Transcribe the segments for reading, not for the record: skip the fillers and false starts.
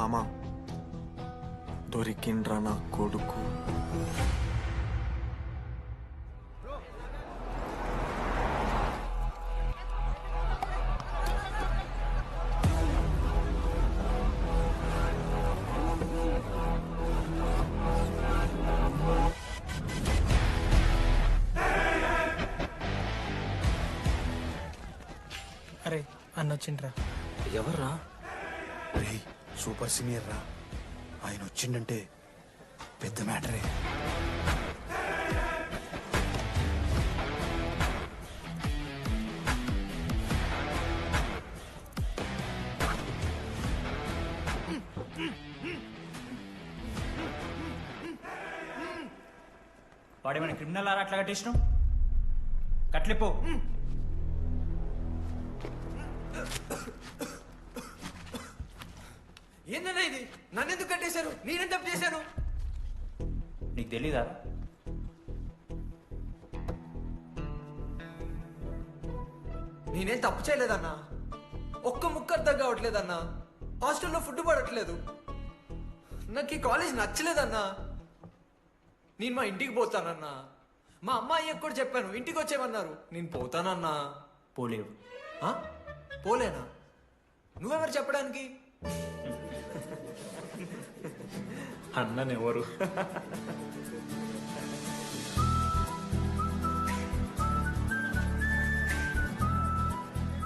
మామ దొరికిండ్రా నా కొడుకు. అరే అన్న వచ్చిండ్రా. ఎవర్రా? రేయ్ సూపర్ సీనియర్ రా, ఆయన వచ్చిండంటే పెద్ద మ్యాటరే. వాడేమైనా క్రిమినల్ ఆరా అట్లా కట్టేసినావు? కట్లిపో. ఏందన్నా ఇది? నన్నెందుకు కట్టేశారు? నేనేం తప్పు చేశాను? నీకు తెలీదా? నేనేం తప్పు చేయలేదన్నా. ఒక్క ముక్క అర్థం కావట్లేదన్నా. హాస్టల్లో ఫుడ్ పడట్లేదు. నాకు ఈ కాలేజ్ నచ్చలేదన్నా. నేను మా ఇంటికి పోతానన్నా. మా అమ్మాయి కూడా చెప్పాను, ఇంటికి వచ్చేమన్నారు. నేను పోతానన్నా. పోలేవు. ఆ? పోలేనా? నువ్వెవరు చెప్పడానికి? అన్ననెవరు?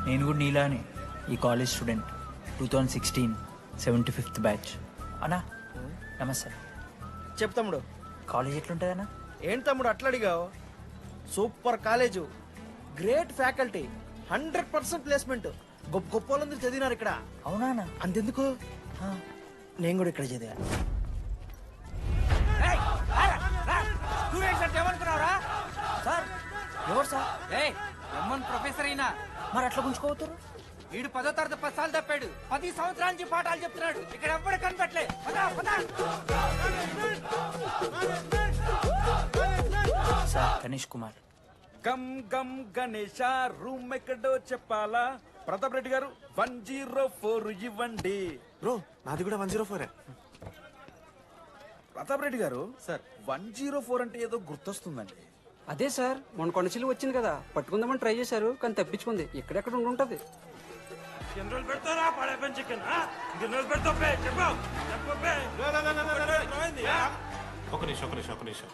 నేను కూడా నీలానే ఈ కాలేజ్ స్టూడెంట్, 2016 75th బ్యాచ్. అన్నా నమస్తే. చెప్పు తమ్ముడు. కాలేజ్ ఎట్లుంటుంది అన్న? ఏంటి తమ్ముడు అట్లా అడిగావు? Super college, great faculty, 100% placement. గొప్ప గొప్ప వాళ్ళందరూ చదివినారు ఇక్కడ. అవునా అన్న? అంతెందుకు, నేను కూడా ఇక్కడ చదివా. సార్ ఎవరు సార్? ప్రొఫెసర్ అయినా మరి అట్లా గుంజుకోవతారు? వీడు 10వ తరగతి 10 సార్లు తప్పాడు. 10 సంవత్సరాల నుంచి పాఠాలు చెప్తున్నాడు. ఇక్కడ ఎవ్వడు కనిపెట్టలే. సార్ గణేష్ కుమార్. గమ్ గమ్ గణేష రూమ్ ఎక్కడో చెప్పాలా? ప్రతాప్ రెడ్డి గారు 104 ఇవ్వండి. బ్రో నాది కూడా 104. ప్రతాప్ రెడ్డి గారు సార్ 104 అంటే ఏదో గుర్తొస్తుందండి. అదే సార్, మన కొండచిల్లు వచ్చింది కదా, పట్టుకుందామని ట్రై చేశారు కానీ తప్పించుకుంది. ఎక్కడెక్కడ ఉంటుంటది. ఒక నిమిషం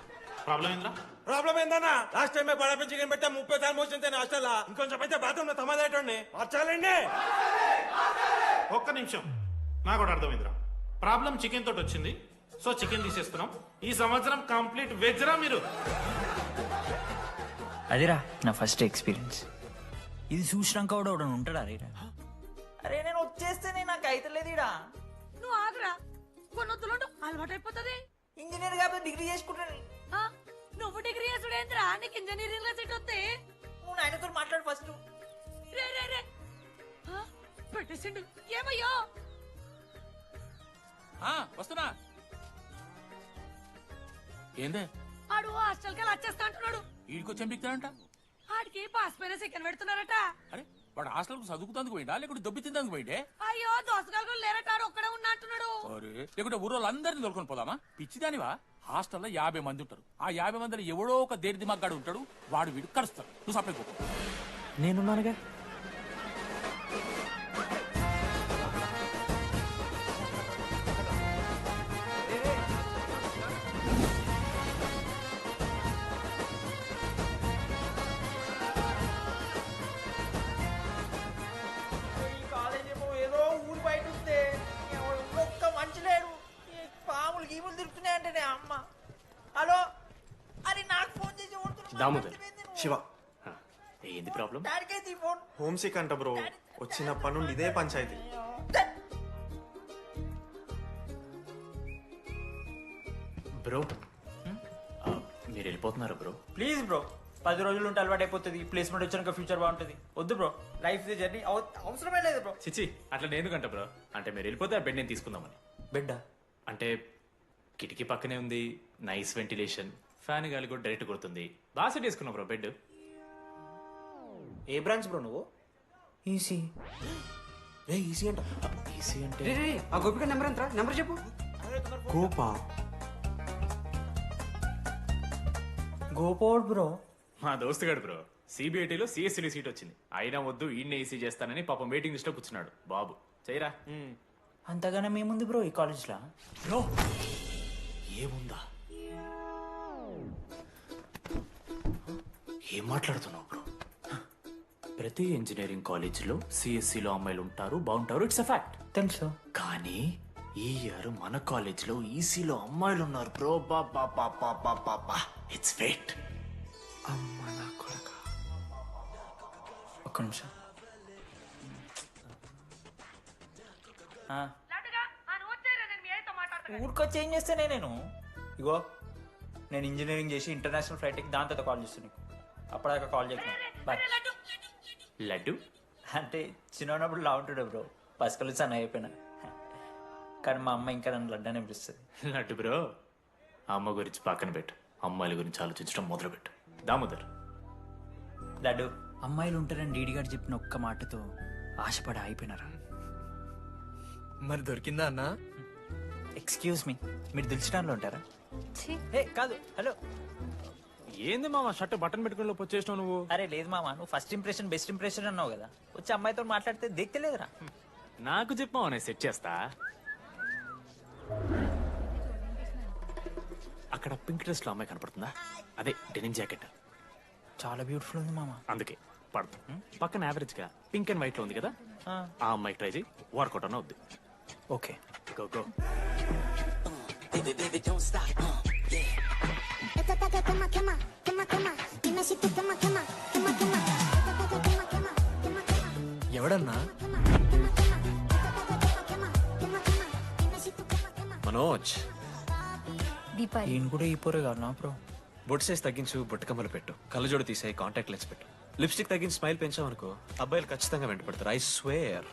ప్రాబ్లం ఏంద్రా? ప్రాబ్లం ఏందన్నా? లాస్ట్ టైం పడపి చికెన్ పెట్టా 30 సార్లు మోసింది హాస్టల్. ఇంకొంచెం అయితే బాత్రూమ్ లో తమాదేటండి మార్చాలండి. ఒక్క నిమిషం, నాకు కూడా అర్థమైందిరా. ప్రాబ్లం చికెన్ తోటి వచ్చింది, సో చికెన్ తీసేస్తున్నాం. ఈ సంవత్సరం కంప్లీట్ వెజ్ రా మీరు. అదేరా నా ఫస్ట్ ఎక్స్పీరియన్స్. ఇది చూసినాక కూడా ఒకడు ఉంటాడా రేరా? అరే నేను వచ్చేస్తేనే నాకు అయితే లేదు ఇడా. నువ్వు ఆగరా, కొన్నొత్తులు అలవాటు అయిపోతుంది. ఇంజనీర్ కాబట్టి డిగ్రీ చేసుకుంటాను. నువ్వు డిగ్రీ చేసుడేంద్రా, నీకు ఇంజనీరింగ్ లో సీట్ వస్తే. నువ్వు నాయనతో మాట్లాడు ఫస్ట్. రే రే రే పెట్టేసిండు. ఏమయ్యో వస్తున్నా. ఏందే ఆడు హాస్టల్ కి వచ్చేస్తా అంటున్నాడు. వీడికొచ్చేం బిక్తాడంట? ఆడికి పాస్ పైన సెకండ్ పెడుతున్నారట. అరే వాడు హాస్టల్ కు చదువుకుతానికి పోయిండా లేకుంటే దొబ్బి తిందానికి పోయిండే? అయ్యో దోసగాలు లేరట, ఆడు ఒక్కడే ఉన్నా అంటున్నాడు. అరే లేకుంటే ఊరోళ్ళందరినీ దొరుకుని పోదామా? పిచ్చిదానివా? హాస్టల్లో 50 మంది ఉంటారు. ఆ 50 మందిలో ఎవడో ఒక దేడి దిమాగ్గాడు ఉంటాడు. వాడు వీడు కలుస్తాడు. నువ్వు సప్లై పో. నేనున్నానుగా. ఈ కాలేజ్ ఏమో ఏదో ఊరు బయట ఉంటే ఒక్క మంచి లేడు. ఈ పాములు గీములు తిరుగుతున్నాయంటే అమ్మ. హలో, అది నాకు ఫోన్ చేసి దామోదర్, శివ, ఏంది ప్రాబ్లం? డాడీకైతే ఈ ఫోన్. హోమ్ సిక్ అంట బ్రో. వచ్చినప్పటి నుండి ఇదే పంచాయతీ. బ్రో మీరు వెళ్ళిపోతున్నారా బ్రో? ప్లీజ్ బ్రో, 10 రోజులు ఉంటే అలవాటు అయిపోతుంది. ప్లేస్మెంట్ వచ్చాక ఫ్యూచర్ బాగుంటుంది. వద్దు బ్రో, లైఫ్ జర్నీ అవసరమే లేదు బ్రో. చిచి అట్లా నేను కంట బ్రో. అంటే మీరు వెళ్ళిపోతే ఆ బెడ్ నేను తీసుకుందామని. బెడ్డా? అంటే కిటికీ పక్కనే ఉంది, నైస్ వెంటిలేషన్, ఫ్యాన్ గాలి కూడా డైరెక్ట్ కొడుతుంది. బాగా సెట్ చేసుకున్నా బ్రో బెడ్. ఏ బ్రాంచ్ బ్రో నువ్వు? ఈసీ. ఏ ఈసీ అంట. ఈసీ అంటే రే ఆ గోపిక నెంబర్ ఎంత నెంబర్ చెప్పు. గోపా. గోపోడ్ బ్రో. మా దోస్తుగాడు బ్రో సిబిఐటీలో సిఎస్సీలో సీట్ వచ్చింది. అయినా వద్దు ఈయన్నే ఈసీ చేస్తానని పాపం వెయిటింగ్ లిస్ట్ లో కూర్చున్నాడు. బాబు చేయరా. అంతగానే మేముంది బ్రో ఈ కాలేజ్లో. బ్రో ఏముందా? ఏం మాట్లాడుతున్నావు బ్రో? ప్రతి ఇంజనీరింగ్ కాలేజీలో సిఎస్సిలో అమ్మాయిలు ఉంటారు, బాగుంటారు. It's a fact. తెలుసు. కానీ ఈ ఇయర్ మన కాలేజీలో ఈసీలో అమ్మాయిలు ఉన్నారు bro. Baba Baba Baba it's fate. అమ్మ నా కొడక. ఒక్క నిమిషం. ఊరికొచ్చి ఏం చేస్తానే నేను? ఇగో నేను ఇంజనీరింగ్ చేసి ఇంటర్నేషనల్ ఫ్లైట్కి దాని తర్వాత కాల్ చేస్తాను నీకు. అప్పటిదాకా కాల్ చేయకు. బాయ్. లడ్డు అంటే చిన్నప్పుడు లా ఉంటుండే బ్రో, పసుకలు సన్న అయిపోయినా. కానీ మా అమ్మ ఇంకా నన్ను లడ్డు అని పిలుస్తుంది. లడ్డు బ్రో అమ్మ గురించి పక్కన పెట్టు, అమ్మాయిల గురించి ఆలోచించడం మొదలు పెట్టు. దామోదర్ లడ్డు, అమ్మాయిలు ఉంటారని డీడీ గారు చెప్పిన ఒక్క మాటతో ఆశపడి అయిపోయినారా? మరి దొరికిందా అన్నా? ఎక్స్క్యూజ్ మీ, మీరు దిల్చడంలో ఉంటారా? ఏ కాదు, హలో. ఏంది మామ షర్ట్ బటన్ పెట్టుకుని లోపు వచ్చేసినావు నువ్వు? అరే లేదు మామ, నువ్వు ఫస్ట్ ఇంప్రెషన్ బెస్ట్ ఇంప్రెషన్ అన్నావు కదా, వచ్చి అమ్మాయితో మాట్లాడితే దిక్కలేదురా. నాకు చెప్పావు నేను సెట్ చేస్తా. అక్కడ పింక్ డ్రెస్ లో అమ్మాయి కనపడుతుందా? అదే డెనిమ్ జాకెట్. చాలా బ్యూటిఫుల్ ఉంది మామ. అందుకే పడతా. పక్కన యావరేజ్ గా పింక్ అండ్ వైట్ లో ఉంది కదా, ఆ అమ్మాయి ట్రై చేయి. వర్కౌట్ అన్న వద్దు. Okay go go. ఎవడన్నా? మనోజ్. ఈయన కూడా ఈ పోరే కాదు నా బ్రో. బొట్టు సైజ్ తగ్గించు, బొట్టు కమ్మలు పెట్టు, కళ్ళజోడు తీసాయి, కాంటాక్ట్ లెన్స్ పెట్టు, లిప్స్టిక్ తగ్గించి స్మైల్ పెంచావనుకో అబ్బాయిలు ఖచ్చితంగా వెంటపడతారు. I swear.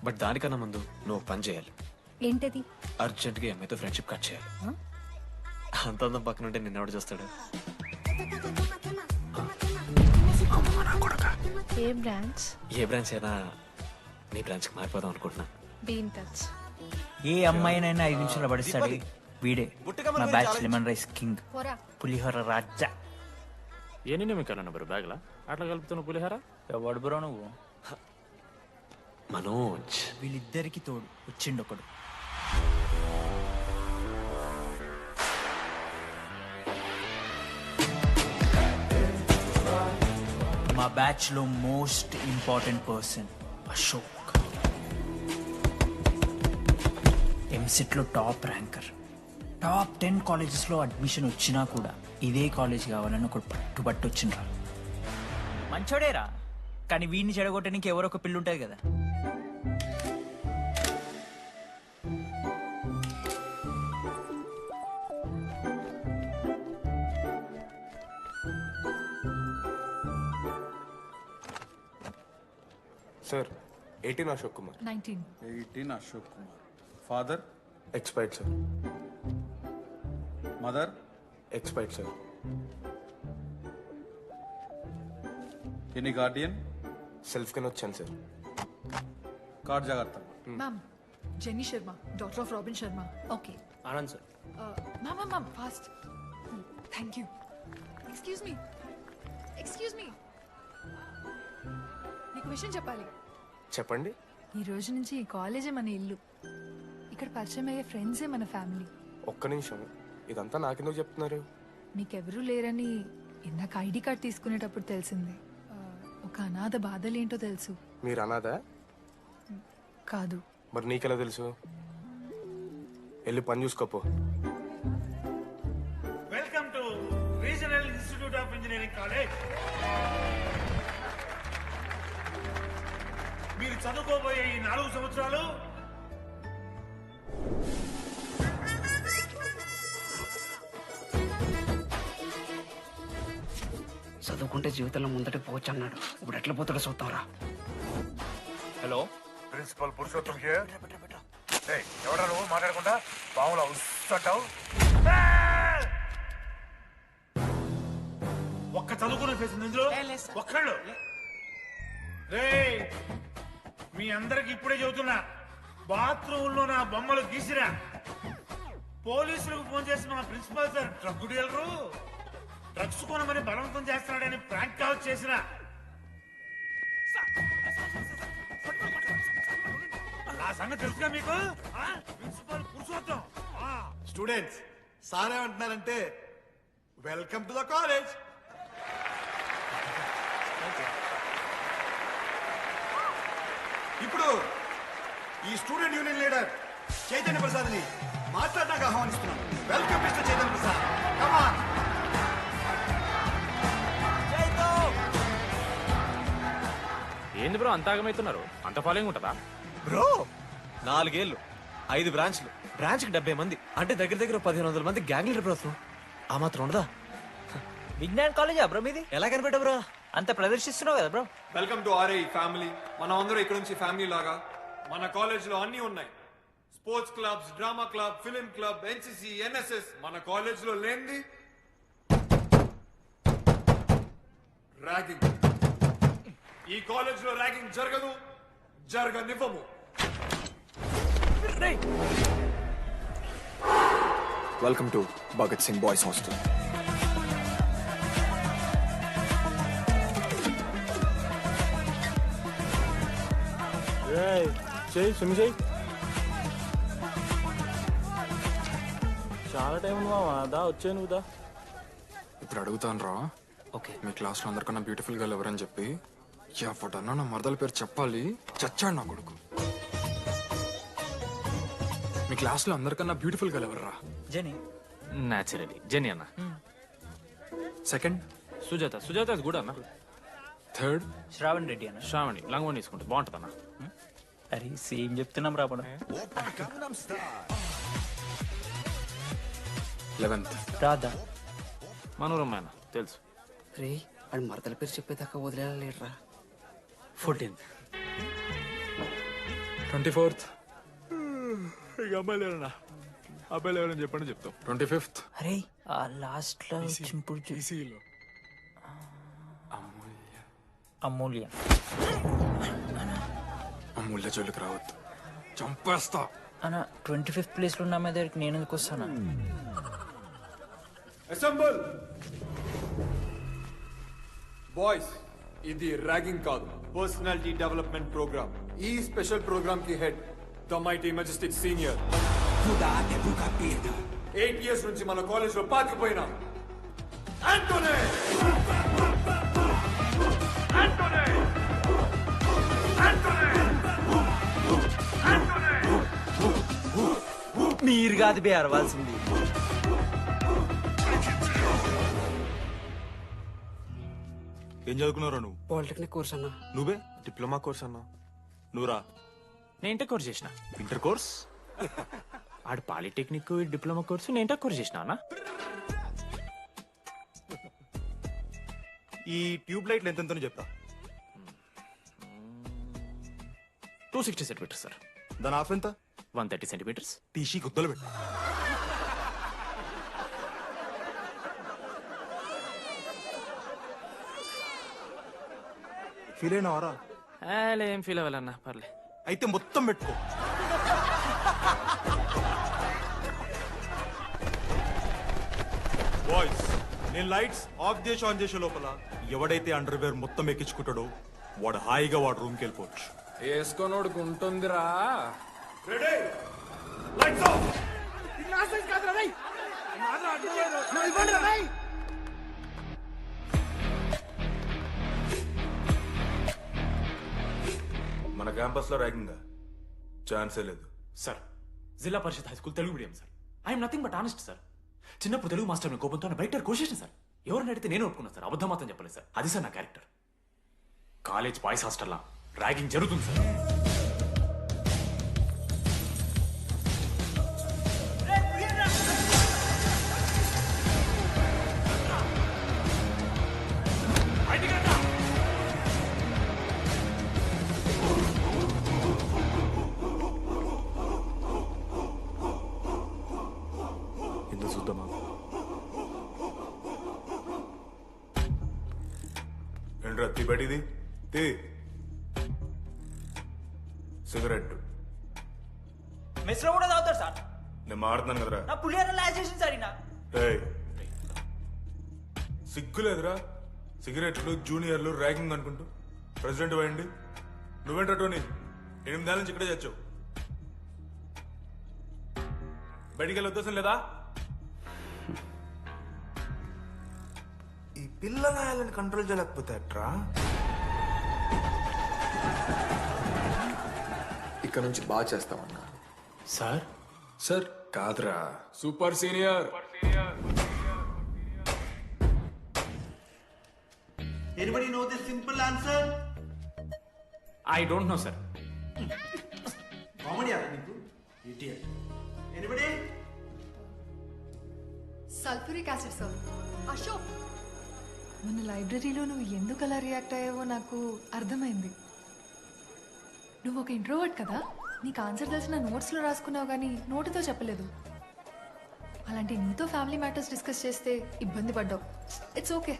బట్ దానికన్నా ముందు నువ్వు పని చేయాలి. ఏంటది? అర్జెంట్గా అమ్మాయితో ఫ్రెండ్షిప్ కట్ చేయాలి. అంత అందం పక్కన ఉంటే నిన్నెవడు చూస్తాడు? ఏ బ్రాంచ్? ఏ బ్రాంచ్ అయినా నీ బ్రాంచ్కి మారిపోదాం అనుకుంటున్నా. Be in touch. ఏ అమ్మాయినైనా 5 నిమిషాలు పడిస్తాడు వీడే. మా బ్యాచ్ లెమన్ రైస్ కింగ్, పోరా. పులిహోర రాజా. ఎన్ని నిమిషాలు బ్రో బ్యాగ్ లా అట్లా కలుపుతున్న పులిహార? ఎవడు బ్రో నువ్వు? మనోజ్. వీళ్ళిద్దరికి తోడు వచ్చిండు ఒకడు. మా బ్యాచ్ లో most important person Ashok. EAMCET లో టాప్ ర్యాంకర్. టాప్ 10 కాలేజెస్ లో అడ్మిషన్ వచ్చినా కూడా ఇదే కాలేజ్ కావాలని ఒకటి పట్టుబట్టి వచ్చిండ్రా. మంచోడేరా, కానీ వీడిని చెడగొట్టడానికి ఎవరో ఒక పిల్లు ఉంటుంది కదా. Sir 18 Ashok Kumar. 18 Ashok Kumar. Father? Expired sir. Mother? Expired sir. Any Guardian? Self కింద వచ్చాను సార్. కార్డ్ జాగ్రత్త. Ma'am, Jenny Sharma, daughter of Robin Sharma. Okay. Anand sir. Ma'am, fast. Thank you. Excuse me. నీకు విషయం చెప్పాలి. చెప్పండి. ఈ రోజు నుంచి ఈ కాలేజే మన ఇల్లు. ఇక్కడ పరిచయం అయ్యే ఫ్రెండ్సే మన ఫ్యామిలీ. ఒక్క నిమిషం, ఇదంతా నాకెందుకు చెప్తున్నారు? నీకెవరూ లేరని ఇందాక ఐడి కార్డ్ తీసుకునేటప్పుడు తెలిసింది. ఒక అనాథ బాధలేంటో తెలుసు. మీరు అనాదా? కాదు. మరి నీకెలా తెలుసు? వెళ్ళి పని చూసుకోపో. Welcome to regional institute of engineering college. మీరు చదువుకోబోయే ఈ 4 సంవత్సరాలు చదువుకుంటే జీవితంలో ముందటి పోవచ్చు అన్నాడు. ఇప్పుడు ఎట్లా పోతాడో చూద్దాంరా. Hello, principal Purushottam here. ఎవడా నువ్వు మాట్లాడకుండా పాములా ఉస్సంటావు? ఒక్క చదువుకునే ఫేస్ ఇందులో ఒక్కళ్ళు. రేయ్, మీ అందరికి ఇప్పుడే చెబుతున్నా, బాత్రూంలో నా బొమ్మలు గీసిరా. పోలీసులకు ఫోన్ చేసి మా principal sir drug dealer drugs కొనమని బలవంతం చేస్తున్నాడని ప్రాంక్ కాల్ చేసిన. ఆ సంగతి తెలుసుగా మీకు? ప్రిన్సిపల్ పురుషోత్తం. స్టూడెంట్స్ సార్ ఏమంటున్నారంటే వెల్కమ్ టు ద కాలేజ్. ఇప్పుడు ఈ స్టూడెంట్ యూనియన్ లీడర్ చైతన్య ప్రసాద్ని మాట్లాడడానికి ఆహ్వానిస్తున్నాను. Welcome mister Chaitanya Prasad. Come on. ఏంది బ్రో అంత ఆగమవుతున్నారు? అంత ఫాలోయింగ్ ఉంటుందా బ్రో? 4 ఏళ్ళు 5 బ్రాంచ్లు, బ్రాంచ్కి 70 మంది, అంటే దగ్గర దగ్గర 1500 మంది గ్యాంగ్ లీడర్ బ్రో. ఆ మాత్రం ఉండదా? విజ్ఞాన్ కాలేజా బ్రో మీది? ఎలా కనిపెట్టా బ్రో? అంత ప్రదర్శిస్తున్నావు కదా bro. Welcome to RI family. మనం అందరూ ఇక్కడ నుంచి ఫ్యామిలీ లాగా. మన కాలేజ్ లో అన్ని ఉన్నాయి. Sports clubs, drama club, film club, NCC, NSS. మన కాలేజ్ లో లేనిది ర్యాగింగ్. ఈ కాలేజ్ లో ర్యాగింగ్ జరగదు, జరగనివ్వము. Welcome to Bhagat Singh boys hostel. చాలా టైం ఉంది మావా. దా వచ్చే నువ్వు దా. ఇప్పుడు అడుగుతాను రా. ఓకే. మీ క్లాస్లో అందరికన్నా బ్యూటిఫుల్ గర్ల్ ఎవరని చెప్పి ఎవడన్నా నా మరదల పేరు చెప్పాలి. చచ్చాడు నా కొడుకు. మీ క్లాస్లో అందరికన్నా బ్యూటిఫుల్ గర్ల్ ఎవర్రా? జెనీ. న్యాచురలీ జెనీ అన్న. సెకండ్ సుజాత. సుజాత గుడ్ అన్న. థర్డ్ శ్రావణ్ రెడ్డి అన్న. శ్రావణి లంగోని తీసుకుంటే బాగుంటుంది అన్న. అరే సేమ్ చెప్తున్నాం రాబడ. 11th రాధా. మనోరమ్మ అన్న తెలుసు. రే అని మరదల పేరు చెప్పేదాకా వదిలేరా. 14th 24th ఇక అమ్మాయిలు ఎవరన్నా అబ్బాయిలు ఎవరని చెప్పండి చెప్తాం. 25th అరే ఆ లాస్ట్ లో చింపుడు అమూల్య. అమూల్య జోలికి రావద్దు, చంపేస్తా. అన్న 25th ప్లేస్ లో ఉన్న అమ్మాయి దగ్గరికి నేను ఎందుకు వస్తానా? Assemble boys. ఇది ర్యాగింగ్ కాదు, పర్సనాలిటీ డెవలప్మెంట్ ప్రోగ్రామ్. ఈ స్పెషల్ ప్రోగ్రామ్ కి head the mighty Majestic senior. 8 years నుంచి మన కాలేజ్ లో పాతిపోయినా ఆంటోనీ. మీరు కాదు బే అరవాల్సింది. ఏం చదువుకున్నారా నువ్వు? పాలిటెక్నిక్ కోర్స్ అన్నా. నువ్వే డిప్లొమా కోర్స్ అన్నా. నువ్వురా? నేను ఇంటర్ కోర్స్ చేసిన. Inter course? ఆడు పాలిటెక్నిక్ డిప్లొమా కోర్సు, నేను ఇంటర్ కోర్స్ చేసిన అన్న. ఈ ట్యూబ్ లైట్లు ఎంతెంతనో చెప్తా. 260 సెంటీమీటర్స్ సార్. దాని ఆఫ్ ఎంత? 130 సెంటీమీటర్స్. టీసీ గుద్దలు పెట్టు. ఫీల్ అయినావారా? ఏం ఫీల్ అవ్వాలన్నా పర్లే. అయితే మొత్తం పెట్టుకో. బాయ్స్ నేను లైట్స్ ఆఫ్ చేసి ఆన్ చేసే లోపల ఎవడైతే అండర్వేర్ మొత్తం ఎక్కించుకుంటాడో వాడు హాయిగా వాడు రూమ్కి వెళ్ళిపోవచ్చు. వేసుకోనోడుకు ఉంటుందిరా. Ready lights off. మన క్యాంపస్ లో ర్యాగింగ్ ఛాన్సే లేదు sir. Zilla Parishad high school Telugu medium sir. I'm nothing but honest sir. చిన్నప్పుడు తెలుగు మాస్టర్ కోపంతో బయట కోసేసిన సార్. ఎవరిని అడిగితే నేను ఒప్పుకున్నాను సార్. అబద్ధం మాత్రం చెప్పలేదు సార్. అది సార్ నా క్యారెక్టర్. కాలేజ్ బాయ్స్ హాస్టల్లా ర్యాగింగ్ జరుగుతుంది సార్. ఎందుకు చూద్దామా? ఏంట్రా తీ బయటిది తీ. సిగరెట్ మెస్లో కూడా తాగుతారు సార్. నేను మాడుతున్నాను కదరా. నా పులిహోర లాస్ట్ చేసింది సార్ ఈయన. ఏయ్, సిగ్గులేదురా? సిగరెట్లు జూనియర్లు ర్యాగింగ్ అనుకుంటూ ప్రెసిడెంట్ అయ్యండి. నువ్వేంటో టోనీ 8 నెలల నుంచి ఇక్కడే చచ్చావు. బయటికి వెళ్ళే ఉద్దేశం లేదా? ఈ పిల్లగాయలను కంట్రోల్ చేయలేకపోతే అట్రా. ఇక్కడ నుంచి బాగా చేస్తామన్నా. సార్ సార్ కాదురా, super senior. Anybody know the simple answer? I don't know sir. Comedy నీకు idiot. Anybody? Sulphuric acid sir. Ashok, మన లైబ్రరీలో నువ్వు ఎందుకు అలా రియాక్ట్ అయ్యావో నాకు అర్థమైంది. నువ్వు ఒక ఇంట్రోవర్ట్ కదా, నీకు ఆన్సర్ తెలిసిన నోట్స్లో రాసుకున్నావు కానీ నోటితో చెప్పలేదు. అలాంటి నీతో ఫ్యామిలీ మ్యాటర్స్ డిస్కస్ చేస్తే ఇబ్బంది పడ్డావు. ఇట్స్ ఓకే,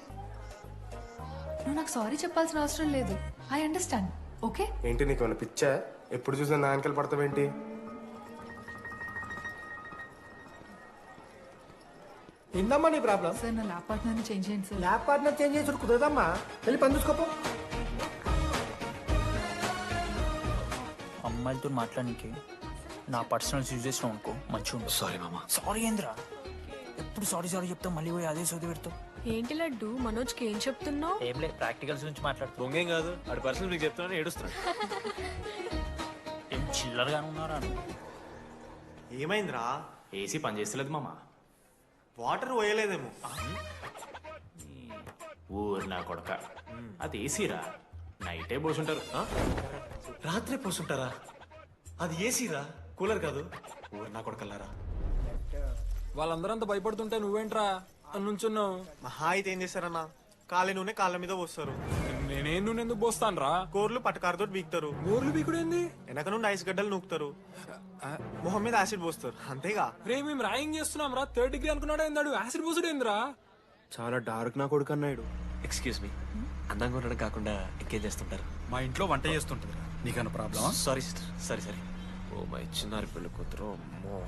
నువ్వు నాకు సారీ చెప్పాల్సిన అవసరం లేదు. I understand. ఓకే? ఏంటి నీకు ఏమైనా పిచ్చా? ఎప్పుడు చూసినా నా వెనకాల పడతావేంటి? ఏందమ్మా నీ ప్రాబ్లం? సార్ నా ల్యాబ్ పార్ట్నర్ని చేంజ్ చేయండి సార్. ల్యాబ్ పార్ట్నర్ చేంజ్ చేసి కుదరదమ్మా. వెళ్ళి పని చూసుకోపో. అమ్మాయిలతో మాట్లాడడానికి నా పర్సనల్స్ యూజ్ చేసినావు అనుకో మంచిగా ఉంటుంది. సారీ మామా. సారీ ఏంద్రా, ఎప్పుడు సారీ సారీ చెప్తావు, మళ్ళీ పోయి అదే సోది పెడతావు. ఏంటి లడ్డు మనోజ్కి ఏం చెప్తున్నావు? ఏం లేదు, ప్రాక్టికల్స్ గురించి మాట్లాడుతావు. దొంగేం కాదు, ఆడి పర్సనల్ మీకు చెప్తున్నాను ఏడుస్తున్నాడు. ఏం చిల్లరగానే ఉన్నారా? ఏమైందిరా? ఏసీ పని చేస్తలేదు మామ. వాటర్ పోయలేదేమో. ఊరు నా కొడక, అది ఏసీరా, నైటే పోసుంటారు. రాత్రే పోసుంటారా? అది ఏసీరా, కూలర్ కాదు. ఊరు నా కొడకల్లారా. వాళ్ళందరూ అంత భయపడుతుంటే నువ్వేంట్రా నుంచున్నావు? మహా అయితే ఏం చేస్తారన్నా, కాళ్ళ నూనె కాళ్ళ మీద పోస్తారు. నేనేం నూనె ఎందుకు పోస్తాను రా? కోర్లు పట్టకారుతో బీకుతారు. గోర్లు బీకుడేంది? వెనక నుండి ఐస్ గడ్డలు నూకుతారు. మొహం మీద యాసిడ్ పోస్తారు, అంతేగా. రే మేము ర్యాగింగ్ చేస్తున్నాం రా, 3rd డిగ్రీ అనుకున్నాడు ఏందాడు, యాసిడ్ పోసుడేంద్రా? చాలా డార్క్ నా కొడుకు అన్నాడు. ఎక్స్క్యూజ్ మీ, అందంగా ఉండడం కాకుండా ఇంకేం చేస్తుంటారు? మా ఇంట్లో వంట చేస్తుంటుంది. నీకన్నా ప్రాబ్లమా? Sorry sister, sorry sorry. Oh my చిన్నారి పెళ్ళి కూతురు, అమ్మో.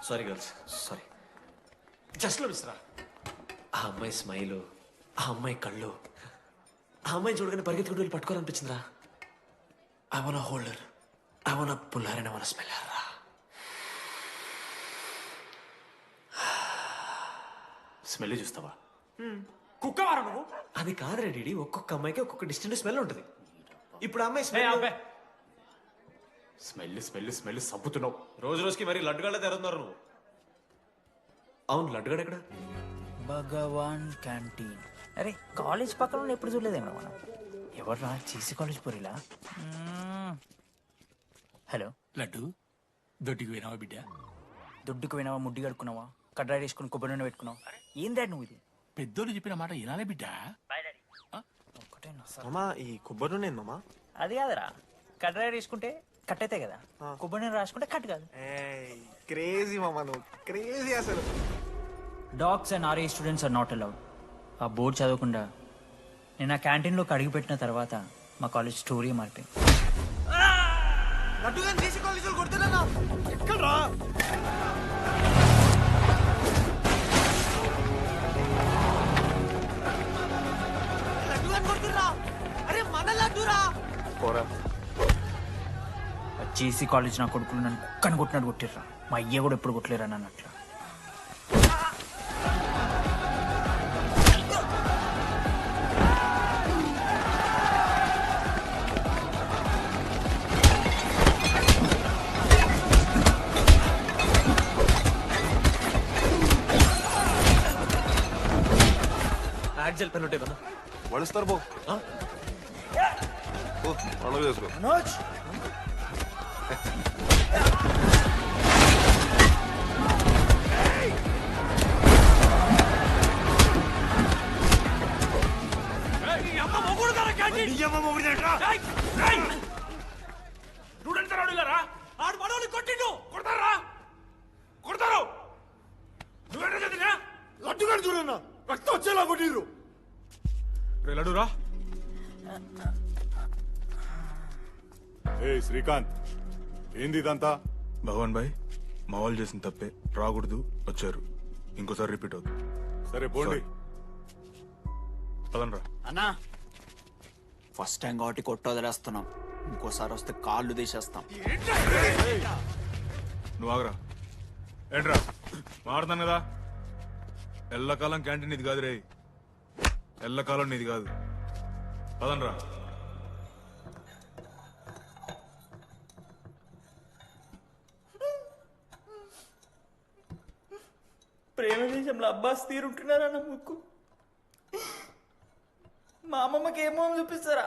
Sorry girls, sorry. జస్ట్ లో మిస్రా. ఆ అమ్మాయి స్మైలు, ఆ అమ్మాయి కళ్ళు, ఆ అమ్మాయి చూడగానే పరిగెత్తుకుంటూ వెళ్ళి పట్టుకోవాలనిపించిందిరా. I want holder, I want puller and I want smell her రా. స్మెల్ చూస్తావా? కుక్కవారా నువ్వు? అది కాదురా డీడీ, ఒక్కొక్క అమ్మాయికి ఒక్కొక్క డిస్టెంట్ స్మెల్ ఉంటుంది. ఇప్పుడు ఆ అమ్మాయి స్మెల్ స్మెల్ స్మెల్ స్మెల్ సబ్బుతున్నావు. రోజు రోజుకి మరి లడ్డుగాళ్ళ తెరుతున్నారు నువ్వు. అవును, లడ్డుగాడు ఎక్కడ? భగవాన్ క్యాంటీన్. అరే కాలేజ్ పక్కన ఎప్పుడు చూడలేదేమో మనం. ఎవర్రా చేసి కాలేజ్ పోరిలా? హలో లడ్డు, దొడ్డికి పోయినావా బిడ్డ? దొడ్డుకు పోయినావా, ముడ్డి కడుక్కున్నావా, కడ్రాయి వేసుకుని కొబ్బరి నూనె పెట్టుకున్నావా? ఏం డాడ్ నువ్వు ఇది? పెద్దోళ్ళు చెప్పిన మాట వినాలే బిడ్డ. మామా, ఈ కొబ్బరి నూనె ఏంది మామా? అది కాదురా, కడ్రాయి వేసుకుంటే కట్ అవుతాయి కదా, కొబ్బరి నూనె రాసుకుంటే కట్ కాదు. క్రేజీ మామా, నువ్వు క్రేజీ అసలు. Dogs and RA students are not allowed. ఆ బోర్డు చదవకుండా నేను ఆ క్యాంటీన్లోకి అడుగు పెట్టిన తర్వాత మా కాలేజ్ స్టోరీ మారిపోయింది. జేసీ కాలేజ్ నా కొడుకులు నన్ను కుక్కని కొట్టినట్టు కొట్టిర్రా. మా అయ్య కూడా ఎప్పుడు కొట్టలేరా నన్ను అట్లా. జెల్ పెన్ ఉంటే కదా వడిస్తారు బో పండుగ చేసుకో మనోజ్ స్టూడెంట్స్ రాడులారా ఆడు మనోని కొట్టిండు కొడతారా కొడతారు నువ్వేంటో చదివినా లడ్డుగా చూడన్నా రక్తం వచ్చేలా కొట్టిర్రు లడ్డురా ఏ శ్రీకాంత్ ఏంది ఇదంతా భగవాన్ భాయ్ మా వాళ్ళు చేసిన తప్పే రాకూడదు వచ్చారు ఇంకోసారి రిపీట్ అవుతుంది సరే పోండి పదనరా అన్నా ఫస్ట్ టైం కాబట్టి కొట్టు వదిలేస్తున్నాం ఇంకోసారి వస్తే కాళ్ళు తీసేస్తాం నువ్వు ఆగరా ఏంట్రా మారుతాను కదా ఎల్లకాలం క్యాంటీన్ ఇది కాదు రే ఎల్లకాలం నీది కాదు పదనరా ప్రేమ దేశంలో అబ్బాస్ తీరుంటున్నారా నా ముక్కు మా అమ్మమ్మకి ఏమో చూపిస్తారా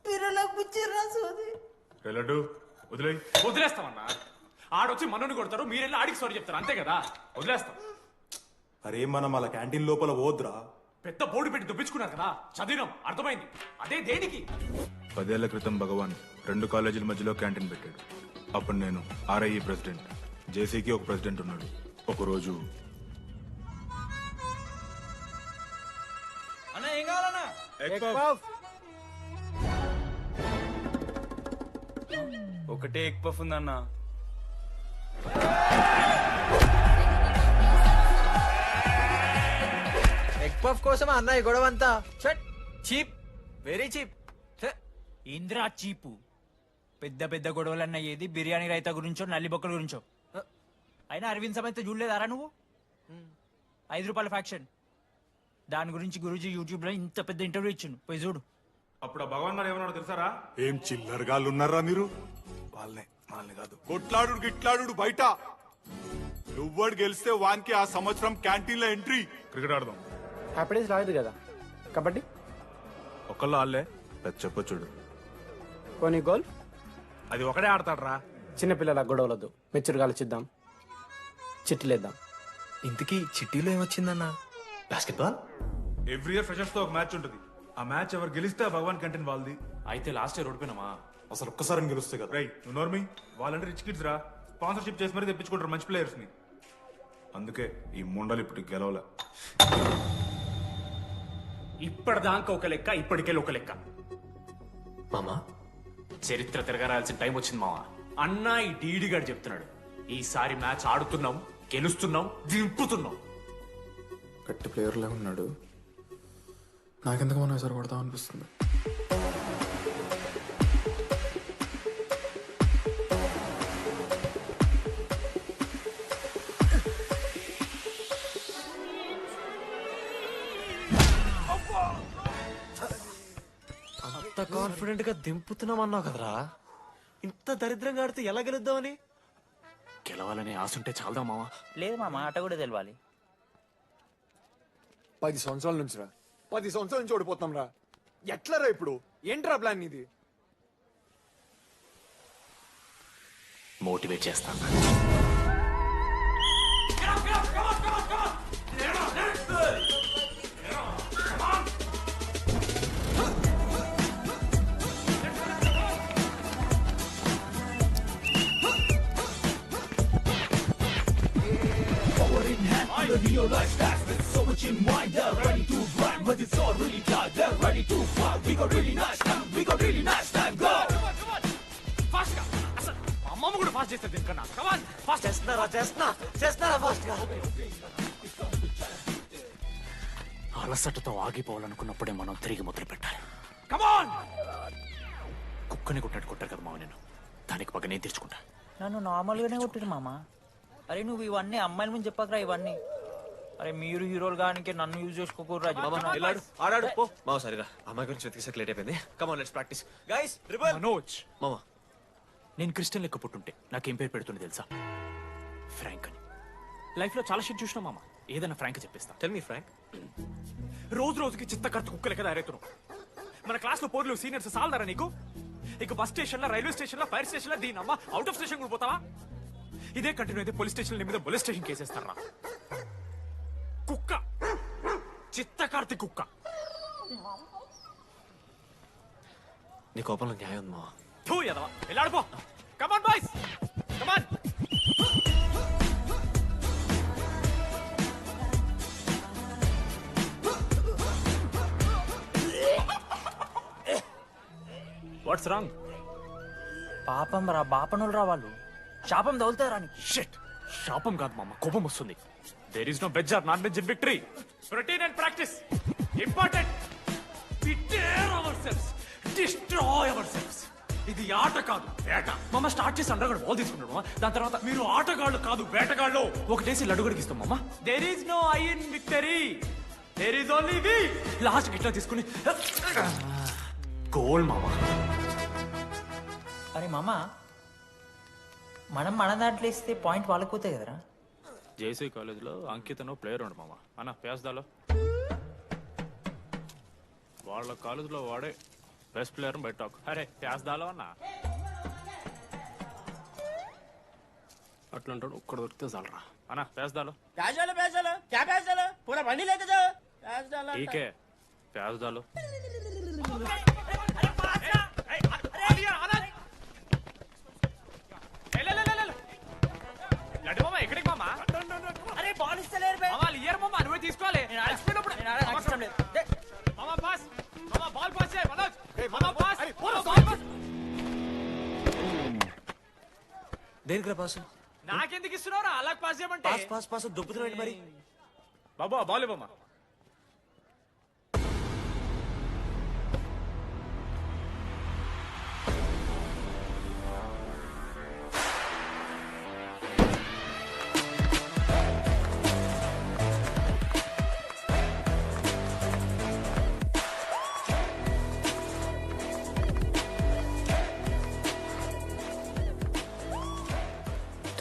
పిల్లలకు పుచ్చిర్రా సోది లడ్డు వదిలే వదిలేస్తామన్నా ఆడొచ్చి మనోని కొడతారు మీరెళ్ళి ఆడికి సారీ చెప్తారు అంతే కదా వదిలేస్తాం అరే మనం అలా క్యాంటీన్ లోపల పోద్రా పెద్ద బోర్డు పెట్టి దుబ్బించుకున్నారు కదా చదివినాం అర్థమైంది అదే దేనికి 10 ఏళ్ల క్రితం భగవాన్ 2 కాలేజీల మధ్యలో క్యాంటీన్ పెట్టాడు అప్పుడు నేను ఆర్ఐఈ ప్రెసిడెంట్ జేసీకి ఒక ప్రెసిడెంట్ ఉన్నాడు ఒకరోజు అన్న ఏం కావాలన్నా ఒకటే ఎగ్ పఫ్ ఉందన్నా ఎగ్ పఫ్ కోసం అన్న ఈ గొడవ అంతా చీప్ వెరీ చీప్ ఇంద్రా చీపు పెద్ద పెద్ద గొడవలన్న ఏది బిర్యానీ రైతా గురించో నల్లి బొక్కల గురించో అయినా అరవింద్ సమేత చూడలేదారా నువ్వు 5 రూపాయల ఫ్యాక్షన్ దాని గురించి గురూజీ యూట్యూబ్ లో ఇంత పెద్ద ఇంటర్వ్యూ ఇచ్చిండు పోయి చూడు అప్పుడు ఆ భగవాన్ గారు ఏమన్నాడు తెలుసారా ఏం చిల్లరగాళ్ళు ఉన్నారా మీరు వాళ్ళని కాదు కొట్లాడు గిట్లాడు బయట నువ్వడు గెలిస్తే వానికి ఆ సంవత్సరం క్యాంటీన్ లో ఎంట్రీ క్రికెట్ ఆడదాం హ్యాపీడేస్ రాలేదు కదా కబడ్డీ ఒకళ్ళు ఆడలే పెద్ద చెప్పొచ్చుడు పోనీ గోల్ అది ఒకడే ఆడతాడ్రా చిన్నపిల్లల గొడవలొద్దు మెచ్యూర్గా ఆలోచిద్దాం చిట్టిలేద్దాం ఇంతకీ చిట్టీలో ఏమొచ్చిందన్నా బాస్కెట్బాల్ ఎవ్రీ ఇయర్ ఫ్రెషర్స్ తో ఒక మ్యాచ్ ఉంటుంది ఆ మ్యాచ్ ఎవరు గెలిస్తే ఆ భగవాన్ కంటెంట్ వాళ్ళది అయితే లాస్ట్ ఇయర్ ఓడిపోయినామా అసలు ఒక్కసారి గెలుస్తే కదా రై నువ్వు నోర్మి వాళ్ళంటే రిచ్ కిడ్స్ రా స్పాన్సర్షిప్ చేసి మరీ తెప్పించుకుంటారు మంచి ప్లేయర్స్ ని అందుకే ఈ ముండలు ఇప్పుడు గెలవలే ఇప్పటిదాకా ఒక లెక్క ఇప్పటికెళ్ళి ఒక లెక్క మామా చరిత్ర తిరగరాల్సిన టైం వచ్చింది మావా అన్నా ఈ డీడీ గారు చెప్తున్నాడు ఈసారి మ్యాచ్ ఆడుతున్నాం గెలుస్తున్నాం దింపుతున్నాం గట్టి ప్లేయర్లే ఉన్నాడు నాకెందుకు మనం ఎసరు కొడతాం అనిపిస్తుంది అంత కాన్ఫిడెంట్ గా దింపుతున్నాం అన్నావు కదరా ఇంత దరిద్రంగా ఆడితే ఎలా గెలుద్దామని గెలవాలనే ఆశ ఉంటే చాలదా మావా లేదు మామ ఆట కూడా తెలవాలి 10 సంవత్సరాల నుంచి రా 10 సంవత్సరాల నుంచి ఓడిపోతాం రా ఎట్లా రా ఇప్పుడు ఏంట్రా ప్లాన్ ఇది మోటివేట్ చేస్తాను అమ్మమ్మ కూడా ఫాస్ట్ చేస్తారు దీనికన్నా కమాన్ ఫాస్ట్ చేస్తున్నారా ఫాస్ట్ గా అలసటతో ఆగిపోవాలనుకున్నప్పుడే మనం తిరిగి మొదలు పెట్టాలి కమాన్ కుక్కని కొట్టాడు కొట్టారు కదా మావ నేను దానికి పక్క నేను తెచ్చుకుంటా నన్ను నార్మల్గానే కొట్టిరు మామ అరే నువ్వు ఇవన్నీ అమ్మాయిల ముందు చెప్పకరా ఇవన్నీ అరే మీరు హీరోలు కానీ నన్ను యూజ్ చేసుకోకూడరా ఆడాడు పో మావ సరిగా అమ్మాయి గురించి వెతికేసాక లేట్ అయిపోయింది come on let's practice guys ribbon Manoj మామ నేను క్రిస్టియన్ లెక్క పుట్టుంటే నాకేం పేరు పెడుతుంది తెలుసా ఫ్రాంక్ అని లైఫ్ లో చాలా షిట్ చూసినా మామ ఏదైనా ఫ్రాంక్ చెప్పేస్తా టెల్ మీ ఫ్రాంక్ రోజు రోజుకి చిత్తకర్త కుక్కలకి తయారవుతున్నావు. మన క్లాస్ లో పోర్లు సీనియర్స్ సాలదారా నీకు? ఇక బస్ స్టేషన్ లో, రైల్వే స్టేషన్ లో, ఫైర్ స్టేషన్ లో దీని అమ్మ అవుట్ ఆఫ్ స్టేషన్ కూడా పోతావా? ఇదే కంటిన్యూ అయితే పోలీస్ స్టేషన్ మీద పోలీస్ స్టేషన్ కేసేస్తారా? కుక్క, చిత్తకార్తి కుక్క. నీ కోపంలో న్యాయం ఉంది మావా. తూ ఎదవా, వెళ్ళాడిపో. Come on boys, come on. What's wrong? పాపం రా, బాపనులు రా వాళ్ళు. శాపం తగులుతారా నీకు? షిట్, శాపం కాదు మామ, కోపం వస్తుంది. There is no veg or non veg in victory. Routine and practice important. We dare ourselves, destroy ourselves. ఇది ఆట కాదు, వేట. మామ స్టార్ట్ చేసి అండర్గడ్ బాల్ తీసుకున్నాడు. దాని తర్వాత మీరు ఆటగాళ్ళు కాదు, వేటగాళ్ళు. ఒకటేసి లడ్డుగడికి ఇస్తాం మామ. There is no I in victory, there is only we. Last ఇట్లా తీసుకుని గోల్ మామ. అరే మామ, మనం మన దాంట్లో ఇస్తే పాయింట్ వాళ్ళకి పోతాయి కదరా. జేసీ కాలేజ్లో అంకితను ప్లేయర్ ఉండు మామ. అన్న ప్యాస్దాలో వాళ్ళ కాలేజ్లో వాడే బెస్ట్ ప్లేయర్ బయట టాక్. అరే ప్యాస్దాలో అన్న అట్లా అంటాడు. ఒక్కడ దొరికితే చాలరా అన్న. ప్యాస్దాలో ప్యాసాలో ప్యాసాలో క్యా ప్యాసాలో పూరా బండి లేక జా ప్యాసాలో ఠీకే ప్యాస్దాలో. ఎక్కడికి మామా? అరే బాల్ ఇస్తలేరు బే. మామా ఇయర్ మామా, నువ్వే తీసుకోవాలి. నేను అలసిపోయినప్పుడు నాకు ఇష్టం లేదు. మామా పాస్, మామా బాల్ పాస్ చేయి మనోజ్. మామా పాస్, బాల్ పాస్. దేనికి పాస్? నాకెందుకు ఇస్తున్నావురా అలా పాస్ చేయమంటే? పాస్ పాస్ పాస్ దొబ్బుతున్నాడు మరి. బాబా బాల్ ఇవ్వమ్మా.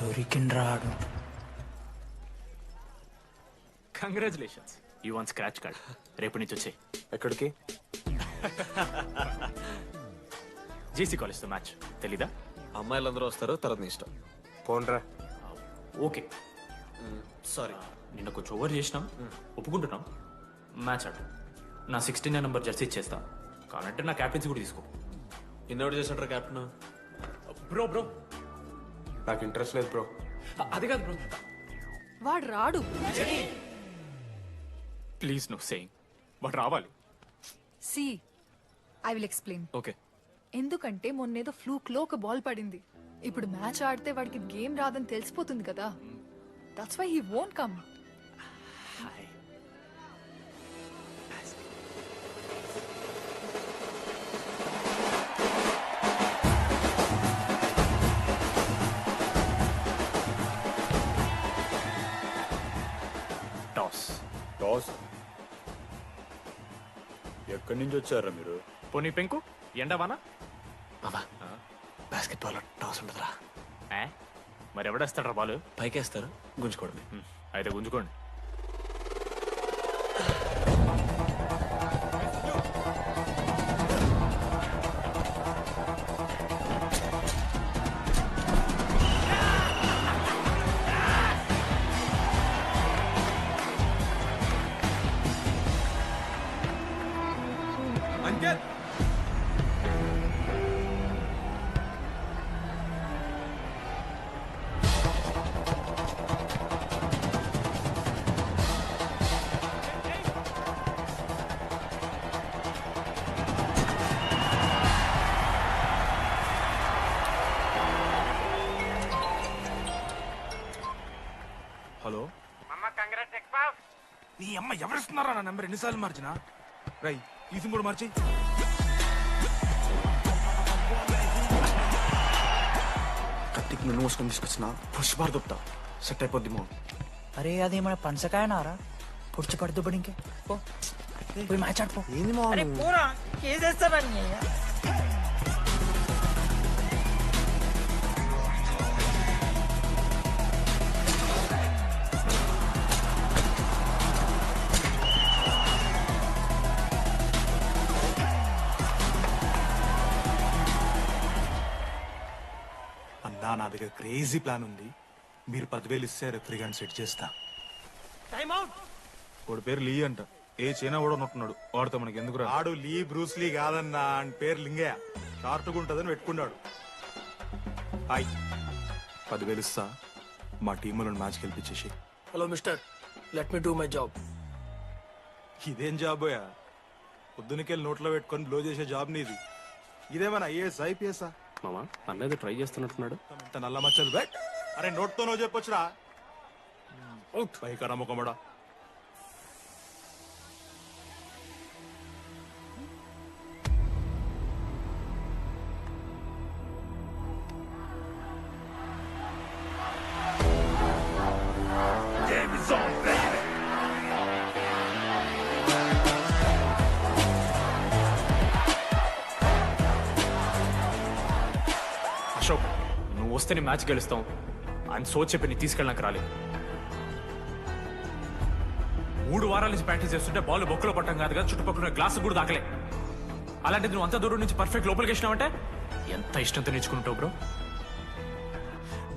దొరికిండ్రాడు. Congratulations, you won scratch card. రేపు నుంచి వచ్చాయి. ఎక్కడికి? జేసీ కాలేజ్తో మ్యాచ్ తెలీదా? అమ్మాయిలందరూ వస్తారు, తర్వాత నీ ఇష్టం. పోన్రా. ఓకే సారీ, నిన్న కొంచెం ఓవర్ చేసినాం, ఒప్పుకుంటున్నాం. మ్యాచ్ ఆడు. నా 69 నెంబర్ జెర్సీ ఇచ్చేస్తా. కానంటే నా క్యాప్టెన్సీ కూడా తీసుకో. ఇన్నోటి చేసినట్టు క్యాప్టెన్. బ్రో బ్రో నాకు ఇంట్రెస్ట్ లేదు బ్రో. అది కాదు బ్రో, వాడు రాడు. ప్లీజ్ నో సేయింగ్, బట్ రావాలి. See I will explain. Okay. ఎందుకంటే మొన్నేదో ఫ్లూక్ లో ఒక బాల్ పడింది. ఇప్పుడు మ్యాచ్ ఆడితే వాడికి గేమ్ రాదని తెలిసిపోతుంది కదా. That's why he won't come. Toss. Toss? ఎక్కడి నుంచి వచ్చారా మీరు? పోనీ పెంకు ఎండవానా? బాబా బాస్కెట్ బాల్ టాస్ ఉంటుందిరా. మరి ఎవడేస్తాడ్రా బాల్? పైకేస్తారు, గుంజుకోవడమే. అయితే గుంజుకోండి. అంకిత్, హలో. నీ అమ్మ ఎవరిస్తున్నారా నా నెంబర్? ఎన్నిసార్లు మార్చినా? రై ఈసం కూడా మార్చి. కత్తికి నన్ను మోసుకొని తీసుకొచ్చిన పుష్పార్ దొప్తా సెట్ అయిపోద్ది మో. అరే అదేమైనా పంచకాయనారా? పుడిచి పడుతూ పడి ఇంకే పోయి మ్యాచ్ ఆడిపో. ఏంది మా అరే పూరా కేసేస్తారని. నా దగ్గర క్రేజీ ప్లాన్ ఉంది. మీరు 10,000 ఇస్తే రెఫరీ గారిని సెట్ చేస్తా. వాడి పేరు లీ అంట. ఏ చైనా కూడా ఉన్నట్టున్నాడు. వాడితో మనకి ఎందుకు రా? ఆడు లీ బ్రూస్ లీ కాదన్నా, అని పేరు లింగయ్య. షార్ట్గా ఉంటుందని పెట్టుకున్నాడు. హాయ్, 10,000 ఇస్తా. మా టీంలో మ్యాచ్ గెలిపించేసి. Hello mister, let me do my job. ఇదేం జాబోయా? పొద్దునకెళ్ళి నోట్లో పెట్టుకొని బ్లో చేసే జాబ్ నీది. ఇదేమన్నా ఐఏఎస్ ఐపీఎస్? మామా అన్నది ట్రై చేస్తున్నట్టున్నాడు. నల్ల మచ్చలు బెట్. అరే నోట్తో నువ్వు చెప్పొచ్చురా. పైకరా ముఖమడా. అశోక్, నువ్వు వస్తే నీ మ్యాచ్ గెలుస్తాం అని సో చెప్పి నీ తీసుకెళ్ళడానికి రాలేదు. 3 వారాల నుంచి ప్రాక్టీస్ చేస్తుంటే బాల్ బొక్కలో పట్టం కాదు కదా, చుట్టుపక్కల గ్లాస్ కూడా దాకలే. అలాంటిది నువ్వు అంత దూరం నుంచి పర్ఫెక్ట్ లోపలికి వేసినావంటే ఎంత ఇష్టంతో నేర్చుకుంటావు bro.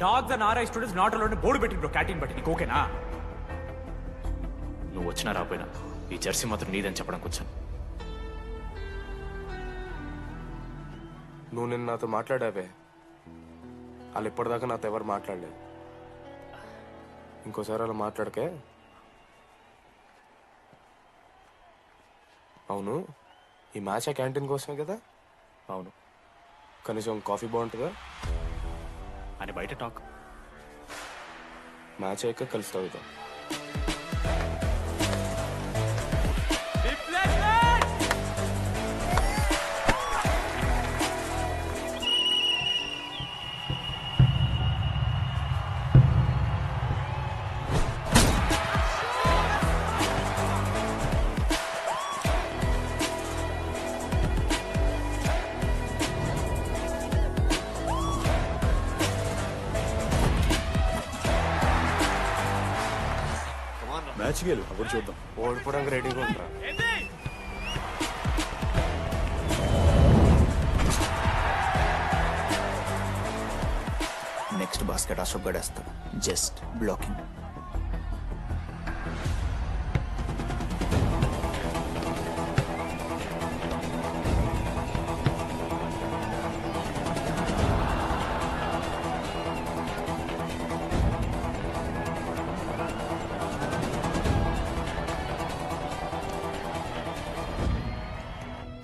Dogs and RI students not allowed board పెట్టి బ్రో, క్యాటీన్ పెట్టి. నీకు ఓకేనా? నువ్వు వచ్చినా రాపోయినా ఈ జెర్సీ మాత్రం నీదని చెప్పడానికి వచ్చాను. నువ్వు నిన్న నాతో మాట్లాడావే, వాళ్ళు ఇప్పటిదాకా నాతో ఎవరు మాట్లాడలేదు. ఇంకోసారి అలా మాట్లాడకే. అవును, ఈ మ్యాచ్ ఆ క్యాంటీన్ కోసమే కదా? అవును. కనీసం కాఫీ బాగుంటుందా అని బయట టాక్. మ్యాచ్ అయ్యాక కలిసి తాగుతాం. మ్యాచ్ గెలు, అప్పుడు చూద్దాం. ఓడిపోవడానికి రెడీగా ఉంటారా? నెక్స్ట్ బాస్కెట్ అశోక్ గడేస్తాడు. Just blocking.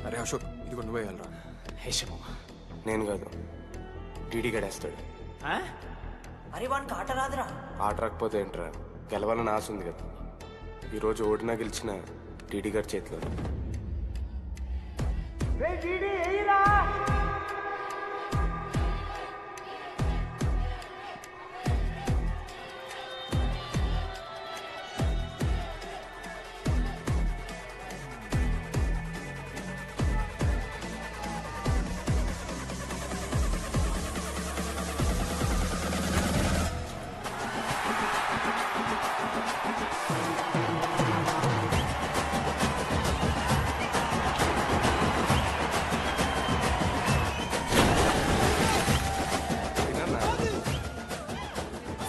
అరే అశోక్, ఇది కూడా నువ్వే వెళ్ళరా. నేను కాదు, టీడీ గడేస్తాడు. అరే వానికి ఆట రాదురా. ఆట రాకపోతే ఏంట్రా, గెలవాలని ఆశ ఉంది కదా. ఈరోజు ఓడినా గెలిచిన టీడీ గారి చేతిలో.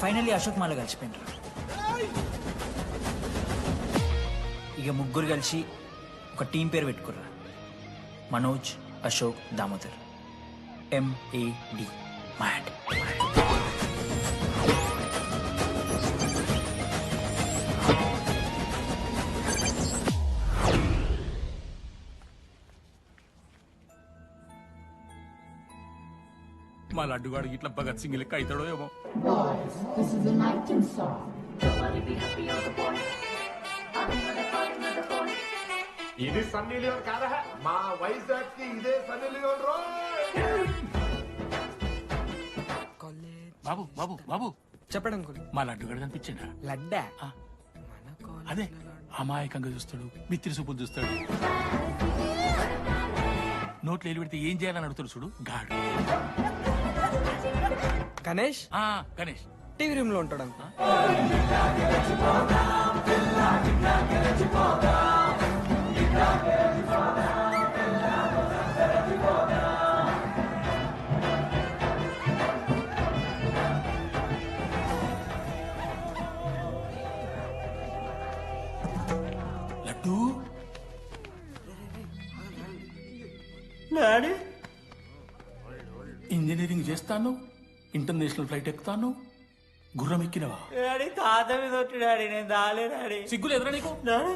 ఫైనల్లీ అశోక్ మాల కలిసిపోయినారు. ఇక ముగ్గురు కలిసి ఒక టీం పేరు పెట్టుకుర్రా. మనోజ్, అశోక్, దామోదర్. MAD. మ్యాడ్. మా లడ్డుగాడు ఇట్లా భగత్ సింగ్ లెక్క అవుతాడో ఏమో. ఇది సన్నీ లియోన్ కాదా? మా వైజాగ్ కి ఇదే సన్నీ లియోన్ రో. బాబు బాబు బాబు చెప్పండి అంకుల్. మా లడ్డుగాడు కనిపించిందా? లడ్డా? అదే అమాయకంగా చూస్తాడు, మిత్రి చూపులు చూస్తాడు. నోట్లో ఎల్లు పెడితే ఏం చేయాలని అడుగుతాడు చూడు, గాడు. గణేష్? గణేష్ టీవీ రూమ్ లో ఉంటాడు. డాడీ ఇంజనీరింగ్ చేస్తాను, ఇంటర్నేషనల్ ఫ్లైట్ ఎక్కుతాను, గుర్రం ఎక్కినవా? డాడీ తాత మీద ఒట్టు డాడీ, నేను దాలే డాడీ. సిగ్గులు ఎదురా నీకు?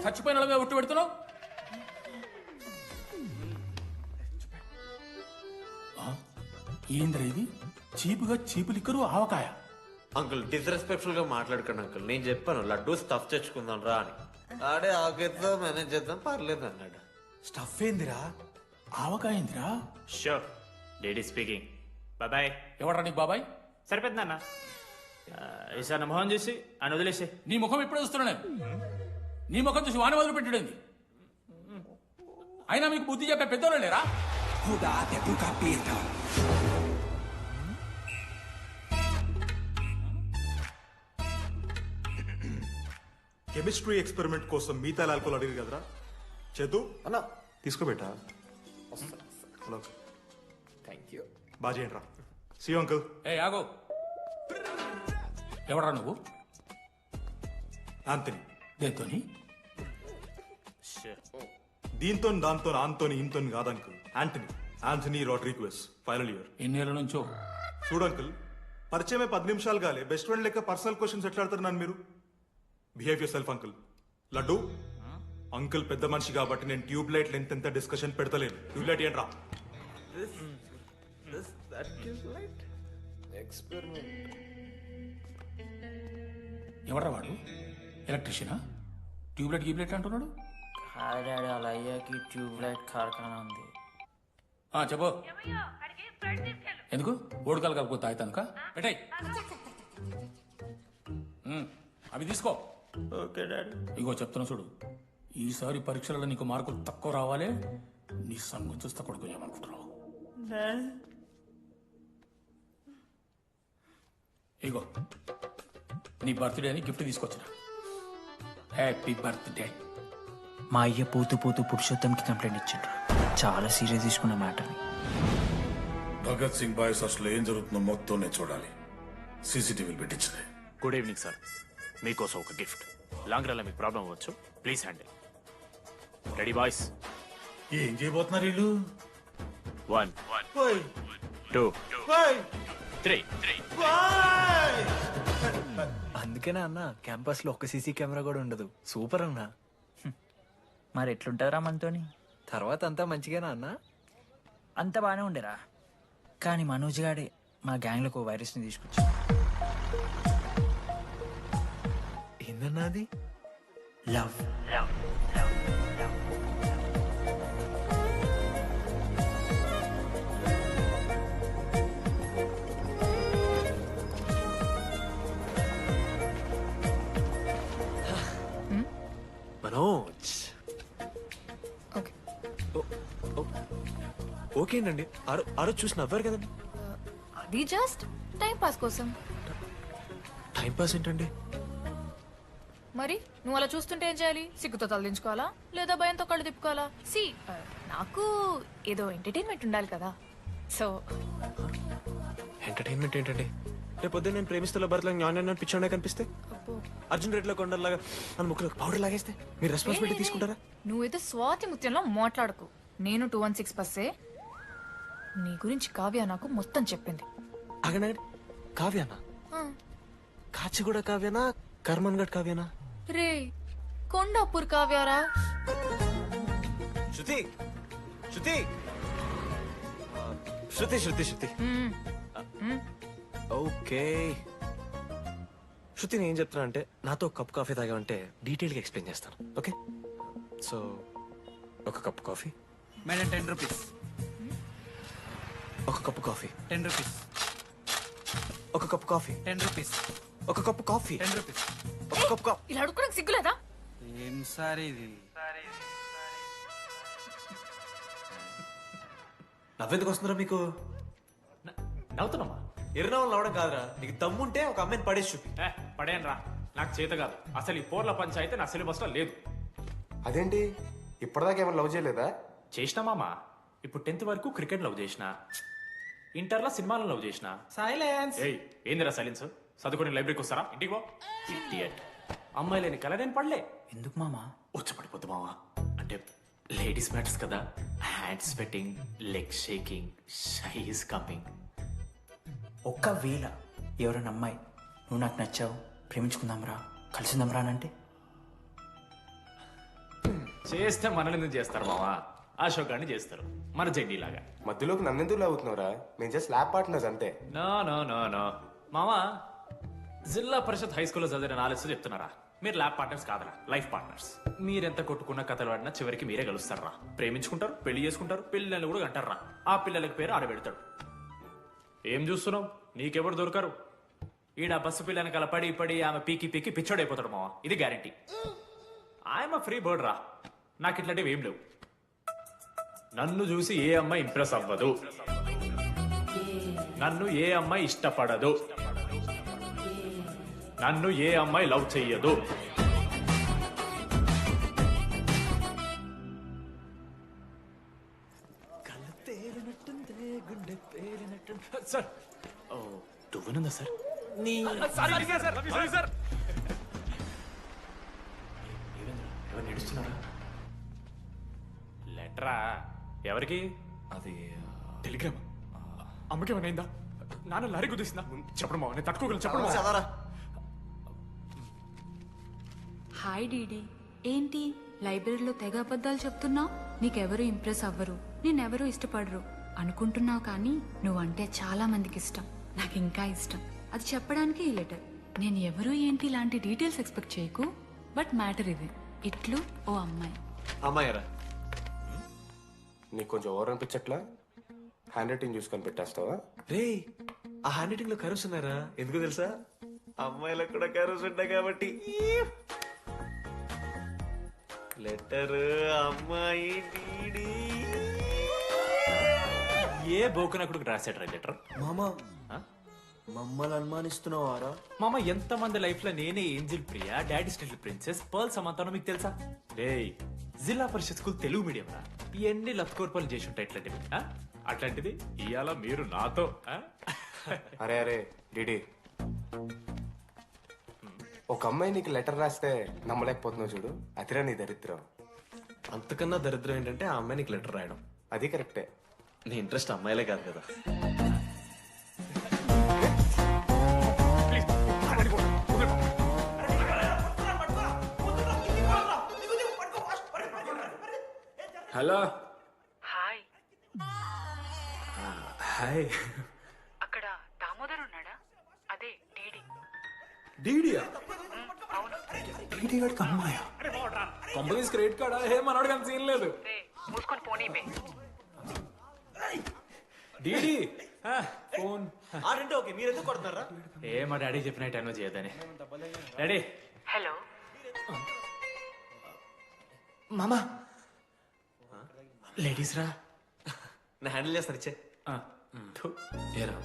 చచ్చిపోయిన వాళ్ళ మీద ఒట్టు పెడుతున్నావు. ఏంద్రా ఇది? చీపుగా చీపు లిక్కరు ఆవకాయ. అంకుల్ డిస్రెస్పెక్ట్ఫుల్ గా మాట్లాడకండి అంకుల్. నేను చెప్పాను లడ్డూ స్టఫ్ తెచ్చుకుందాం రా అని. ఆడే ఆకేతో మేనేజ్ చేద్దాం పర్లేదు అన్నాడు. స్టఫ్ ఏందిరా? ఆవకాయ ఏందిరా? Sure daddy speaking. బాబాయ్. ఎవడ్రా నీకు బాబాయ్? సరిపోతుంది అన్న. ఈసారి నా మొహం చూసి అని వదిలేసే. నీ ముఖం ఎప్పుడు చూస్తున్నా నేను? నీ ముఖం చూసి వాన వదిలి పెట్టడండి. అయినా మీకు బుద్ధి చెప్పే పెద్దోళ్ళు లేరా? కెమిస్ట్రీ ఎక్స్పెరిమెంట్ కోసం మిగతా ఆల్కోల్ అడిగారు కదరా చేతు అన్న తీసుకోబెట్టా. Hello thank you. బాగా చేయండి రా. See uncle. ఏ ఆగో, ఎవడరా నువ్వు? ఆంథనీ. దేంతోని? దీంతో దాంతో ఆంతోని ఇంతో కాదు uncle. Anthony Rodrigues, final year. ఎన్ని ఏళ్ళ నుంచో? చూడు అంకుల్, పరిచయమే 10 నిమిషాలు కాలే బెస్ట్ ఫ్రెండ్ లెక్క పర్సనల్ క్వశ్చన్స్ ఎట్లా ఆడతారు నన్ను మీరు? Behave yourself uncle. Laddu uncle పెద్ద మనిషి కాబట్టి నేను ట్యూబ్ లైట్ లెంత్ ఎంత డిస్కషన్ పెడతలేను. ట్యూబ్ లైట్ ఏంట్రా? ఎవడ్రా వాడు? ఎలక్ట్రీషియనా? ట్యూబ్లైట్ గీబ్లైట్ అంటున్నాడు. డాడీ అలా అయ్యాకి ట్యూబ్ లైట్ కార్ఖానా ఉంది. చెప్పు. ఎందుకు ఓడికాలు కలుపుతా అవుతానుక? పెట్టాయి అవి తీసుకో. Okay daddy. ఇగో చెప్తున్నా చూడు, ఈసారి పరీక్షలలో నీకు మార్కులు తక్కువ రావాలి. నీ సంగం చూస్తా కొడుకు ఏమనుకుంటున్నావు? ఇగో నీ బర్త్డే అని గిఫ్ట్ తీసుకొచ్చిన. Happy birthday. మా అయ్య పోతూ పోతూ పురుషోత్తంకి కంప్లైంట్ ఇచ్చిండ్రు. చాలా సీరియస్ తీసుకున్న మ్యాటర్ని. భగత్ సింగ్ బాయ్స్ అసలు ఏం జరుగుతుందో మొత్తం నేను చూడాలి. సీసీటీవీలు పెట్టించలే. Good evening sir. మీకోసం ఒక గిఫ్ట్. లాంగ్ రన్లో మీకు ప్రాబ్లం అవ్వచ్చు, ప్లీజ్ హ్యాండిల్. Ready boys? ఏం చేయబోతున్నారు వీళ్ళు? 1 2 3. అందుకేనా అన్న క్యాంపస్ లో ఒక్క సీసీ కెమెరా కూడా ఉండదు. సూపర్ అన్న. మరి ఎట్లుంటారా మనతోని? తర్వాత అంతా మంచిగానా అన్న? అంత బాగానే ఉండేరా, కానీ మనోజ్ గాడే మా గ్యాంగ్లోకి ఓ వైరస్ని తీసుకొచ్చి. ఏందన్నా అది? లవ్. మనోజ్. ఓకేనండి. ఆ రోజు చూసి నవ్వారు కదండి. అది జస్ట్ టైం పాస్ కోసం. టైం పాస్ ఏంటండి? మరి నువ్వు అలా చూస్తుంటే ఏం చేయాలి? సిగ్గుతో తలదించుకోవాలా లేదా భయంతో కళ్ళు తిప్పుకోవాలా? నాకు ఏదో ఎంటర్టైన్మెంట్ ఉండాలి కదా. సో ఎంటర్టైన్మెంట్ ఏంటండి? రేపొద్దు నేను ప్రేమిస్తున్న భర్తలో జ్ఞానం పిచ్చోనే కనిపిస్తే, అర్జున్ రెడ్డిలో కొండలాగా మన ముక్కులో పౌడర్ లాగేస్తే మీరు రెస్పాన్సిబిలిటీ తీసుకుంటారా? నువ్వైతే స్వాతి ముత్యంలో మాట్లాడకు. నేను 216 బస్సే. నీ గురించి కావ్య నాకు మొత్తం చెప్పింది. అగండి, కావ్యానా? కాచిగూడ కావ్యానా? కర్మన్ గడ్ కావ్యానా? రే కొండాపూర్ కావ్యారా? శృతి శృతి శృతి శృతి శృతి ఓకే. శృతి నేను ఏం చెప్తున్నా అంటే, నాతో కప్ కాఫీ తాగామంటే డీటెయిల్గా ఎక్స్ప్లెయిన్ చేస్తాను. ఓకే? సో ఒక కప్ కాఫీ. Madam 10 rupees. ఒక కప్పు కాఫీ. 10 రూపీస్. ఒక కప్పు కాఫీ. 10 రూపీస్. ఒక కప్పు కాఫీ. 10 రూపీస్. ఒక కప్పు కాఫీ. ఇలా అడుక్కోడానికి సిగ్గులేదా? ఏం సార్ ఇది? నవ్వెందుకు వస్తున్నారా మీకు? నవ్వుతున్నామా? ఎర్రనవ్వులు నవ్వడం కాదురా, నీకు దమ్ముంటే ఒక అమ్మాయిని పడేసి చూపి. పడేయను రా, నాకు చేత కాదు. అసలు ఈ పోర్ల పంచాయితీ నా సిలబస్ లో లేదు. అదేంటి ఇప్పటిదాకా ఏమైనా లవ్ చేయలేదా? చేసినా మామా. ఇప్పుడు 10th వరకు క్రికెట్ లవ్ చేసిన, ఇంటర్లో సినిమాలను లవ్ చేసిన. సైలెన్స్. ఏయ్ ఏందిరా సైలెన్స్? చదువుకొని లైబ్రరీకి వస్తారా? ఇంటికి పో. ఇడియట్. అమ్మాయి లేని కల నేను పడలే. ఎందుకు మామా? వచ్చపడిపోద్దు మావా. అంటే లేడీస్ మ్యాటర్స్ కదా, hand sweating, leg shaking, shy is coming. ఒక్కవేళ ఎవరైనా అమ్మాయి నువ్వు నాకు నచ్చావు, ప్రేమించుకుందాంరా, కలిసిందాంరా అని అంటే చేస్తే మనల్ని ఎందుకు చేస్తారు మావా? అశోక్ గారిని చేస్తారు, మన జెండీ లాగా. మధ్యలోకి నన్నెందుకు లాగుతున్నావురా? మేము జస్ట్ ల్యాబ్ పార్ట్నర్స్ అంతే. నో నో నో నో మావా, జిల్లా పరిషత్ హై స్కూల్లో చదివిన నాలెడ్జ్ చెప్తున్నారా? మీరు ల్యాబ్ పార్ట్నర్స్ కాదరా, లైఫ్ పార్ట్నర్స్. మీరెంత కొట్టుకున్న కథలు పడినా చివరికి మీరే కలుస్తారా, ప్రేమించుకుంటారు, పెళ్లి చేసుకుంటారు, పిల్లల్ని కూడా కంటారా. ఆ పిల్లలకి పేరు ఆడబెడతాడు. ఏం చూస్తున్నావు? నీకెవరు దొరకరు. ఈడ బస్సు పిల్లని కల పడి పడి ఆమె పీకి పీకి పిచ్చోడైపోతాడు మావా, ఇది గ్యారంటీ. ఆయమ ఫ్రీ బర్డ్ రా, నాకు ఇట్లాంటివి ఏం లేవు. నన్ను చూసి ఏ అమ్మాయి ఇంప్రెస్ అవ్వదు, నన్ను ఏ అమ్మాయి ఇష్టపడదు, నన్ను ఏ అమ్మాయి లవ్ చెయ్యదు. సార్ దువ్వనుందా సార్? ఎవరు నడుస్తున్నారా? లెటరా ఎవరికి? అది టెలిగ్రామ్. అమ్మకి ఏమైనా నాన్న లారీ కుదిస్తుందా? చెప్పడం బావ, నేను తట్టుకోగలను. చెప్పడం చదవరా. హాయ్ డీడీ, ఏంటి లైబ్రరీలో తెగ అబద్ధాలు చెప్తున్నావు? నీకెవరు ఇంప్రెస్ అవ్వరు, నేనెవరూ ఇష్టపడరు అనుకుంటున్నావు, కానీ నువ్వంటే చాలా మందికి ఇష్టం, నాకు ఇంకా ఇష్టం. అది చెప్పడానికి ఈ లెటర్. నేను ఎవరు ఏంటి ఇలాంటి డీటెయిల్స్ ఎక్స్పెక్ట్ చేయకు, బట్ మ్యాటర్ ఇది. ఇట్లు ఓ అమ్మాయి. అమ్మాయిరా? నీకు కొంచెం ఓవర్ అనిపించట్లా? హ్యాండ్ రైటింగ్ చూసుకొని పెట్టేస్తావా? రే, ఆ హ్యాండ్ రైటింగ్ లో కర్వ్స్ ఉన్నారా? ఎందుకు తెలుసా? అమ్మాయిలకు కూడా కర్వ్స్ ఉంటాయి కాబట్టి. లెటర్ అమ్మాయి డీడీ. ఏ బోకనకుడికి రాశాడు లెటర్? మామా మమ్మల్ని అనుమానిస్తున్నావారా? మామ, ఎంత మంది లైఫ్ లో నేనే angel Priya, daddy still princess, pearl సమంతానో మీకు తెలుసా? రే, జిల్లా పరిషత్ స్కూల్ తెలుగు మీడియం రా, ఎన్ని లత్కోర్పాలు చేసి ఉంటాయి ఇట్లాంటివి. అట్లాంటిది ఇవాళ మీరు నాతో. అరే అరే డిడి, ఒక అమ్మాయి నీకు లెటర్ రాస్తే నమ్మలేకపోతున్నావు చూడు, అతిరా నీ దరిద్రం. అంతకన్నా దరిద్రం ఏంటంటే ఆ అమ్మాయి నీకు లెటర్ రాయడం. అది కరెక్టే. నీ ఇంట్రెస్ట్ అమ్మాయిలే కాదు కదా. హలో. హాయ్. హాయ్. అక్కడ దామోదర్ ఉన్నాడా? అదే డీడీ. డీడీయా? అవును. డీడీ గడికి అమ్మాయా? Companies credit కార్డా? ఏ మనోడు కానీ సీన్ లేదు. మూసుకొని పోనీ బే. DD phone. ఆడంటే ఓకే, మీరు ఎందుకు కొడుతున్నారా? ఏ మా డాడీ చెప్పిన టైం చేయదని. డాడీ. హలో. మామా, లేడీస్ రా. నా హ్యాండిల్ చేస్తారు, ఇచ్చే. ఏరా.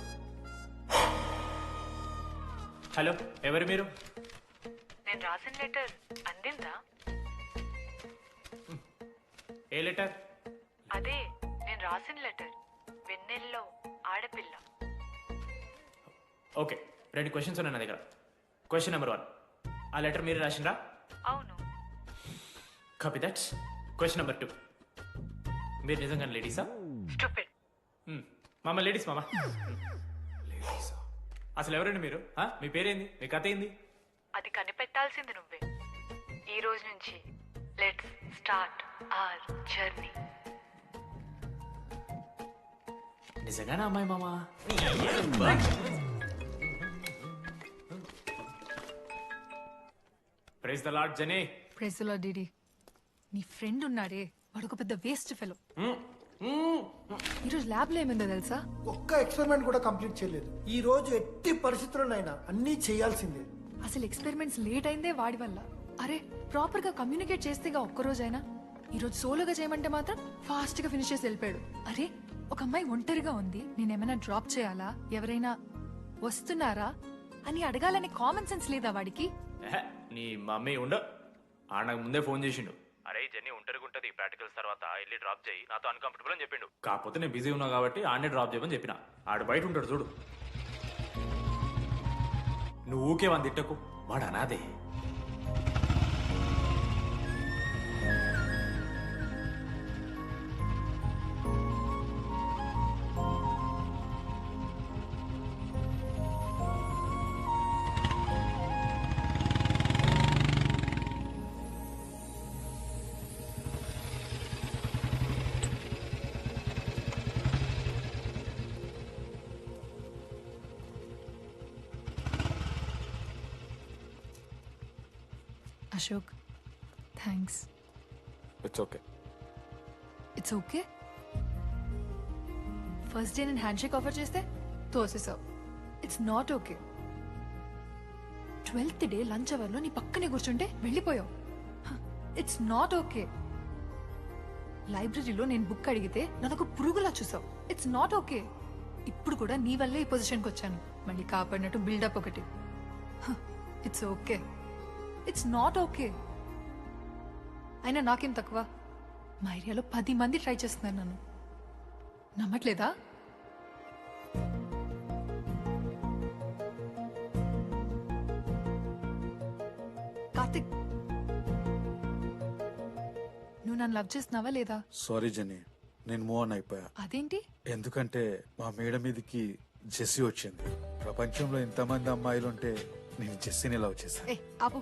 హలో, ఎవరు మీరు? నేను రాసిన లెటర్ అందిందా? ఏ లెటర్? అదే నేను రాసిన లెటర్, వెన్నెల్లో ఆడపిల్ల. ఓకే, 2 క్వశ్చన్స్ ఉన్నాయి నా దగ్గర. క్వశ్చన్ నెంబర్ 1, ఆ లెటర్ మీరు రాసిండ్రా? అవును. Copy that. క్వశ్చన్ నెంబర్ 2, మీరు నిజంగా లేడీసా? స్టూపిడ్. మామ లేడీస్ మామ. అసలు ఎవరండి మీరు? మీ పేరేంది? మీ కథ ఏంది? అది కనిపెట్టాల్సింది నువ్వే. ఈ రోజు నుంచి లెట్స్ స్టార్ట్ అవర్ జర్నీ. నిజంగానే అమ్మాయి మామా? ప్రైజ్ ద లార్డ్ జనీ. Praise the lord DD. నీ ఫ్రెండ్ ఉన్నాడే, వాడు ఒక పెద్ద వేస్ట్ ఫెలో. ఈరోజు ల్యాబ్ లో ఏమైందో తెలుసా? ఒక్క ఎక్స్పెరిమెంట్ కూడా కంప్లీట్ చేయలేదు. ఈ రోజు ఎట్టి పరిస్థితుల్లోనైనా అన్నీ చేయాల్సిందే. అసలు ఎక్స్పెరిమెంట్స్ లేట్ అయిందే వాడి వల్ల. అరే, ప్రాపర్ గా కమ్యూనికేట్ చేస్తేగా ఒక్కరోజైనా. ఈరోజు సోలోగా చేయమంటే మాత్రం ఫాస్ట్ గా ఫినిష్ చేసి వెళ్ళిపోయాడు. అరే, ఒక అమ్మాయి ఒంటరిగా ఉంది, నేనేమైనా డ్రాప్ చేయాలా, ఎవరైనా వస్తున్నారా అని అడగాలనే కామన్ సెన్స్ లేదా వాడికి? నీ మమ్మీ ఉండ నాకు ముందే ఫోన్ చేసిండు. అరే జర్నీ ఒంటరిగా ఉంటది, ప్రాక్టికల్స్ తర్వాత వెళ్ళి డ్రాప్ చేయి, నాతో అన్కంఫర్టబుల్ అని చెప్పిండు. కాకపోతే నేను బిజీ ఉన్నా కాబట్టి ఆడనే డ్రాప్ చేయమని చెప్పిన. ఆడు బయట ఉంటాడు చూడు. నువ్వు ఊకే వాని తిట్టకు, వాడు అనాదే. Ashok thanks. It's okay. It's okay. First day నేను హ్యాండ్ షేక్ ఆఫర్ చేస్తే తోసేసావు. It's not okay. 12th day lunch అవర్లో నీ పక్కనే కూర్చుంటే వెళ్ళిపోయావు. It's not okay. లైబ్రరీలో నేను బుక్ అడిగితే నన్ను పురుగులా చూసావు. It's not okay. ఇప్పుడు కూడా నీ వల్లే ఈ పొజిషన్కి వచ్చాను. మళ్ళీ కాపాడినట్టు బిల్డప్ ఒకటి. It's okay. It's not okay. అయినా నాకేం తక్కువ? మా ఏరియాలో 10 మంది ట్రై చేస్తున్నారు నన్ను. నమ్మట్లేదా? కార్తిక్, నువ్వు నన్ను లవ్ చేస్తున్నావా లేదా? సారీ జెన్నీ, నేను మూవ్ ఆన్ అయిపోయా. అదేంటి? ఎందుకంటే మా మేడ మీదకి జెస్సీ వచ్చింది. ప్రపంచంలో ఇంతమంది అమ్మాయిలు ఉంటే నేను జెస్సీని లవ్ చేశాను. ఏ ఆపు.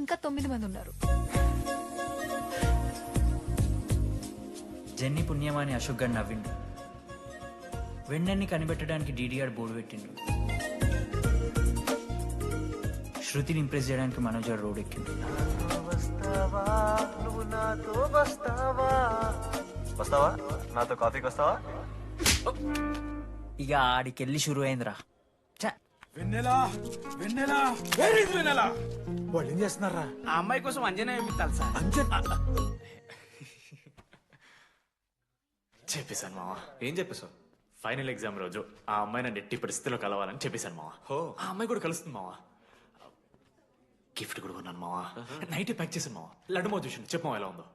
ఇంకా 9 మంది ఉన్నారు. జెన్నీ పుణ్యమాని అశోక్ గారు నవ్విండు. వెన్నెన్ని కనిపెట్టడానికి డీడీఆర్ బోర్డు పెట్టిండు. శృతిని ఇంప్రెస్ చేయడానికి మనోజ్ గారు రోడ్ ఎక్కిండు. వస్తావా నాతో కాఫీకి వస్తావా? ఇక ఆడికెళ్ళి షురు అయిందిరా. వెన్నెలా వెన్నెలా వెన్నెలా వాళ్ళు ఏం చేస్తున్నారా? ఆ అమ్మాయి కోసం అంజనా ఏమిట్టాలి సార్? చెప్పేశాను మావా. ఏం చెప్పేశావు? ఫైనల్ ఎగ్జామ్ రోజు ఆ అమ్మాయి నన్ను ఎట్టి పరిస్థితిలో కలవాలని చెప్పేశాను మావా. ఆ అమ్మాయి కూడా కలుస్తుంది మావా. గిఫ్ట్ కూడా కొన్నాను మావా. నైట్ ప్యాక్ చేశాను మావా. లడ్డు మావ చూసిండు. చెప్పు మావా ఎలా ఉందో.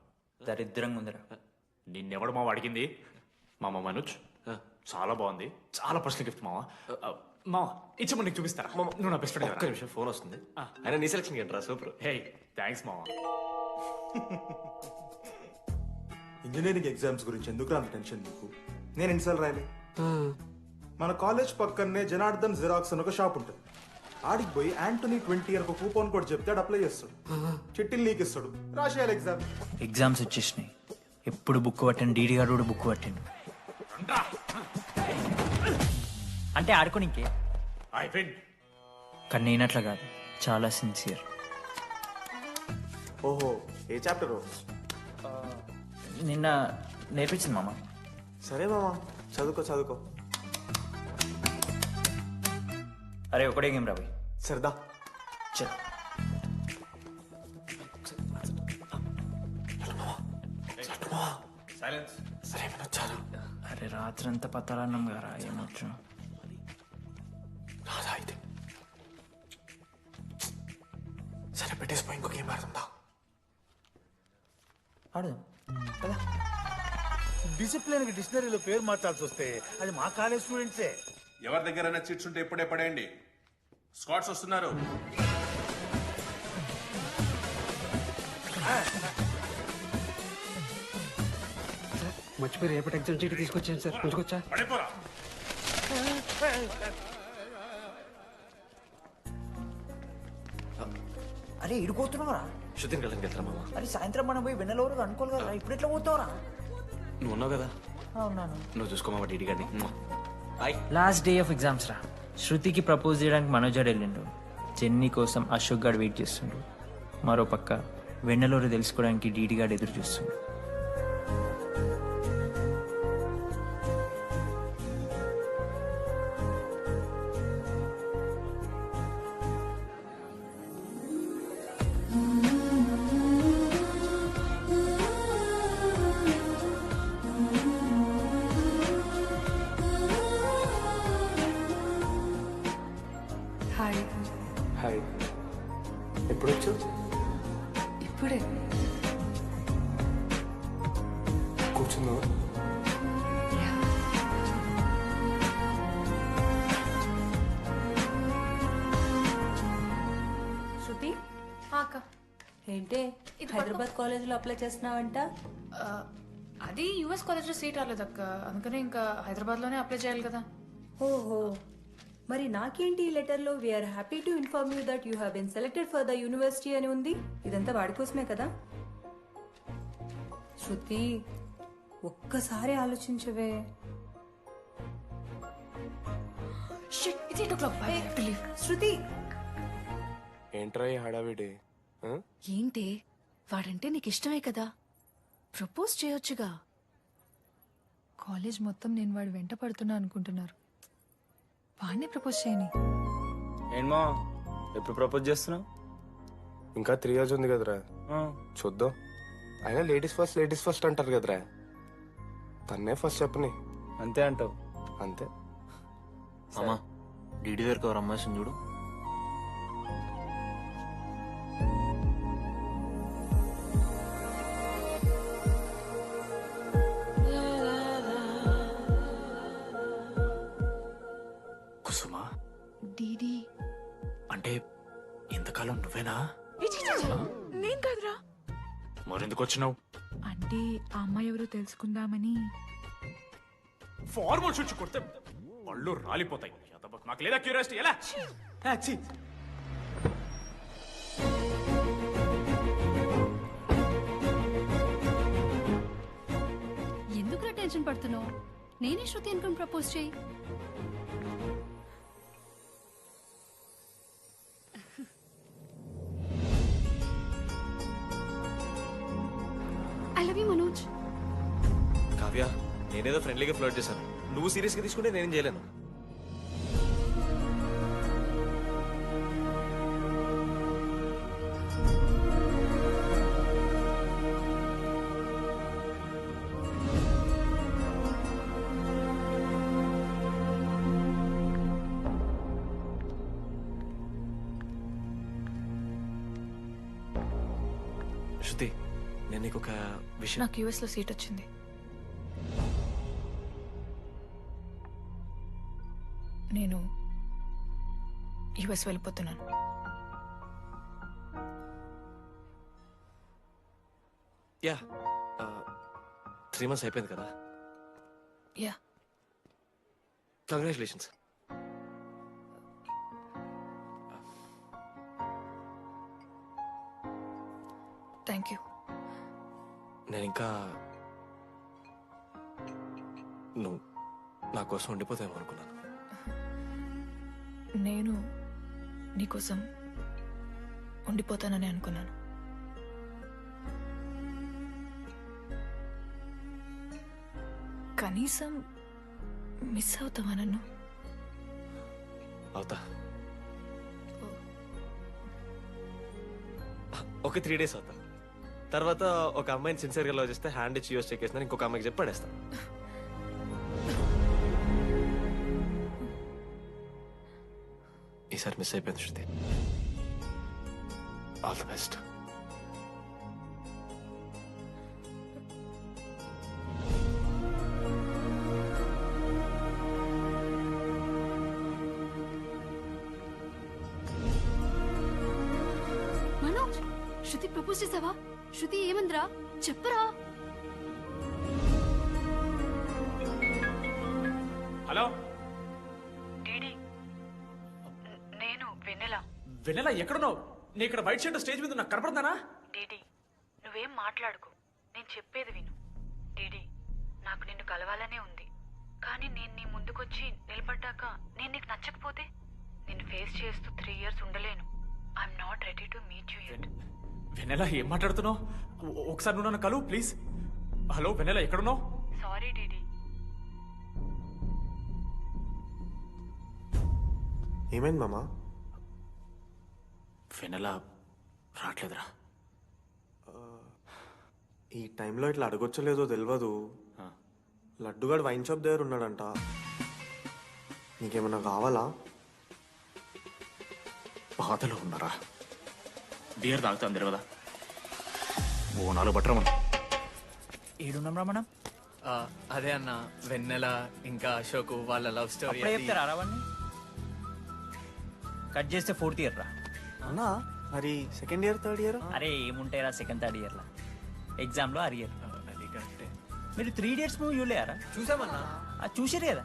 దరిద్రంగా ఉందిరా. నిన్నెవడు మావ అడిగింది? మామ మనోజ్. చాలా బాగుంది. చాలా పర్సనల్ గిఫ్ట్ మావా. మావా ఇచ్చమ్మ నీకు చూపిస్తారా? నువ్వు నా బెస్ట్ ఫ్రెండ్. ఒక్క నిమిషం ఫోన్ వస్తుంది. అయినా నీ సెలక్షన్ ఏంట్రా? సూపర్. హే థ్యాంక్స్ మావా. ఇంజనీరింగ్ ఎగ్జామ్స్ గురించి ఎందుకు అంత టెన్షన్ నీకు? నేను ఎన్నిసార్లు రాయలే. మన కాలేజ్ పక్కనే జనార్దన్ జిరాక్స్ అని ఒక షాప్ ఉంటుంది. ఆడికి పోయి యాంటోనీ 20 అని ఒక కూపన్ కోడ్ చెప్తే అప్లై చేస్తాడు. చిట్టిల్ నీకు ఇస్తాడు. రాసేయాలి ఎగ్జామ్. ఎగ్జామ్స్ వచ్చేసినాయి. ఎప్పుడు బుక్ పట్టాను. డీడీ గారు కూడా బుక్ పట్టాను. అంటే ఆడుకోనికే. కానీ నేనట్లా కాదు, చాలా సిన్సియర్. ఓహో, ఏ చాప్టర్? నిన్న నేర్పించింది మామ. సరే మామ, చదువుకో చదువుకో. అరే ఒకటే గేమ్ రాబోయ్. సరదా చల్. అరే రాత్రంతా పత్తాలన్నాం గారా, ఏమొచ్చు? రాదా అయితే సరే, పెట్టేసిపో. ఇంకో గేమ్ ఆడుతుందా? ఆడదాం. డిసిప్లిన్ కి డిక్షనరీలో పేరు మార్చాల్సి వస్తే అది మా కాలేజ్ స్టూడెంట్సే. ఎవరి దగ్గరైనా చిట్స్ ఉంటే ఇప్పుడే పడేయండి. స్క్వాడ్స్ వస్తున్నారు. మర్చిపోయి రేపటి ఎగ్జామ్ చీటీ తీసుకొచ్చాను సార్. కొంచెకొచ్చా? అరే ఇడిపోతున్నావురా? శృతిని వెళ్ళడానికి వెళ్తారా మామ? అరే సాయంత్రం మనం పోయి వెన్నెలవరకు అనుకోవాలి కదా. ఇప్పుడు ఎట్లా పోతావురా? నువ్వు ఉన్నావు కదా. అవునాను. నువ్వు చూసుకో మామ. డీడీ గారిని. లాస్ట్ డే ఆఫ్ ఎగ్జామ్స్ రా. శృతికి ప్రపోజ్ చేయడానికి మనోజ్ గారు వెళ్ళిండు. జెన్నీ కోసం అశోక్ గారు వెయిట్ చేస్తుండు. మరో పక్క వెన్నెలూరు తెలుసుకోవడానికి డీడీ గారు ఎదురు చూస్తుండు. హాయ్. హాయ్. ఎప్పుడు వచ్చు? ఇప్పుడే. కూర్చుందా? శృతి అక్క, ఏంటే హైదరాబాద్ కాలేజీలో అప్లై చేస్తున్నావంట? అది యుఎస్ కాలేజ్లో సీట్ రాలేదు అక్క. అందుకనే ఇంకా హైదరాబాద్లోనే అప్లై చేయాలి కదా. ఓహో, మరి నాకేంటి ఈ లెటర్లో we are happy to inform you that you have been selected for the university అని ఉంది. ఇదంతా వాడి కోసమే కదా? శృతి ఒక్కసారి ఆలోచించవే. Shit it's 8 o'clock. I have to leave. Shruti ఏంట్రా ఈ హడావిడి ఆ? ఏంటి వాడంటే నీకు ఇష్టమే కదా ప్రపోజ్ చేయొచ్చుగా. కాలేజ్ మొత్తం నేను వాడు వెంట పడుతున్నా అనుకుంటున్నారు. వాడినే ప్రపోజ్ చేయని. ఏంటమ్మా ఎప్పుడు ప్రపోజ్ చేస్తున్నావు? ఇంకా 3 years ఉంది కదరా, చూద్దాం. అయినా లేడీస్ ఫస్ట్ అంటారు కదరా, తన్నే ఫస్ట్ చెప్పని. అంతే అంటావు? అంతే. అమ్మా డీడీ దగ్గరికి ఎవరు అమ్మాయిని చూడు. కుసుమా డీడీ అంటే ఇంతకాలం నువ్వేనా? నేను కాదురా. మరెందుకు వచ్చినావు? అంటే ఆ అమ్మాయి ఎవరో తెలుసుకుందామని. ఫార్మల్ షూట్ కొడితే పళ్ళు రాలిపోతాయి. మాకు లేదా క్యూరియాసిటీ? ఎలా ఎందుకురా టెన్షన్ పడుతున్నావు? నేనే శృతి అనుకుని ప్రపోజ్ చేయి. I love you Manoj. Kavya నేనేదో ఫ్రెండ్లీగా ఫ్లర్ట్ చేశాను, నువ్వు సీరియస్గా తీసుకుంటే నేనేం చేయలేను. శృతి నేను నీకు ఒక విషయం. నాకు యూఎస్ లో సీట్ వచ్చింది. నేను యూఎస్ వెళ్ళిపోతున్నాను. యా 3 months అయిపోయింది కదా. Yeah congratulations. Thank you. నేను ఇంకా నువ్వు నా కోసం ఉండిపోతామో అనుకున్నాను. నేను నీకోసం ఉండిపోతానని అనుకున్నాను. కనీసం మిస్ అవుతావా నన్ను? అవుతా. ఒక 3 days అవుతా. తర్వాత ఒక అమ్మాయిని సిన్సియర్గా లవ్ చేస్తే హ్యాండ్ ఇచ్చి యూస్ చెక్ చేసిన ఇంకొక అమ్మాయికి చెప్పి పడేస్తా. ఈసారి మిస్ అయిపోయింది Shruti. All the best. Manoj Shruti propose చేసావా? శృతి ఏమందిరా చెప్పరా? హలో నేను వెన్నెల. వెన్నెల ఎక్కడున్నావు? నీ ఇక్కడ వైట్ షర్ట్ స్టేజ్ మీద నాకు కనపడతానా? డీడీ నువ్వేం మాట్లాడుకో, నేను చెప్పేది విను. డీడీ నాకు నిన్ను కలవాలనే ఉంది, కానీ నేను నీ ముందుకొచ్చి నిలబడ్డాక నేను నీకు నచ్చకపోతే నిన్ను ఫేస్ చేస్తూ 3 years ఉండలేను. I'm not ready to meet you yet. Vennela ఏం మాట్లాడుతున్నావు? ఒకసారి నువ్వు నన్ను కలువు ప్లీజ్. హలో వెన్నెల ఎక్కడున్నావు? Sorry DD. ఏమైంది మామా? వెన్నెల రావట్లేదురా. ఈ టైంలో ఇట్లా అడగొచ్చలేదో తెలియదు. లడ్డుగాడు వైన్ షాప్ దగ్గర ఉన్నాడంట. నీకేమన్నా కావాలా? బాధలో ఉన్నారా? బియర్ తాగుతాం తెలియదా? ఓ 4 బట్టరమను. ఏడున్నాం రా మనం? అదే అన్న వెన్నెల ఇంకా అశోక్ వాళ్ళ లవ్ స్టోరీ. అప్పుడే చెప్తారా రావణ్ణి? కట్ చేస్తే 4th year రా. అన్నా మరి 2nd year 3rd year? అరే ఏముంటాయిరా 2nd 3rd year లా? ఎగ్జామ్ లో అరియర్. మీరు 3 Idiots మూవీ చూడలేరా? చూసామన్నా. చూసారు కదా,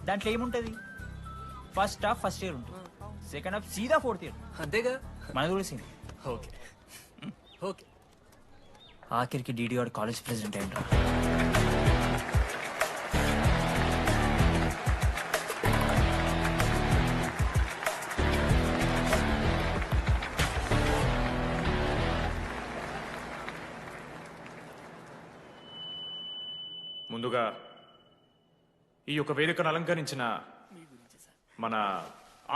దాంట్లో ఏముంటది? ఫస్ట్ హాఫ్ ఫస్ట్ ఇయర్ ఉంటుంది, సెకండ్ హాఫ్ సీదా 4th year. అంతేగా మనది కూడా సేమ్. Okay okay. ఆఖరికి డీడీ వాడు కాలేజ్ ప్రెసిడెంట్ అయ్యిండ్రా. ముందుగా ఈ యొక్క వేదికను అలంకరించిన మన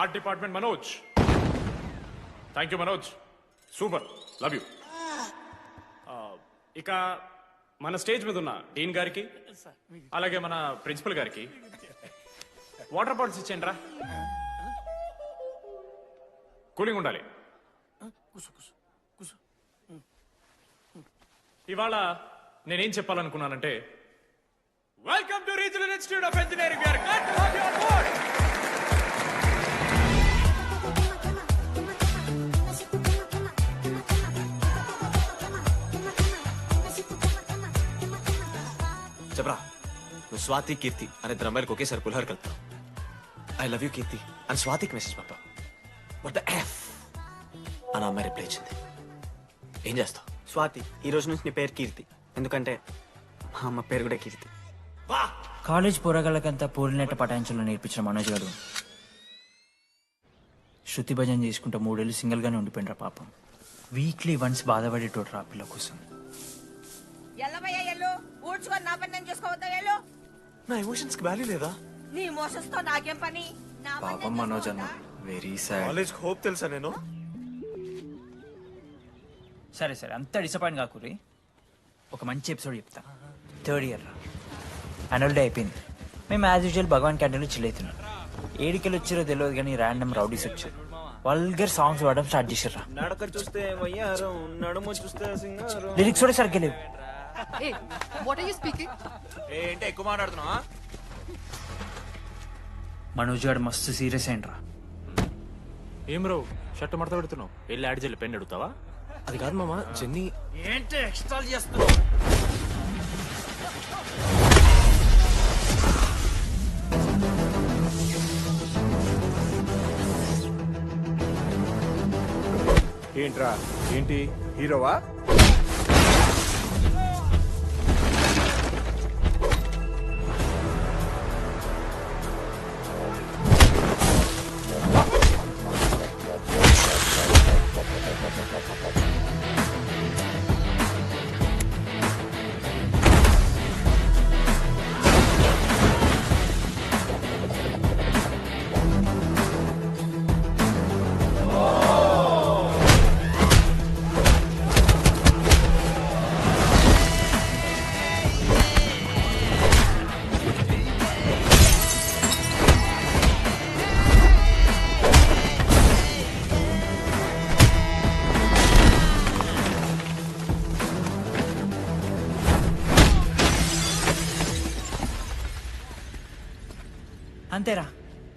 art department Manoj, thank you Manoj, super, love you. ఇక మన స్టేజ్ మీద ఉన్న డీన్ గారికి అలాగే మన ప్రిన్సిపల్ గారికి వాటర్ బాటిల్స్ ఇచ్చేయండి రా, కూలింగ్ ఉండాలి. ఇవాళ నేనేం చెప్పాలనుకున్నానంటే, welcome to regional institute of engineering. We are glad to have you on board. చెప్పరా, నువ్వు స్వాతి కీర్తి అనే ఇద్దరు అమ్మాయిలకు ఒకేసారి పులిహోర కలుపుతావు. ఐ లవ్ యూ కీర్తి అని స్వాతికి మెసేజ్ పంపా. వాట్ ద ఎఫ్ అని అమ్మాయి రిప్లై ఇచ్చింది. ఏం చేస్తావు? స్వాతి, ఈ రోజు నుంచి నీ పేరు కీర్తి, ఎందుకంటే మా అమ్మ పేరు కూడా కీర్తి. కాలేజ్ పోరగాళ్ళకంతా పూరినట్ట పటాయించలో నేర్పించిన మనోజ్ గారు శృతి భజన చేసుకుంటూ 3 ఏళ్ళు సింగిల్గానే ఉండిపోయినరా పాపం. వీక్లీ వన్స్ బాధపడేటోడు రా పిల్ల కోసం. నా ఎమోషన్స్ కి వాల్యూ లేదా? నీ ఎమోషన్స్ తో నాకేం పని? పాపం మనోజ్ అన్న, వెరీ సాడ్. కాలేజ్ హోప్ తెలుసా నేను? సరే సరే, అంత డిసప్పాయింట్ కాకూరి. ఒక మంచి ఎపిసోడ్ చెప్తా. 3rd ఇయర్ రా, యాన్యువల్ డే అయిపోయింది. మేము యాజ్ యూజువల్ భగవాన్ క్యాంటీన్లో చిల్ అవుతున్నాం. ఏడికెళ్ళి వచ్చారో తెలియదు కానీ ర్యాండమ్ రౌడీస్ వచ్చారు. వల్గర్ సాంగ్స్ పాడడం స్టార్ట్ చేశారు. నడక చూస్తే వయ్యారం, నడుము చూస్తే సింగారం. లిరిక్స్ కూడా సరిగ్గా లేవు. ఏంటి ఎక్కువ మాట్లాడుతున్నావా? మనోజ్ గారు మస్తు సీరియస్ అయిండ్రా. ఏం రో షర్ట్ మడత పెడుతున్నావు? వెళ్ళి యాడ్ చేయాలి, పెన్ అడుగుతావా? అది కాదు మామ, జెన్నీ. ఏంటి ఎక్స్ట్రా చేస్తున్నావు? ఏంట్రా, ఏంటి హీరోవా? అంతేరా,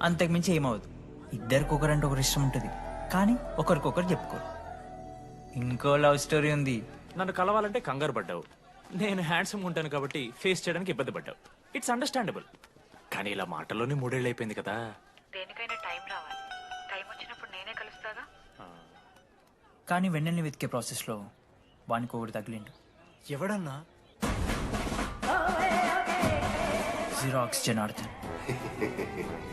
అంతకు మించి ఏమవుదు. ఇద్దరికొకరంటే ఒకరు ఇష్టం ఉంటుంది, కానీ ఒకరికొకరు చెప్పుకోరు. ఇంకో లవ్ స్టోరీ ఉంది. నన్ను కలవాలంటే కంగారు పడ్డావు. నేను హ్యాండ్సమ్ ఉంటాను కాబట్టి ఫేస్ చేయడానికి ఇబ్బంది పడ్డావు. It's understandable. కానీ ఇలా మాటల్లోనే 3 ఏళ్ళు అయిపోయింది కదా. దేనికైనా టైం రావాలి. టైం వచ్చినప్పుడు నేనే కలుస్తాగా. కానీ వెన్నెల్ని వెతికే ప్రాసెస్లో వానికి ఒకటి తగిలిండు. ఎవడన్నా? జిరాక్స్ జనార్దన్.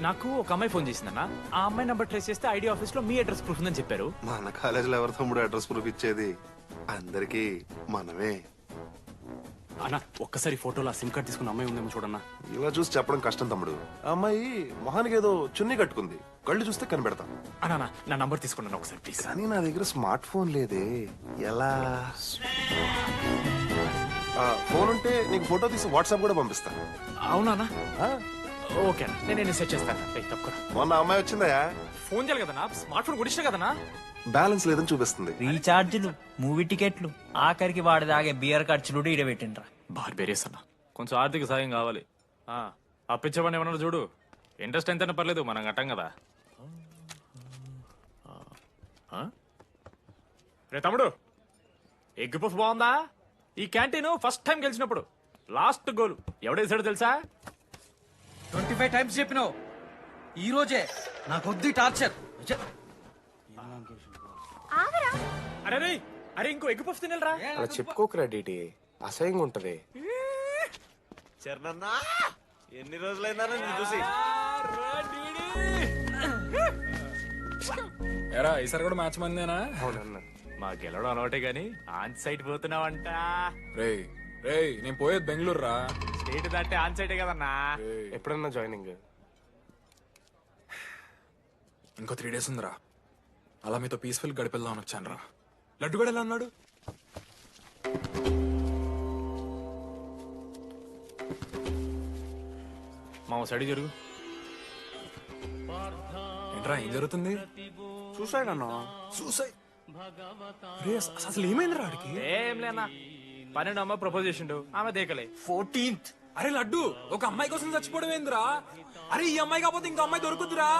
నాకు ఒక అమ్మాయి ఫోన్ చేసిందన్నా. ఆ అమ్మాయి నంబర్ ట్రేస్ చేస్తే ఐడి ఆఫీస్ లో మీ అడ్రస్ ప్రూఫ్ ఉందని చెప్పారు. మన కాలేజీలో ఎవరి తమ్ముడు అడ్రస్ ప్రూఫ్ ఇచ్చేది? అందరికి మనమే. అన్నా ఒక్కసారి ఫోటోలో ఆ సిమ్ కార్డ్ తీసుకున్న అమ్మాయి ఉందేమో చూడన్నా. ఇలా చూసి చెప్పడం కష్టం తమ్ముడు. ఆ అమ్మాయి మొహానికి ఏదో చున్నీ కట్టుకుంది, కళ్ళు చూస్తే కనిపెడతాం. అన్నా నా నంబర్ తీసుకున్నాను ఒకసారి ప్లీజ్. కానీ నా దగ్గర స్మార్ట్ ఫోన్ లేదే, ఎలా? ఫోన్ ఉంటే నీకు ఫోటో తీసి వాట్సాప్ కూడా పంపిస్తా. అవునా? ఓకే, నేను సెట్ చేస్తాను. తప్పకుండా. మొన్న అమ్మాయి వచ్చిందా? ఫోన్ చేయాలి కదన్నా, స్మార్ట్ ఫోన్ కూడా కదన్నా. బ్యాలెన్స్ లేదని చూపిస్తుంది. రీఛార్జ్లు, మూవీ టికెట్లు, ఆఖరికి వాడి దాగే బియర్ ఖర్చులు ఇడబెట్టిండ్రా. బార్బేరియస్ అన్న, కొంచెం ఆర్థిక సాయం కావాలి. అప్పించమని ఏమన్నా చూడు. ఇంట్రెస్ట్ ఎంతైనా పర్లేదు, మనం కట్టాం కదా. రే తమ్ముడు, ఎగ్ పఫ్ బాగుందా? ఈ క్యాంటీన్ ఫస్ట్ టైం గెలిచినప్పుడు లాస్ట్ గోల్ ఎవడేసాడో తెలుసా? 25 టైమ్స్ చెప్పినావు. ఈ రోజే నాకు వద్దు టార్చర్. అరే అరే ఇంకో ఎగ్ పఫ్ తినరా. అలా చెప్పుకోకరా డీటీ, అసహ్యంగా ఉంటది. చరణన్నా, ఎన్ని రోజులైనా నేను చూసి. ఎరా ఈసారి కూడా మ్యాచ్ మందేనా? మా గెలవడం అలవాటే గానీ ఆన్ సైడ్ పోతున్నావంట. రే రేయ్ నేను పోయేది బెంగళూరు రా. స్టేట్ దాటే ఆన్ సైడే కదన్నా. ఎప్పుడన్నా జాయినింగ్? ఇంకో 3 days ఉందిరా. అలా మీతో పీస్ఫుల్ గడిపెళ్దామని వచ్చాను రా. లడ్డు కూడా ఎలా ఉన్నాడు? మా సైడ్ జరుగు. ఏంట్రా ఏం జరుగుతుంది? సూసైడ్ అన్నా. సూసైడ్? అసలు ఏమైందిరా ఆడికి? ఏం లేనా, 12 అమ్మ ప్రపోజ్ చేసిండు, ఆమె దేకలే. 14th. అరే లడ్డు, ఒక అమ్మాయి కోసం చచ్చిపోవడం ఏందిరా? అరే ఈ అమ్మాయి కాకపోతే ఇంకో అమ్మాయి దొరుకుతురా?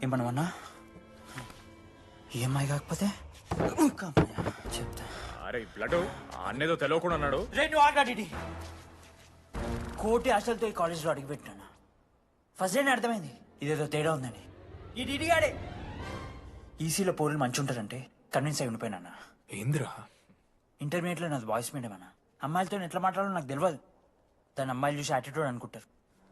ఏమన్నా ఈఎంఐ కాకపోతే చెప్తా. అరే బ్లడ్ అన్నేదో తెలియకుండా అన్నాడు. రెండు ఆగాడి కోటి ఆశలతో ఈ కాలేజ్లో అడుగుపెట్టాను. ఫస్ట్ డే అర్థమైంది ఇదేదో తేడా ఉందని. ఈ డిడిగాడే ఈసీలో పోరులు మంచి ఉంటారంటే కన్విన్స్ అయి ఉండిపోయినా. ఏందిరా? ఇంటర్మీడియట్లో నాది బాయ్స్ మీడియం అన్న. అమ్మాయిలతో ఎట్లా మాట్లాడాలో నాకు తెలియదు. దాని అమ్మాయిలు చూసి యాటిట్యూడ్ అనుకుంటారు.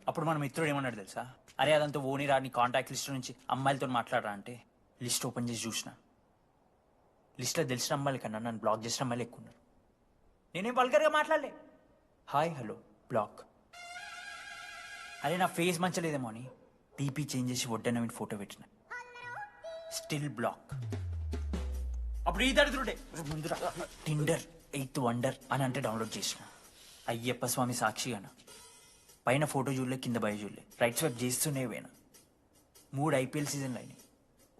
అప్పుడు మన మిత్రుడు ఏమన్నాడు తెలుసా? అరే అదంతా ఓని రాని కాంటాక్ట్ లిస్ట్ నుంచి అమ్మాయిలతో మాట్లాడరా అంటే లిస్ట్ ఓపెన్ చేసి చూసిన. లిస్ట్లో తెలిసిన అమ్మాయిల కన్నా నన్ను బ్లాక్ చేసిన అమ్మాయిలు ఎక్కువ ఉన్నారు. నేనేం వల్గర్గా మాట్లాడలే. Hi hello block. అరే నా ఫేస్ మంచలేదేమో అని డీపీ చేంజ్ చేసి వడ్డన మీ ఫోటో పెట్టిన. Still block. అప్పుడు ఈ దరిద్రుడే ముందురా టిండర్ 8th వండర్ అని అంటే డౌన్లోడ్ చేసిన. అయ్యప్ప స్వామి సాక్షిగాన పైన ఫోటో చూడలే, కింద బయ చూడలే, రైట్ స్వైప్ చేస్తూనే పోయినా. 3 IPL సీజన్లు అయినాయి,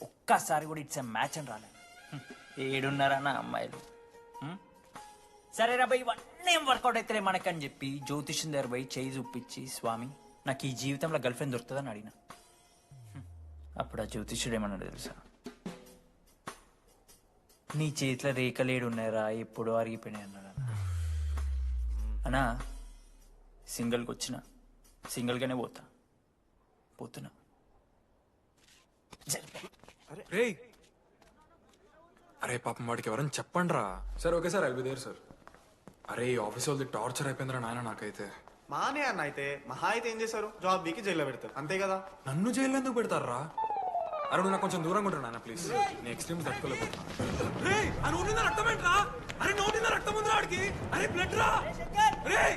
ఒక్కసారి కూడా ఇట్స్ మ్యాచ్ అని రాలేదు. 7 అమ్మాయిలు. సరే రా భయ్ ఇవన్నీ ఏం వర్కౌట్ అయితే మనకని చెప్పి జ్యోతిష్యం దగ్గర పోయి చేయి చూపించి, స్వామి నాకు ఈ జీవితంలో గర్ల్ ఫ్రెండ్ దొరుకుతుందని అడిగిన. అప్పుడు ఆ జ్యోతిష్యుడు ఏమన్నాడు తెలుసా? నీ చేతిలో రేఖలేడు ఉన్నాయరా, ఎప్పుడో అరిగిపోయినాయి అన్నాడు. అన్నా సింగిల్కి వచ్చిన సింగిల్గానే పోతున్నా. రేయ్ అరే పాపం వాడికి ఎవరైనా చెప్పండి రా. Sir okay sir, I'll be there sir. అరే ఈ ఆఫీస్ వాళ్ళది టార్చర్ అయిపోయిందిరా నాయన నాకైతే. మానే అన్న అయితే మహా అయితే ఏం చేశారు? జాబ్ బీకి జైల్లో పెడతారు అంతే కదా. నన్ను జైల్లో ఎందుకు పెడతారా? అరే నువ్వు నాకు కొంచెం దూరంగా ఉంటాను నాన్న ప్లీజ్. నేను ఎక్స్ట్రీమ్స్ తట్టుకోలేకపోతున్నా.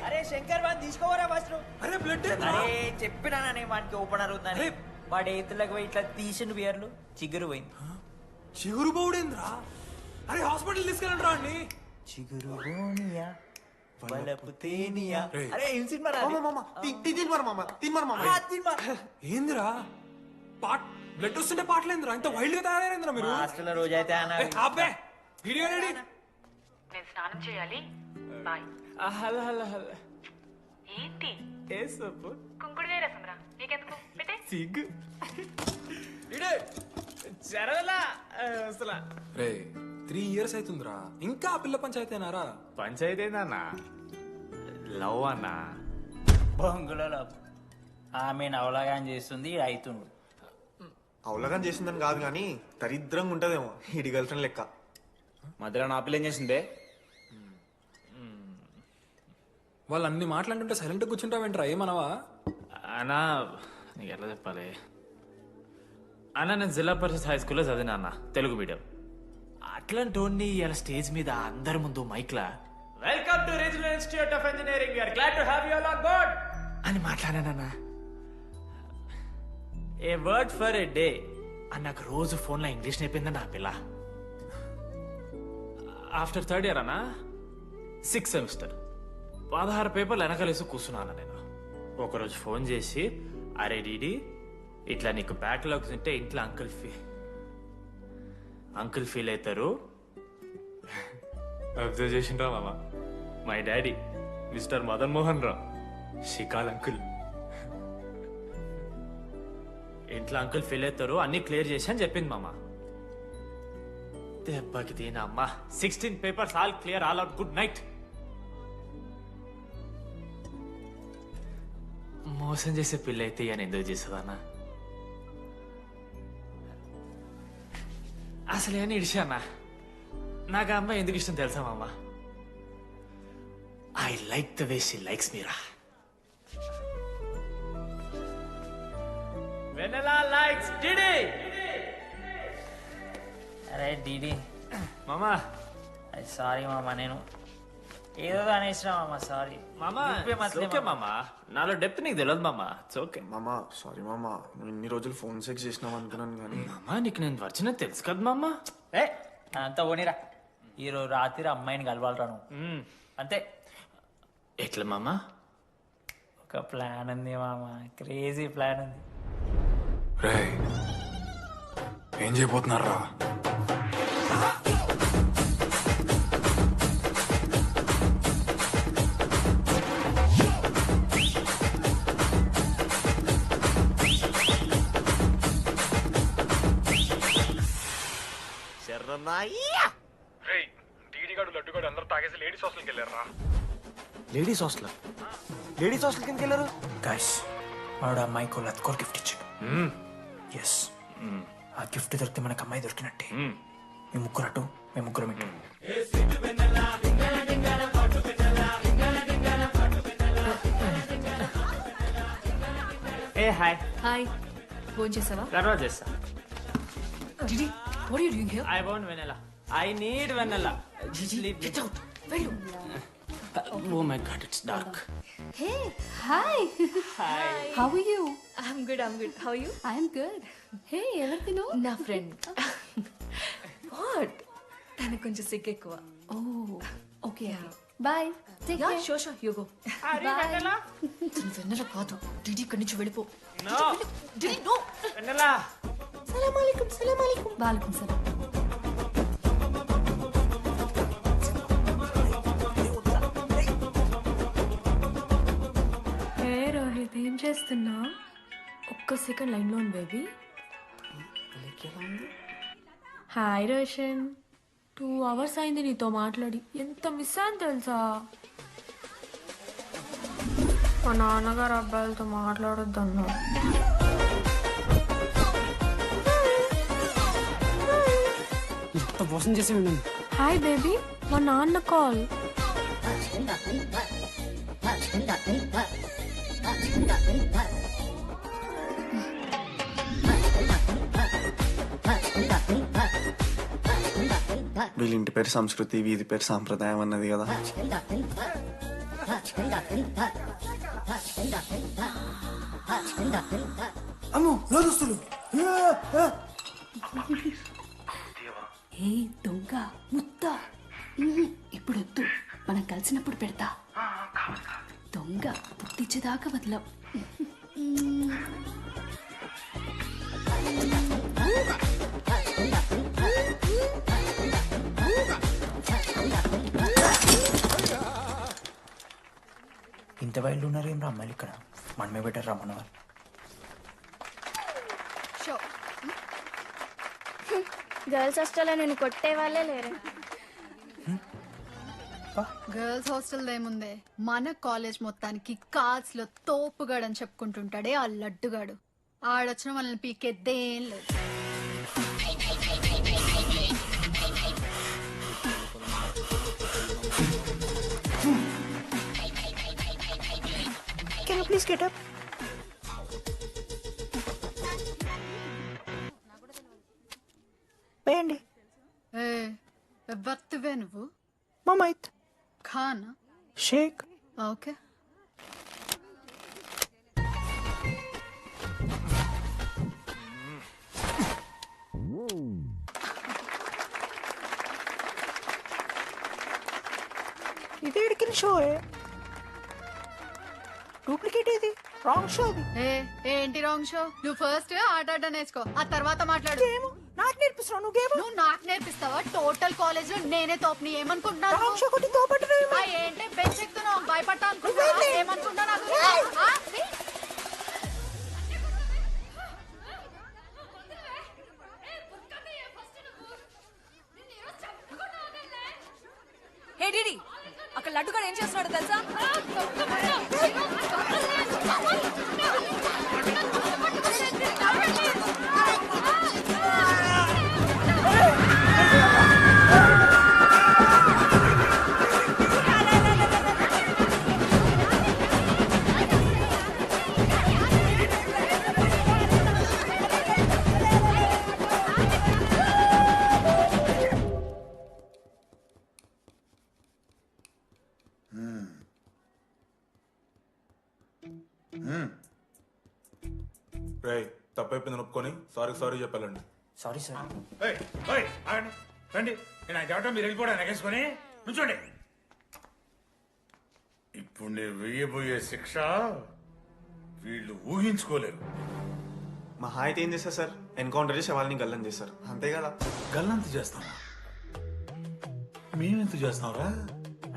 అరే శంకర్ వాడిని తీసుకోవరా ఫస్ట్. అరే బ్లడ్ అరే చెప్పినా వాడికి ఓపెనర్ ఉందని. వాడు ఎత్తులకు పోయి ఇట్లా తీసిన బియర్లు చిగురు పోయింది. చిగురు బౌడేంద్రా? అరే హాస్పిటల్ తీసుకెళ్ళండి రా అండి. చిగురు బోనియా వలపు తేనియా. అరే ఏం సినిమా ఏందిరా బ్లడ్ వస్తుంటే పాటలేందిరా? ఇంత వైల్డ్ గా తయారైందిరా మీరు. హాస్టల్ రోజైతే అబ్బే వీడియో రెడీ. నేను స్నానం చేయాలి, బాయ్. Hello hello hello. ఏంటి ఏ సోపు? కుంకుడుకాయ రసం రా, నీకెందుకు పెట్టే. సిగ్గు జరగలా అసలు. రే 3 years అవుతుందిరా, ఇంకా ఆ పిల్ల పంచాయతీనారా? పంచాయతీ ఏందన్నా? లవ్ అన్నా. బొంగులో లవ్. ఆమె అవలాగాని చేస్తుంది, అవుతుండు. అవలగం చేసిందని కాదు కానీ దరిద్రంగా ఉంటదేమో ఇడి గర్ల్ ఫ్రెండ్ లెక్క. మధ్యలో నా పిల్ల ఏం చేసిందే? వాళ్ళు అన్ని మాట్లాడుతుంటే సైలెంట్ కూర్చుంటావేంట్రా? ఏమనవా? అన్నా నీకు ఎట్లా చెప్పాలి అన్న, నేను జిల్లా పరిషత్ హై స్కూల్లో చదివినా అన్న, తెలుగు మీడియం. అట్లాంటి ఇలా స్టేజ్ మీద అందరి ముందు మైక్లా welcome to regional institute of engineering, we are glad to have you all on board అని మాట్లాడానన్నా. A word for a day అని నాకు రోజు ఫోన్లో ఇంగ్లీష్ నేర్పిందన్న ఆ పిల్ల. ఆఫ్టర్ 3rd year అన్నా 6th semester 16 పేపర్లు వెనకలేసి కూర్చున్నాను నేను. ఒకరోజు ఫోన్ చేసి, అరే డీడీ ఇట్లా నీకు బ్యాక్లాగ్స్ ఉంటే ఇంట్లో అంకుల్ ఫీల్ అవుతారు. అబ్జర్వ్ చేసిండ్రా మామ, my daddy mister Madan Mohan Rao షికాల్ అంకుల్. ఇంట్లో అంకుల్ ఫీల్ అవుతారు, అన్ని క్లియర్ చేసి అని చెప్పింది మామ. దెబ్బకి దీనమ్మ 16 papers all clear, all out, good night. మోసం చేసే పిల్ల అయితే అని ఎందుకు చేసేదన్నా? అసలు ఏమని ఇడిచానా? నాకు ఆ అమ్మాయి ఎందుకు ఇష్టం తెలుసా మామ? I like the way she likes మీరా. Vanilla likes DD. అరే డిడి మామా సారీ మామ, నేను ఏదో అనేసిన మామ, సారీ మామా ఓకే మామా, నాలో డెప్త్ నీకు తెలియదు మామా. ఇట్స్ ఓకే మామా. సారీ మామా, నువ్వు ఇన్ని రోజులు ఫోన్ సెక్స్ చేసినావు అనుకున్నాను కానీ మామా నీకు నేను వచ్చిన తెలుసు కదా మామా. ఏ అంతా ఓనిరా, ఈరోజు రాత్రి అమ్మాయిని కలవాలరా నువ్వు అంతే. ఎట్లా మామా? ఒక ప్లాన్ ఉంది మామ, క్రేజీ ప్లాన్ ఉంది. రే ఏం చేయబోతున్నారా? లడ్డుగాడు అందరూ తాగేసి లేడీస్ హాస్టల్కి వెళ్ళారా? Ladies hostel? లేడీస్ హాస్టల్ కిందకి వెళ్ళారు? గైస్ వాడు అమ్మాయికి లత్కోర్ గిఫ్ట్ ఇచ్చాడు. ఎస్, ఆ గిఫ్ట్ దొరికితే మనకు అమ్మాయి దొరికినట్టే. మీ ముగ్గురు అటు, మేము ముగ్గురం ఇటు. ఏ హాయ్. హాయ్, ఫోన్ చేసావా? తర్వాత చేస్తా. Didi, what are you doing here? I want vanilla. I need vanilla. Gigi, get out. Vedu. Oh my god, it's dark. Hey, hi. Hi. How are you? I'm good. How are you? I'm good. Hey, everything know? నా friend. What? తనకు కొంచెం సిగ్గు ఎక్కువ. Oh, okay. Bye. Take యా care. Sure you go. Bye. Vennela కాదు. DD ఇక్కడి నుంచి వెళ్ళిపో. No. DD no. Vanilla. సలాం అలైకుం. Walaikum salam. హే రోహిత్, ఏం చేస్తున్నా? ఒక్క సెకండ్ లైన్లో ఉంది బేబీ. హాయ్ రోషన్, 2 hours అయింది నీతో మాట్లాడి. ఎంత మిస్ అని తెలుసా? మా నాన్నగారు అబ్బాయిలతో మాట్లాడొద్దన్నా. ఇంత మోసం చేసి ఉండండి. హాయ్ బేబీ, మా నాన్న కాల్. వీళ్ళ ఇంటి పేరు సంస్కృతి, వీధి పేరు సాంప్రదాయం అన్నది కదా. అమ్మో లోదుస్తులు. ఏ దొంగ ముత్త, ఇప్పుడు వద్దు, మనం కలిసినప్పుడు పెడతా. దొంగ పుట్టించేదాకా వదలం. ఇంత వైల్డ్ ఉన్నారు ఏం రా అమ్మాయిలు ఇక్కడ? మనమే బెటర్ రా మన వాళ్ళు. గర్ల్స్ హాస్టల్లో నేను కొట్టే వాళ్ళే లేరు. గర్ల్స్ హాస్టల్ ఏముందే, మన కాలేజ్ మొత్తానికి కార్స్ లో తోపుగాడని చెప్పుకుంటుంటాడే ఆ లడ్డుగాడు. ఆడొచ్చిన మనల్ని పీకెద్దేం లేదు. Can you please get up? వేయండి. ఎవరివే నువ్వు? మమైత్ ఖానా? షేక్. ఓకే. ఇది ఎడికిన షో డూప్లికేట్ ఇది రాంగ్ షో అది. ఏంటి రాంగ్ షో? నువ్వు ఫస్ట్ ఆట ఆట నేర్చుకో, ఆ తర్వాత మాట్లాడు. నాకు నేర్పిస్తున్నావు నువ్వు గేమ్? నువ్వు నాకు నేర్పిస్తావా? టోటల్ కాలేజ్ లో నేనే తోపని ఏమనుకుంటున్నావు? రాంగ్ షో కొట్టి తోపట్టున్నావు. ఏంటి బెంచ్ ఎక్కుతున్నావు? భయపడతా అనుకుంటున్నావా? ఏమనుకుంటా నాకు? హే డిడి, అక్కడ లడ్డుగాడు ఏం చేస్తున్నాడు తెలుసా? తప్పిందని ఒప్పుకొని సారీ చెప్పాలండి. Sorry sir. రండి నేను ఆయన చెప్పడం మీరు వెళ్ళిపోవడం ఎగేసుకొని నుంచోండి. ఇప్పుడు నేను వేయబోయే శిక్ష వీళ్ళు ఊహించుకోలేరు. మహా అయితే ఏం చేస్తారు సార్? ఎన్కౌంటర్ చేసి వాళ్ళని గల్లం చేస్తారు, అంతే కదా? గల్లంత చేస్తాం, మేమెంత చేస్తాంరా?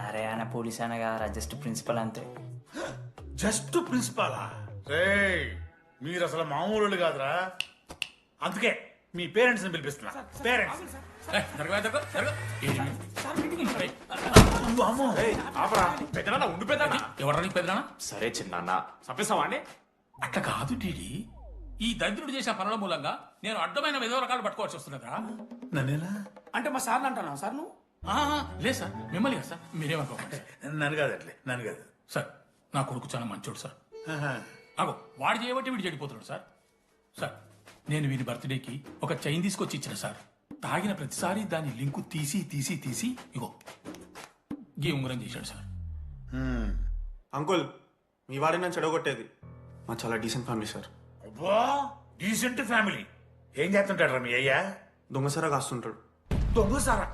అరే ఆయన పోలీస్ ఆయన కదా, జస్ట్ ప్రిన్సిపల్ అంతే. జస్ట్ ప్రిన్సిపాలా? రే మీరు అసలు మామూలు కాదురా. అందుకే మీ పేరెంట్స్ ని పిలిపిస్తున్నా. పేరెంట్స్ ఎవరానికి పెద్దనా? సరే చిన్న చంపేస్తావా అండి? అట్లా కాదు టీడీ, ఈ దరిద్రుడు చేసిన పనుల మూలంగా నేను అడ్డమైన విధవ రకాలు పట్టుకోవాల్సి వస్తున్నదా? నన్నేనా అంటే మా సార్ని అంటున్నా సార్ నువ్వు? లేదు సార్, మిమ్మల్ని కదా సార్, మీరేమనుకోకండి. నన్ను కాదు, అట్లే నన్ను కాదు సార్. నా కొడుకు చాలా మంచోడు సార్. అగో వాడు చేయబట్టి వీడు చెడిపోతున్నాడు సార్. సార్ నేను వీడి బర్త్డేకి ఒక చైన్ తీసుకొచ్చి ఇచ్చిన సార్. తాగిన ప్రతిసారి దాని లింకు తీసి ఇగో గీ ఉంగరం చేశాడు సార్. అంకుల్, మీ వాడిని నన్ను చెడగొట్టేది. మా చాలా డీసెంట్ ఫ్యామిలీ సార్. అబ్బా డీసెంట్ ఫ్యామిలీ. ఏం చేస్తుంటాడు మీ అయ్యా? దొంగసారా కాస్తుంటాడు. దొంగసారా?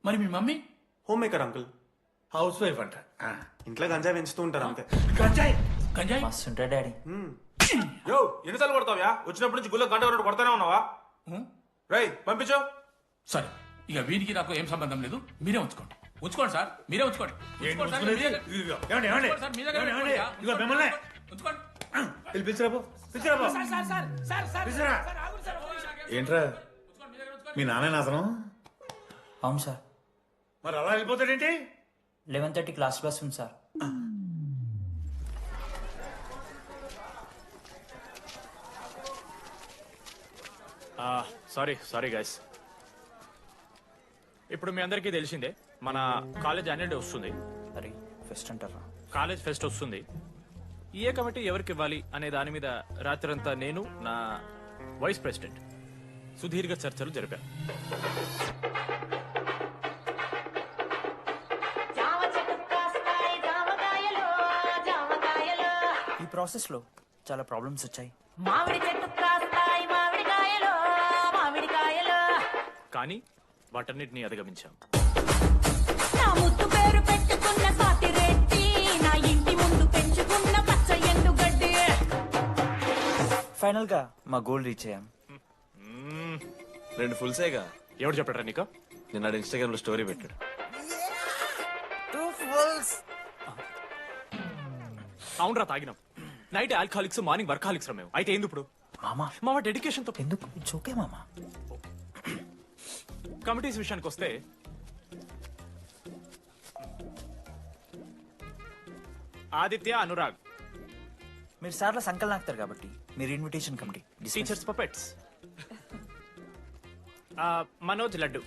మరి మీ mummy? Homemaker uncle. Housewife అంట. ఇంట్లో గంజాయి పెంచుతూ ఉంటారు అంతే. గంజాయి మస్తు ఉంటాడు డాడీ. యో ఎన్నిసార్లు కొడతావ్యా? వచ్చినప్పటి నుంచి గుళ్ళ గంట కొట్టు కొడతానే ఉన్నావా? రై పంపించు. సరే ఇక వీరికి నాకు ఏం సంబంధం లేదు, మీరే ఉంచుకోండి. ఉంచుకోండి సార్, మీరే ఉంచుకోండి. ఏంట్రా మీ నాన్న అతను? అవును సార్. మరి అలా వెళ్ళిపోతాడేంటి? 11:30 క్లాస్ బస్ ఉంది సార్. Sorry guys. ఇప్పుడు మీ అందరికీ తెలిసిందే మన కాలేజ్ యాన్యువల్ డే వస్తుంది. అరే ఫెస్ట్ అంటారా? కాలేజ్ ఫెస్ట్ వస్తుంది. ఏ కమిటీ ఎవరికి ఇవ్వాలి అనే దాని మీద రాత్రంతా నేను నా వైస్ ప్రెసిడెంట్ సుదీర్ఘ చర్చలు జరిపాను. ఈ ప్రాసెస్ లో చాలా ప్రాబ్లమ్స్ వచ్చాయి. మామిడి చెట్టు కాస్తాయి మామిడికాయలు మామిడికాయలు. కానీ వాటన్నిటిని అధిగమించాం. నా ముద్దు పేరు పెట్టుకున్న సాటి రెడ్డి, నా ఇంటి ముందు పెంచుకున్న పచ్చ ఎండుగడ్డి. ఫైనల్ గా మా గోల్ రీచ్ అయ్యాం. 2 ఫుల్సేగా. ఎవరు చెప్పారా నీకు? నిన్న ఇన్స్టాగ్రామ్ లో స్టోరీ పెట్టాడు. 2 ఫుల్స్. అవునరా తాగినాం. నైట్ ఆల్కహాలిక్స్, మార్నింగ్ వర్కాలిక్స్ రా మేము. అయితే ఏంది ఇప్పుడు? మా డెడికేషన్ తో ఎందుకు ఓకే మామా. కమిటీస్ విషయానికి వస్తే ఆదిత్య, అనురాగ్ మీరు సార్ల సంకల్ నాకుతారు కాబట్టి మీరు invitation committee. Teachers puppets. Manoj, laddu.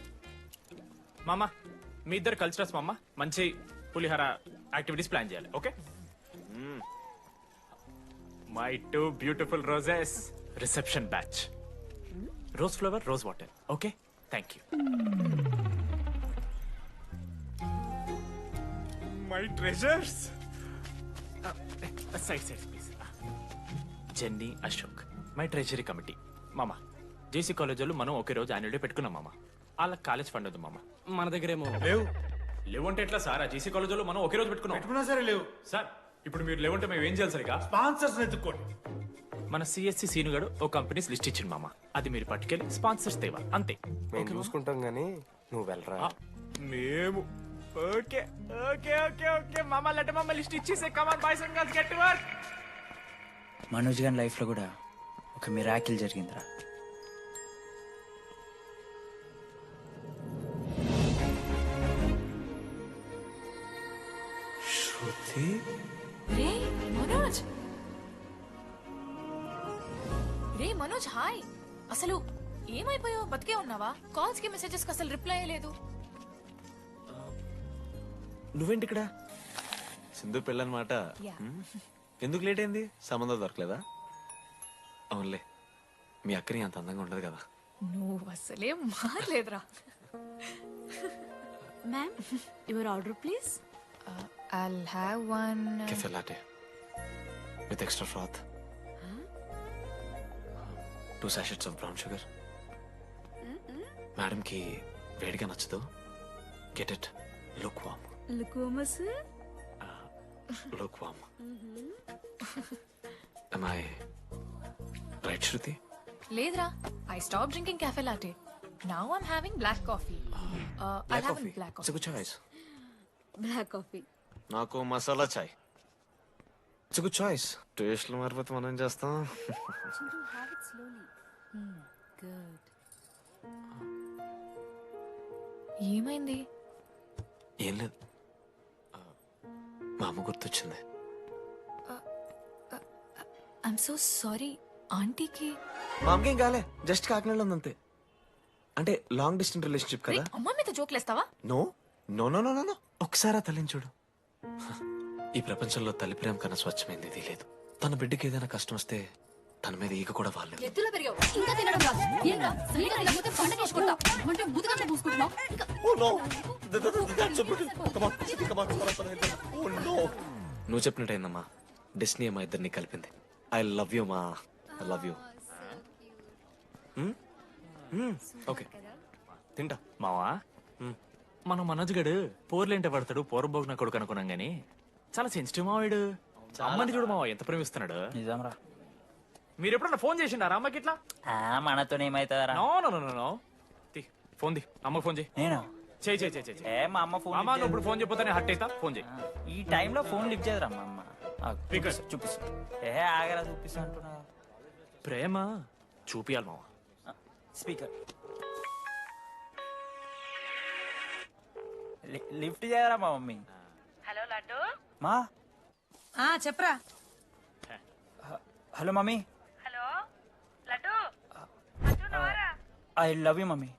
మామ మీ ఇద్దరు కల్చరల్స్ మామ. మంచి పులిహార యాక్టివిటీస్ ప్లాన్ చేయాలి. Okay? My 2 beautiful roses. Reception batch. Rose flower, rose water. Okay, thank you. My treasures. Side please. Jenny, Ashok my treasury committee. మామ జేసీ కాలేజ్ వాళ్ళు మనం ఒకే రోజు యాన్యువల్ డే పెట్టుకున్నాం మామ. వాళ్ళకి కాలేజ్ ఫండ్ ఉంది మామ. మన దగ్గర ఏమో లేవు అంటే ఎట్లా సార్? ఆ జేసీ కాలేజ్ వాళ్ళు మనం ఒకే రోజు పెట్టుకున్నా సరే లేవు సార్. ఇప్పుడు మీరు లేవంటే మేము ఏం చేయాలి సరిగా? స్పాన్సర్స్ ఎత్తుక్కోండి. మన సిఎస్సి సీనుగాడు ఓ కంపెనీస్ లిస్ట్ ఇచ్చింది మామ. అది మీరు పట్టుకెళ్ళి స్పాన్సర్స్ తేవాలి అంతే. మేము చూసుకుంటాం గానీ నువ్వు వెళ్ళరా. మేము ఓకే ఓకే ఓకే ఓకే మామ. లెట్ మామ లిస్ట్ ఇచ్చేసే. Come on boys and girls, get to work. Manoj గారి లైఫ్ లో కూడా ఒక మిరాకిల్ జరిగిందిరా. శృతి. రే మనోజ్. రే మనోజ్, హాయ్. అసలు ఏమైపోయావు? బతికే ఉన్నావా? కాల్స్ కి మెసేజెస్ కి అసలు రిప్లై అయ్యలేదు. నువ్వేంటి ఇక్కడ? సింధు పెళ్ళనమాట. ఎందుకు లేట్ అయింది? సంబంధం దొరకలేదా? అవునులే, మీ అక్కని అంత అందంగా ఉండదు కదా. నువ్వు అసలే మారలేదురా. Ma'am your order please. I'll have one. Cafe latte with extra froth. 2 sachets of brown sugar. మేడంకి వేడిగా నచ్చదు. Get it look warm. Look warm. am I right, Shruti? లేదురా, I stop drinking cafe latte. Now I'm having black coffee. I'll have a black It's a coffee. good choice. Black coffee. నాకు masala chai. It's good choice. టేస్ట్లు మారిపోతే మనం ఏం చేస్తాం? ఏమైంది? ఏం లేదు, మా అమ్మ గుర్తొచ్చింది. I'm so sorry. ఆంటీకి మా అమ్మకి ఏం కాలే, జస్ట్ కాకినాడలో ఉంది అంతే. అంటే లాంగ్ డిస్టెన్స్ రిలేషన్షిప్ కదా. అమ్మ మీద జోక్లేస్తావా? No no no no no ఒకసారి ఆ తల్లిని చూడు. ఈ ప్రపంచంలో తల్లి ప్రేమ కన్నా స్వచ్ఛమైంది ఇది లేదు. తన బిడ్డకి ఏదైనా కష్టం వస్తే తన మీద ఈగ కూడా వాళ్ళు. ఎత్తులో పెరిగావు ఇంకా తినడం రాదు. ఏంట్రా సరిగా తినకపోతే పంట చేసుకుంటా అంటే ముదుగంటే పూసుకుంటున్నావు. నువ్వు చెప్పినట్టయిందమ్మా, డెస్నీ మా ఇద్దరిని కలిపింది. ఐ లవ్ యూ మా, ఐ లవ్ యూ. ఓకే తింటా. మావా, మన మనోజ్ గడు పోర్లేంటే పడతాడు, పోరబోగు నా కొడుకు అనుకున్నాం గానీ చాలా సెన్సిటివ్ మావాడు. అమ్మని చూడు మావా ఎంత ప్రేమిస్తున్నాడు. నిజంరా. మీరు ఎప్పుడన్నా ఫోన్ చేసిండారా అమ్మకి ఇట్లా? మనతో ఏమైతుందరా? No no no no no. Phone ది, అమ్మకి ఫోన్ చేయి. నేను చేయి చేయి చేయి చేయి. ఏ మా అమ్మ ఫోన్ అమ్మ నువ్వు ఇప్పుడు ఫోన్ చెప్పితే హట్ అవుతా. ఫోన్ చేయి. ఈ టైంలో ఫోన్ లిఫ్ట్ చేయదురా మా అమ్మ. చూపిస్తా. ఏ ఆగరా చూపిస్తా అంటున్నా. ప్రేమ చూపియాలి మావా. స్పీకర్ లిఫ్ట్ చేయరా మా మమ్మీ. హలో లడ్డు. మా చెప్పరా. Hello mummy. Hello laddu. I love you mummy.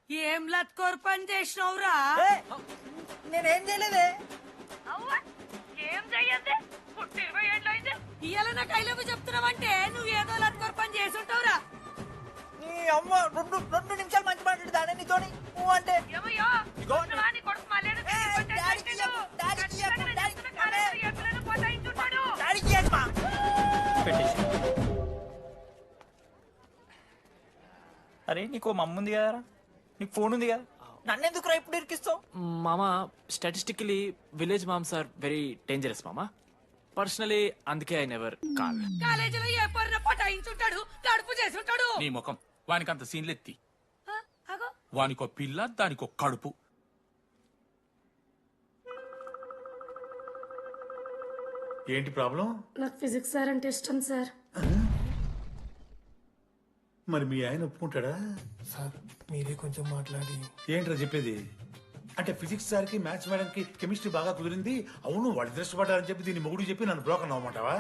ఏం లత్కోర్ పని చేసినవురా? నేనేం చేయలేదే. ఏం చెయ్యద్దే, పుట్టి 20 ఏళ్ళు అయితే ఇయ్యాల నాకు ఐ లవ్ యూ చెప్తున్నావంటే నువ్వు ఏదో లత్కోర్ పని చేసి ఉంటావురా. నీ అమ్మ రెండు నిమిషాలు మంచి మాట్లాడుతానే నీతోని. నువ్వు అంటే ఏమయ్యో నీ కొడుకు మళ్ళీ అరే నీకు మమ్మ ఉంది కదరా, నీకు ఫోన్ ఉంది కదా, నన్నెందుకు రా ఇప్పుడు ఇరికిస్తావు? మామా statistically village moms are very dangerous మామా. పర్సనలీ అందుకే ఐ నెవర్ కాల్. కాలేజీలో ఏ పొరిన పటాయించుంటాడు, కడుపు చేసి ఉంటాడు. నీ ముఖం వానికి అంత సీన్లెత్తి. వానికో పిల్ల, దానికో కడుపు. ఏంటి ప్రాబ్లం? నాకు ఫిజిక్స్ సార్ అంటే ఇష్టం సార్. మరి మీ ఆయన ఒప్పుకుంటాడా? సార్ మీరే కొంచెం మాట్లాడి. ఏంట్రా చెప్పేది? అంటే ఫిజిక్స్ సార్కి మ్యాథ్స్ మేడంకి కెమిస్ట్రీ బాగా కుదిరింది. అవును వాళ్ళు ఇష్టపడ్డారని చెప్పి దీన్ని మొగుడు చెప్పి నన్ను బ్రోకర్ అవ్వమంటావా?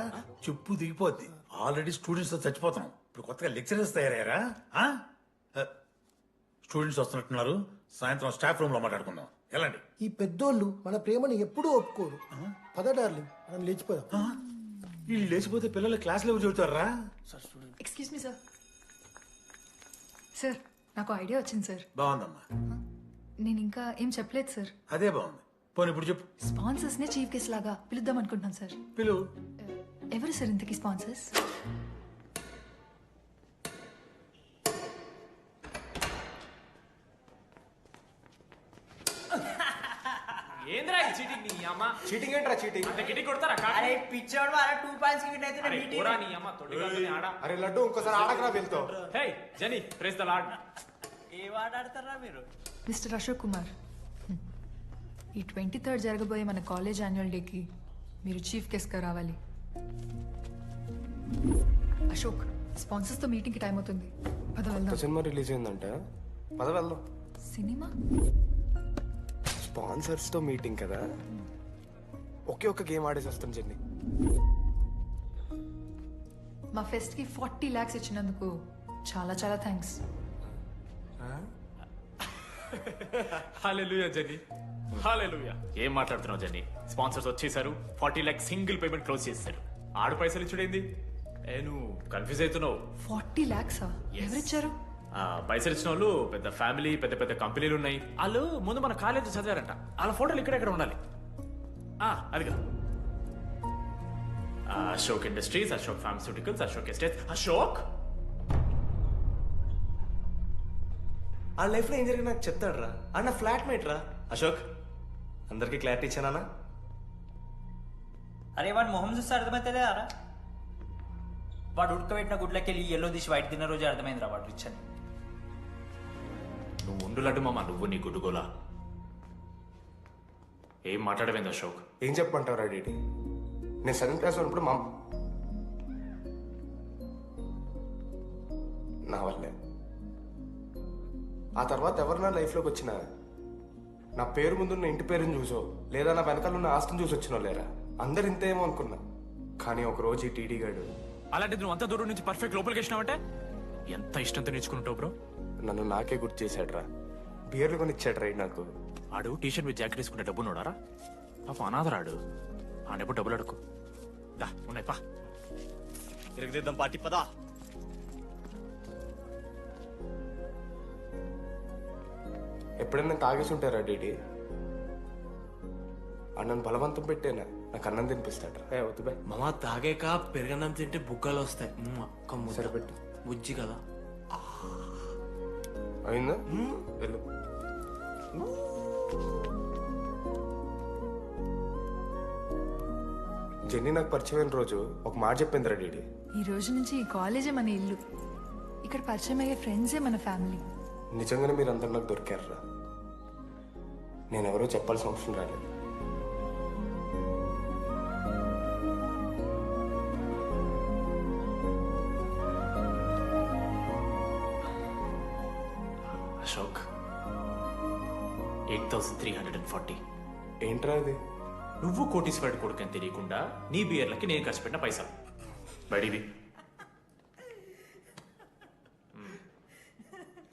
చెప్పు దిగిపోద్ది. ఆల్రెడీ స్టూడెంట్స్ తో చచ్చిపోతాం, ఇప్పుడు కొత్తగా లెక్చరర్స్ తయారయ్యారా? స్టూడెంట్స్ వస్తున్నట్టున్నారు, సాయంత్రం స్టాఫ్ రూమ్ లో మాట్లాడుకుందాం. వెళ్ళండి. ఈ పెద్దోళ్ళు మన ప్రేమని ఎప్పుడూ ఒప్పుకోరు. పద డార్లింగ్, మనం లేచిపోదాం. వీళ్ళు లేచిపోతే పిల్లలు క్లాస్ లో చదువుతారా? Excuse me sir. సార్ నాకు ఐడియా వచ్చింది సార్. బాగుందమ్మా. నేను ఇంకా ఏం చెప్పలేదు సార్. అదే బాగుంది. పోనీ ఇప్పుడు చెప్పు. స్పాన్సర్స్ నే చీఫ్ గెస్ట్ లాగా పిలుద్దాం అనుకుంటున్నాను సార్. పిలువు. ఎవరు సార్ ఇంతకీ స్పాన్సర్స్? ఏంద్రా ఈ చీటింగ్ నీ అమ్మ? చీటింగ్ ఏంట్రా చీటింగ్? అంత గిటి కొడతారా? అరే పిచ్చోడు వాళ్ళ 2 పాయింట్స్ విన్ అయితే అరే పోరా నీ అమ్మ తొడిగొని ఆడ. అరే లడ్డు ఇంకోసారి ఆడకరా వెళ్తావు. హే జని ప్రెస్ ద లార్డ్. ఏ వాడాడతారా మీరు? మిస్టర్ అశోక్ కుమార్, ఈ 23rd జరగబోయే మన కాలేజ్ యాన్యువల్ డేకి మీరు చీఫ్ గెస్ట్గా రావాలి. అశోక్, స్పాన్సర్స్తో మీటింగ్కి టైం అవుతుంది. పద వెళ్దాం. సినిమా రిలీజ్ అయిందంట, పద వెళ్దాం. సినిమా? స్పాన్సర్స్ తో మీటింగ్ కదా, ఒకే ఒక గేమ్ ఆడేసి వస్తాం జర్నీ. మా ఫెస్ట్కి 40 lakhs ఇచ్చినందుకు చాలా చాలా థ్యాంక్స్. హల్లెలూయా జని, హల్లెలూయా. ఏం మాట్లాడుతున్నావు జని? స్పాన్సర్స్ వచ్చేసారు, 40 lakhs సింగిల్ పేమెంట్ క్లోజ్ చేస్తారు. ఆడు పైసలు ఇచ్చుడేంది? నువ్వు కన్ఫ్యూజ్ అవుతున్నావు. 40 lakhs ఎవరిచ్చారు? పైసలు ఇచ్చిన వాళ్ళు పెద్ద ఫ్యామిలీ, పెద్ద పెద్ద కంపెనీలు ఉన్నాయి. వాళ్ళు ముందు మన కాలేజ్ చదివారంట, వాళ్ళ ఫోటోలు ఇక్కడెక్కడ ఉండాలి. అదిగా Ashok industries, Ashok pharmaceuticals, Ashok estates. Ashok ఆ లైఫ్లో ఏం జరిగింది నాకు చెప్తాడు రా. అన్న ఫ్లాట్ మేట్ రా అశోక్. అందరికీ క్లారిటీ ఇచ్చానా? అరే వాడు మొహం చూస్తే అర్థమవుతుందే అరా. వాడు ఉడకబెట్టిన గుడ్లకి వెళ్ళి ఎల్లో తీసి వైట్ తిన్న రోజే అర్థమైందిరా వాడు రిచ్ అని. నువ్వు ఉండులడ్డు మామ, నువ్వు నీ గుడ్డుగోలా. ఏం మాట్లాడవేంది అశోక్? ఏం చెప్పమంటారా డీడీ? నేను 7th క్లాస్ ఉన్నప్పుడు నా వల్లే. ఆ తర్వాత ఎవరు నా లైఫ్లోకి వచ్చినా నా పేరు ముందున్న ఇంటి పేరుని చూసో లేదా నా వెనకాల ఉన్న ఆస్తిని చూసి వచ్చినో లేరా, అందరు ఇంతేమో అనుకున్నా. కానీ ఒకరోజు ఈ టీడీ గాడు అలాంటిది నువ్వు అంత దూరం నుంచి పర్ఫెక్ట్ లోపలికి వచ్చినావంటే ఎంత ఇష్టంతో నేర్చుకుంటావు బ్రో. నన్ను నాకే గుర్తు చేశాడు రా. బియర్లు కొని ఇచ్చాడు రా నాకు. ఆడు టీషర్ట్ మీద జాకెట్ వేసుకుంటే డబ్బు నోడారా? పాప అనాథరాడు. ఆడెప్పుడు డబ్బులు అడుకు. దా ఉన్నాయి పా. తిరగదిద్దాం పార్టీ పదా. ఎప్పుడైనా తాగేసి ఉంటారా డీడీ? అన్నను బలవంతం పెట్టేనా నాకు అన్నం తినిపిస్తాడు రా. వద్దు బే మామ, తాగాక పెరగన్నం తింటే బుగ్గలు వస్తాయి. సరిపెట్టు. బుజ్జి కదా. అయిందా? వెళ్ళు. జెన్నీ నాకు పరిచయమైన రోజు ఒక మాట చెప్పింది రా డీడీ. ఈ రోజు నుంచి ఈ కాలేజే మన ఇల్లు. ఇక్కడ పరిచయం అయ్యే ఫ్రెండ్సే మన ఫ్యామిలీ. నిజంగానే మీరందరూ నాకు దొరికారురా. నేనెవరో చెప్పాల్సిన అవసరం రాలేదు. అశోక్ 8,340. ఏంట్రా అది? నువ్వు కోటీశ్వరుడు కొడుకని తెలియకుండా నీ బియర్లకి నేను ఖర్చు పెట్టిన పైసలు బడివి.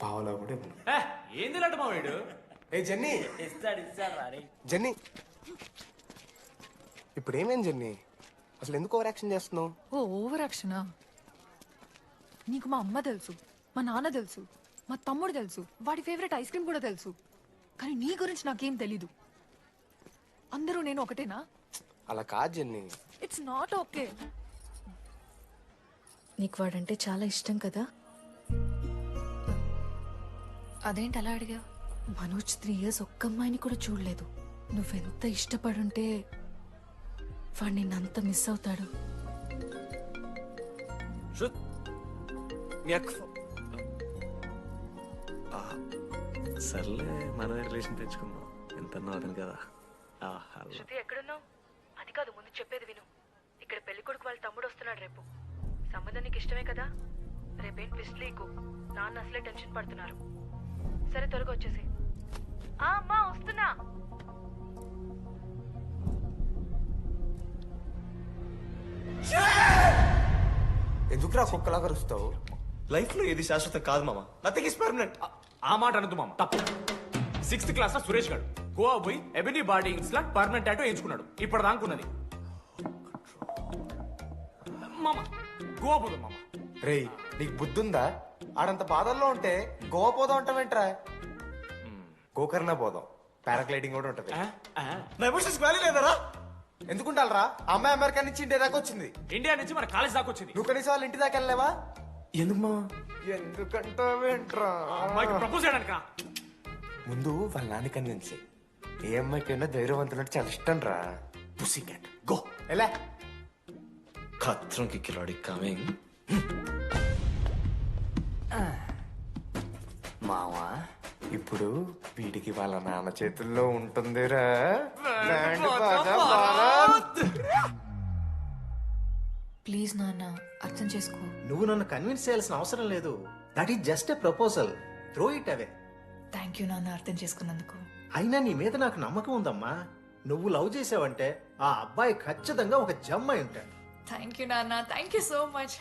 పావలా కూడా ఇవ్వను. ఏంది లాంటి మా వీడు? ఏ జెన్నీ, ఇస్తాడు జెన్నీ ఇప్పుడు ఏమేం జెన్నీ? అసలు ఎందుకు ఓవర్ యాక్షన్ చేస్తున్నావు? ఓ ఓవర్ యాక్షనా? నీకు మా అమ్మ తెలుసు, మా నాన్న తెలుసు, మా తమ్ముడు తెలుసు, వాడి ఫేవరెట్ ఐస్ క్రీమ్ కూడా తెలుసు. కానీ నీ గురించి నాకేం తెలీదు. అందరూ నేను ఒకటేనా? అలా కాదు జెన్నీ. It's not okay. నీకు వాడంటే చాలా ఇష్టం కదా? అదేంటి అలా అడిగా? మనోజ్ 3 years ఒక్క అమ్మాయిని కూడా చూడలేదు. నువ్వెంత ఇష్టపడుంటే వాడు నిన్నంత మిస్ అవుతాడు. సర్లే, మనమే రిలేషన్ తెచ్చుకుందాం. ఎంత అతను కదా. శృతి ఎక్కడున్నావు? అది కాదు, ముందు చెప్పేది విను. ఇక్కడ పెళ్లి కొడుకు వాళ్ళ తమ్ముడు వస్తున్నాడు రేపు. సంబంధం నీకు ఇష్టమే కదా? రేపేం ట్విస్ట్ లీకు. నాన్న అసలే టెన్షన్ పడుతున్నారు. సరే త్వరగా వచ్చేసి. అమ్మా వస్తున్నా. ఎందుకురా కుక్కలా కరుస్తావు? లైఫ్ లో ఏది శాశ్వతం కాదు మామ. Nothing is permanent. ఆ మాట అనదు మామ, తప్పు. 6th క్లాస్ లో సురేష్ గారు గోవా పోయి ఎబినీ బార్డింగ్స్ లా పర్మనెంట్ టాటూ ఎంచుకున్నాడు. ఇప్పుడు దానుకున్నది మామ. గోవా పోదాం మామ. రేయ్, నీకు బుద్ధుందా? ఆడంత బాధల్లో ఉంటే గోవా పోదాం అంటావేంట్రా? గోకర్ణ పోదాం, పారాగ్లైడింగ్ కూడా ఉంటది. నా ఎమోషన్స్ వాల్యూ లేదరా? ఎందుకుంటారా? అమ్మాయి అమెరికా నుంచి ఇండియా దాకా వచ్చింది. ఇండియా నుంచి మన కాలేజ్ దాకా వచ్చింది. నువ్వు కనీసం వాళ్ళ ఇంటి దాకా వెళ్ళలేవా? ఎందుకు మా? ఎందుకంటావేంట్రా? అమ్మాయికి ప్రపోజ్ చేయడానికి. ముందు వాళ్ళ నాన్న కన్విన్స్. ఏ అమ్మాయికైనా ధైర్యవంతులంటే చాలా ఇష్టం రా. పుస్సీ క్యాట్ గో. ఎలా? ఖత్రం కి కిలాడి కమింగ్. మావా, ఇప్పుడు వీడికి వాళ్ళ నాన్న చేతుల్లో ఉంటుందిరా. ప్లీజ్ నాన్న, అర్థం చేసుకో. నువ్వు నన్ను కన్విన్స్ చేయాల్సిన అవసరం లేదు. That is just a proposal. Throw it away. Thank you నాన్న, అర్థం చేసుకున్నందుకు. అయినా నీ మీద నాకు నమ్మకం ఉందమ్మా. నువ్వు లవ్ చేసావంటే ఆ అబ్బాయి ఖచ్చితంగా ఒక జమ్ అయి ఉంటాడు. థ్యాంక్ యూ నాన్న, thank you so much.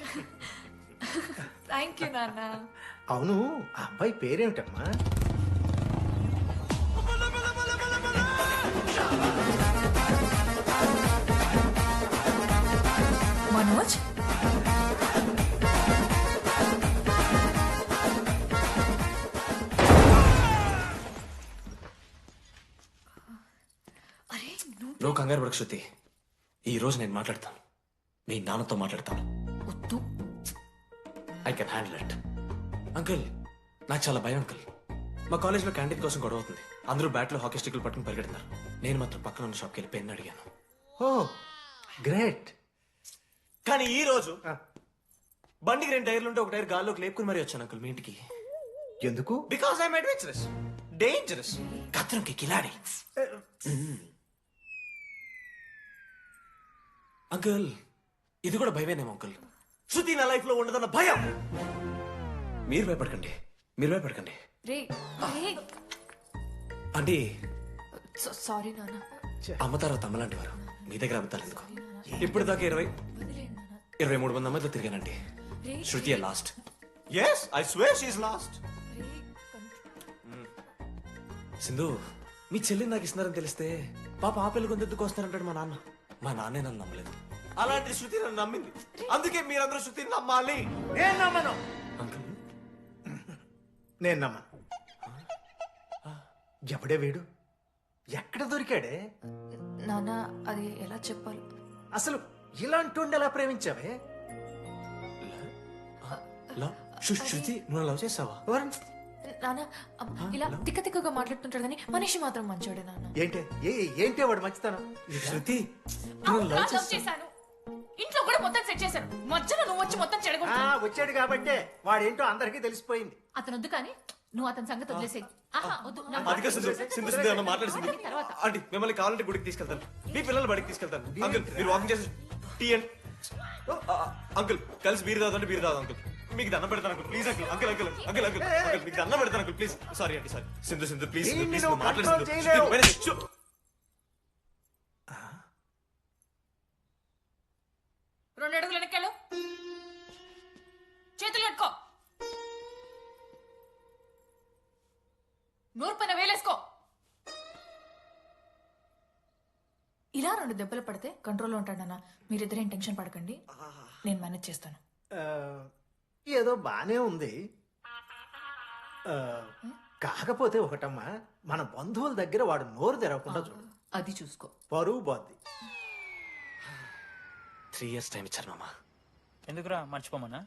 Thank you నాన్న. అవును, ఆ అబ్బాయి పేరేమిటమ్మా? మనోజ్. నువ్వు కంగారు పడకు శృతి. ఈ రోజు నేను మాట్లాడతాను. మీ నాన్నతో మాట్లాడతాను. వద్దు. I can handle it. Uncle నాకు చాలా భయం అంకుల్. మా కాలేజ్లో క్యాంటీన్ కోసం గొడవ అవుతుంది. అందరూ బ్యాట్లో హాకీ స్టిక్లు పట్టుకుని పరిగెడుతున్నారు. నేను మాత్రం పక్కన ఉన్న షాప్కి వెళ్ళి పెన్ అడిగాను. ఓ గ్రేట్. కానీ ఈ రోజు బండికి 2 టైర్లు ఉంటే ఒక టైర్ గాల్లోకి లేపుకుని మరీ వచ్చాను అంకుల్ మీ ఇంటికి. ఎందుకు? బికాస్ ఐఎమ్ అడ్వెంచరస్, డేంజరస్, కత్రంకి కిలాడి. అంకుల్ ఇది కూడా భయమేనేమో అంకుల్. శృతి నా లైఫ్ లో ఉండదన్న భయం. మీరు భయపడకండి, మీరు భయపడకండి. రే అంటే సారీ నాన్న. అమ్మ తర్వాత అమ్మలాంటి వారు మీ దగ్గర అమ్ముతారు ఎందుకు? ఇప్పుడు దాకా 23 మంది అమ్మాయితో తిరిగానండి. Shruti last. Yes I swear she is last. Sindhu మీ చెల్లిని నాకు ఇస్తున్నారని తెలిస్తే పాప ఆ పెళ్లి కొందెందుకు వస్తారంటాడు మా నాన్న. మా నాన్నే నన్ను నమ్మలేదు. అలాంటి శృతి నన్ను నమ్మింది. అందుకే మీరందరూ శృతిని నమ్మాలి. నేను నమ్మను. అంకుల్ నేను నమ్మను. ఎవడే వీడు? ఎక్కడ దొరికాడే? నాన్న అది ఎలా చెప్పాలి? అసలు ఇలాంటి ఎలా ప్రేమించావే? శృతి నువ్వు లవ్ చేసావా? నాన్న ఇలా తిక్కగా మాట్లాడుతుంటాడు కానీ మనిషి మాత్రం మంచోడే నాన్న. ఏంటే వాడు మంచితనం? శృతి లవ్ చేశాను. ఇంట్లో కూడా మొత్తం సెట్ చేశాను. మధ్యలో నువ్వు వచ్చి మొత్తం చెడగొట్టావు. వచ్చాడు కాబట్టే వాడేంటో అందరికీ తెలిసిపోయింది. అతను వద్దు కానీ నువ్వు అతని సంగతి వదిలేసేయి. తర్వాత అంటే మిమ్మల్ని కావాలంటే గుడికి తీసుకెళ్తాను, మీ పిల్లలు బడికి తీసుకెళ్తాను. అంకుల్ మీరు వాకింగ్ చేసి టీ అండ్ అంకుల్ కలిసి బీరు తాగుతుంటే బీరు తాగు అంకుల్. మీకు దండం పెడతాను uncle please. Uncle uncle uncle uncle uncle uncle మీకు దండం పెడతాను అంకుల్ ప్లీజ్. సారీ అండి సారీ. సింధు ప్లీజ్ ప్లీజ్ మాట్లాడుతుంది. 2 అడుగులు వెనక్కాలు. చేతులు కట్టుకో. నోరు పైన వేలేసుకో. ఇలా 2 దెబ్బలు పడితే కంట్రోల్లో ఉంటాడు నాన్న. మీరిద్దరేం టెన్షన్ పడకండి, నేను మేనేజ్ చేస్తాను. ఏదో బానే ఉంది. కాకపోతే ఒకటమ్మా, మన బంధువుల దగ్గర వాడు నోరు తెరవకుండా చూడు. అది చూసుకో. పరువు బాద్ది. 3 years టైం ఇచ్చారు మామ. ఎందుకురా మర్చిపోమన్నా?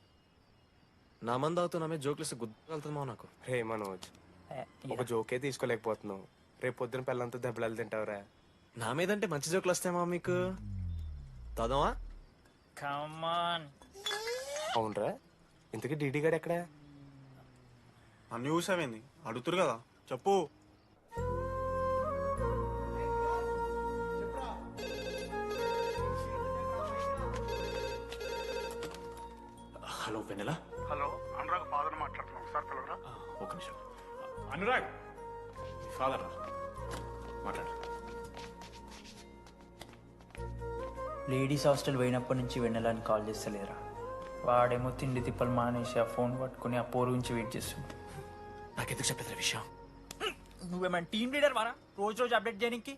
నా మంది అవుతున్నా మీద జోక్లు గుర్తుకెళ్తుంది మామ నాకు. రే మనోజ్ ఒక జోకే తీసుకోలేకపోతున్నావు. రేపు పొద్దున పిల్లలంతా దెబ్బలు తింటావురా. నా మీదంటే మంచి జోకులు వస్తాయమా మీకు? తదమా కమాన్. అవునరా ఇంతకీ డీడీ గారు ఎక్కడా? అన్ని చూసామేంది అడుగుతురు కదా చెప్పు. హలో వెన్నెలా. హలో అనురాగ్ ఫాదర్ మాట్లాడుతున్నాం సార్. పిల్లరా ఒక నిమిషం. అనురాగ్ ఫాదర్ మాట్లాడు. లేడీస్ హాస్టల్ పోయినప్పటి నుంచి వెన్నెలని కాల్ చేస్తలేరా. వాడేమో తిండి తిప్పలు మానేసి ఆ ఫోన్ పట్టుకుని ఆ పోరు గురించి వెయిట్ చేస్తుంది. నాకెందుకు చెప్పేది విషయం? నువ్వేమైనా టీం లీడర్ వారా రోజు అప్డేట్ చేయడానికి?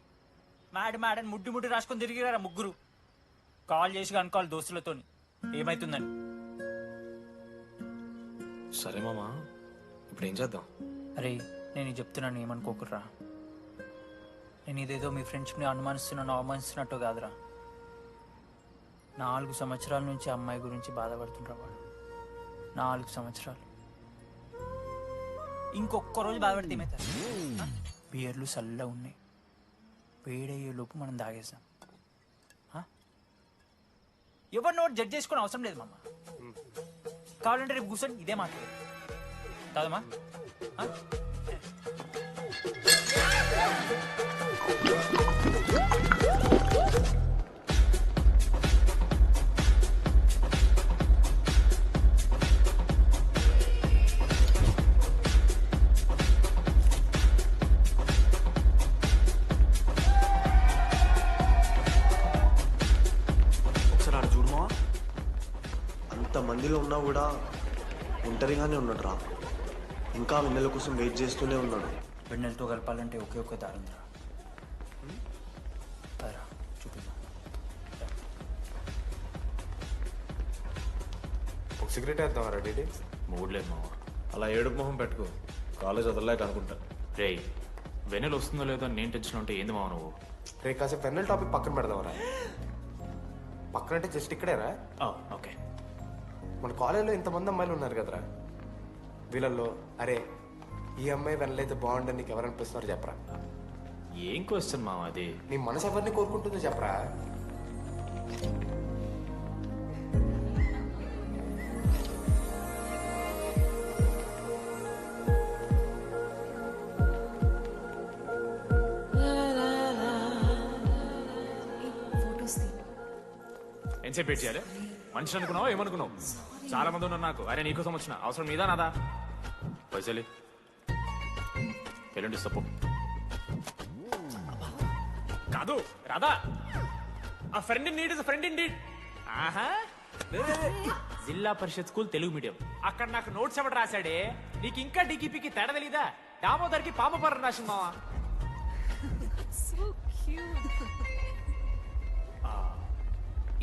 మేడని ముడ్డి రాసుకొని తిరిగిరారా ముగ్గురు. కాల్ చేసి అనుకోవాలి దోస్తులతోని ఏమైతుందని. సరే మామా ఇప్పుడు ఏం చేద్దాం? అరే నేను చెప్తున్నాను ఏమనుకోకుర్రా. నేను ఇదేదో మీ ఫ్రెండ్షిప్ని అవమానిస్తున్నట్టు కాదురా. 4 సంవత్సరాల నుంచి అమ్మాయి గురించి బాధపడుతుండ్రా వాడు. 4 సంవత్సరాలు. ఇంకొక్క రోజు బాధపడితే ఏమవుతారు? బియర్లు చల్లగా ఉన్నాయి, వేడయ్యే లోపు మనం తాగేసాం. ఎవరు నోట్ జడ్జ్ చేసుకుని అవసరం లేదు మామ. కావాలంటే రేపు కూర్చొని ఇదే మాట్లాడదు కాదమ్మా. ఒకసారి ఆడ చూడమా. అంతమందిలో ఉన్నా కూడా ఒంటరిగానే ఉన్నాడు రా. ఇంకా వెన్నెల కోసం వెయిట్ చేస్తూనే ఉన్నాడు. వెన్నెలతో కలపాలంటే ఒకే ఒక్క దారి ఉందిరా. చూపిద్దాం. ఒక సిగరెట్ వేద్దాం రా డీడీ. మూడ్లేదు మామ. అలా ఏడుపు మొహం పెట్టుకో, కాలేజ్ వదలలేక అనుకుంటా. రే వెన్నెల వస్తుందో లేదో నేను టెన్షన్ ఉంటే ఏంది మావ నువ్వు? రే కాసేపు వెన్నెల టాపిక్ పక్కన పెడదాం రా. పక్కనంటే జస్ట్ ఇక్కడేరా. ఓకే. మన కాలేజీలో ఇంతమంది అమ్మాయిలు ఉన్నారు కదరా, వీళ్ళల్లో అరే ఈ అమ్మాయి వెళ్ళైతే బాగుండని నీకు ఎవరు అనిపిస్తున్నారు చెప్పరా? ఏం క్వశ్చన్ మామ అది? నీ మనసు ఎవరిని కోరుకుంటుందో చెప్పరా? ఎంతసేపు వెయిట్ చేయాలి? మనిషి అనుకున్నావు ఏమనుకున్నావు? చాలా మంది ఉన్నారు నాకు. అరే నీకోసం వచ్చిన అవసరం మీదా నాదా? పైసలి ఎల్లుండి సప్పు కాదు రాదా? ఆ friend in need is friend in need. ఆహా, జిల్లా పరిషత్ స్కూల్ తెలుగు మీడియం. అక్కడ నాకు నోట్స్ ఎవడు రాశాడే? నీకు ఇంకా డికిపికి తేడా తెలీదా? దామోదర్కి పాపపరం రాసింది మావా.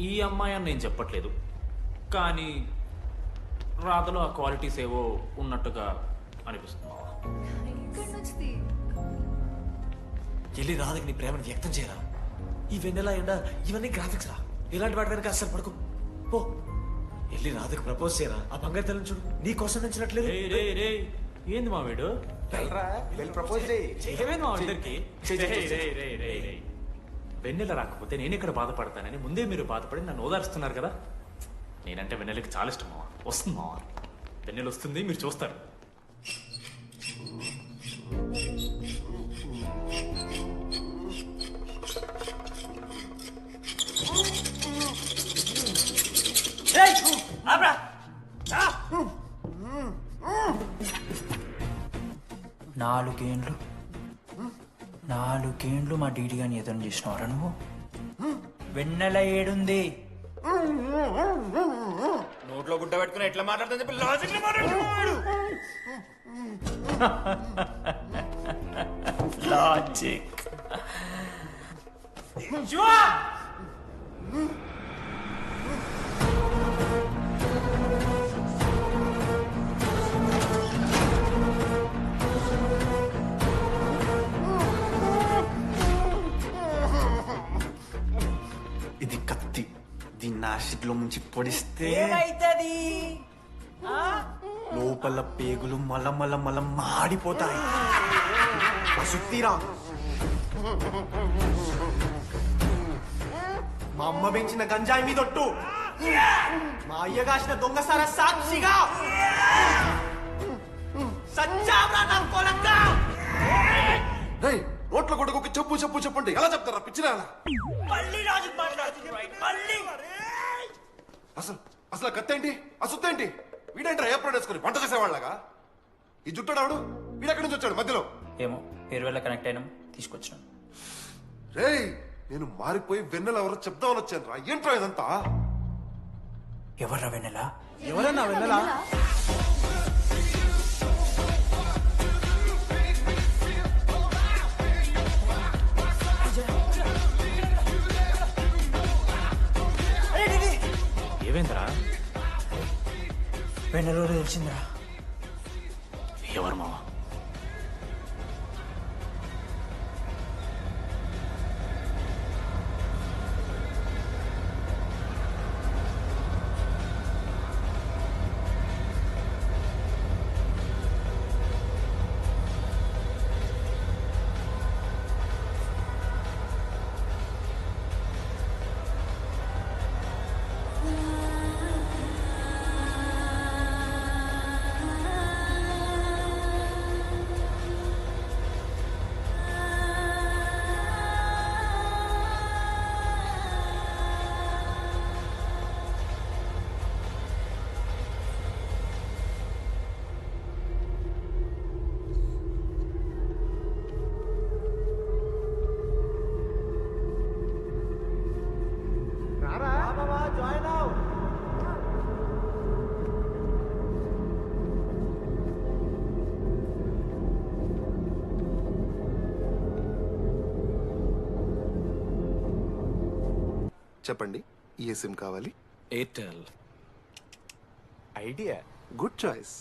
ఈ అమ్మాయి అని నేను చెప్పట్లేదు, కానీ రాధలో ఆ క్వాలిటీస్ ఏవో ఉన్నట్టుగా అనిపిస్తుంది. వెళ్ళి రాధకి నీ ప్రేమను వ్యక్తం చేయరా. ఈ వెన్నెల ఎండ ఇవన్నీ గ్రాఫిక్స్ రా. ఇలాంటి వాటి వెనక అస్సలు పడుకో. పో వెళ్ళి రాధకు ప్రపోజ్ చేయరా. ఆ బంగారు తల్లిని చూడు, నీ కోసం నచ్చినట్లేదు. ఏంది మా వీడు? ప్రపోజ్ ఏమైంది మా ఇద్దరికి? వెన్నెల రాకపోతే నేను ఇక్కడ బాధపడతానని ముందే మీరు బాధపడి నన్ను ఓదారుస్తున్నారు కదా. నేనంటే వెన్నెలకి చాలా ఇష్టం మావా. వస్తుంది మావా, వెన్నెల వస్తుంది, మీరు చూస్తారు. నాలుగేండ్లు మా డీడీ గాని ఎదురు చేసినవరా నువ్వు? వెన్నెల ఏడుంది? నోట్లో గుడ్డ పెట్టుకుని ఎట్లా మాట్లాడుతుంది చెప్పి లాజిక్ మాట్లాడు. లాజిక్ ఇది కత్తి, దీన్ని యాసిడ్లో ముంచి పొడిస్తే ఏమైతది? లోపల పేగులు మల మాడిపోతాయి. సుత్తిరా, మా అమ్మ పెంచిన గంజాయి మీదొట్టు, మా అయ్య కాసిన దొంగసార సాక్షిగా సచ్చావ్రా నా కొలంగా. నోట్ల కొడుకు చెప్పు చెప్పు చెప్పండి ఎలా చెప్తారా పిచ్చిరా? అసలు అసలు కత్తేంటి అసుత్తేంటి? వీడేంట్రా ఏప్రిల్ వేసుకుని వంట చేసేవాళ్ళగా? ఈ జుట్టాడు వీడెక్కడి నుంచి వచ్చాడు మధ్యలో? ఏమో పేరు వల్ల కనెక్ట్ అయినాం, తీసుకొచ్చినాం. రేయ్ నేను మారిపోయి వెన్నెల ఎవరో చెప్దామని వచ్చాను రా. ఏంట్రా ఇదంతా? ఎవర్రా వెన్నెల? ఎవరన్నా వెన్నెల? ఏమైందిరా? వెన్నెల తెలిసిందిరా. ఎవరు మావా? చెప్పండి, ఏ సిమ్ కావాలి? ఎయిర్టెల్. Idea, good choice.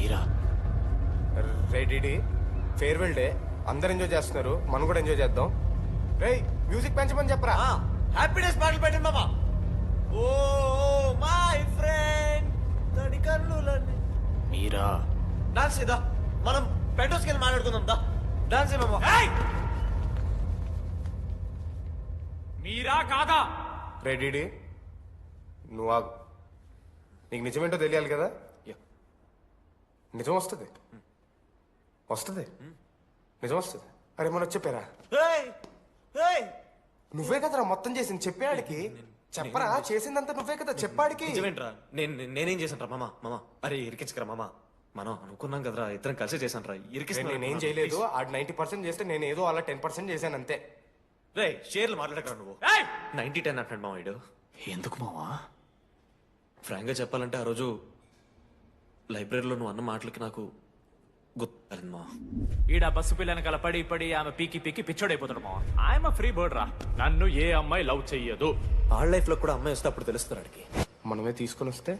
మీరా రే డిడి ఫేర్వెల్ డే అందరు ఎంజాయ్ చేస్తున్నారు మనం కూడా ఎంజాయ్ చేద్దాం. రేయ్ మ్యూజిక్ పెంచమని చెప్పరా. హ్యాపీనెస్ పాటలు పెట్టండి మామ. ఓ మై ఫ్రెండ్ తడి కన్నులన్నీ. మీరా డాన్స్ చేద్దాం. మనం పెట్రోల్స్కి వెళ్ళి మాట్లాడుకుందాం. దా డాన్స్ మామ. మీరా కాదా? రే డిడి నువ్వు ఆగు. నీకు నిజమేంటో తెలియాలి కదా. నిజం వస్తుంది వస్తుంది నిజం వస్తుంది. అరే మొన్న చెప్పారా నువ్వే కదరా మొత్తం చేసింది చెప్పాడికి. చెప్పరా చేసిందంతా నువ్వే కదా చెప్పాడికి. నిజమేంట్రా నేనేం చేశాను రా మామ. మామ అరే ఇరికించకరా మామ. మనం అనుకున్నాం కదరా ఇద్దరం కలిసి చేశాను రా. నేనేం చేయలేదు. ఆడు 90% చేస్తే నేను ఏదో అలా 10% చేశాను అంతే. రే షేర్లు మాట్లాడకరా నువ్వు. 90-10 అంటాడు మామ వీడు. ఎందుకు మావా? ఫ్రాంక్గా చెప్పాలంటే ఆ రోజు లైబ్రరీలో నువ్వు అన్న మాటలకి నాకు గుర్తు మా. ఈడ బస్సు పిల్లని కలపడి పడి ఆమె పీకి పీకి పిచ్చోడైపోతాడు మావా. ఆయమ ఫ్రీ బర్డ్ రా. నన్ను ఏ అమ్మాయి లవ్ చెయ్యదు. ఆళ్ళ లైఫ్ లో కూడా అమ్మాయి వస్తే అప్పుడు తెలుస్తుంది వాడికి. మనమే తీసుకొని వస్తే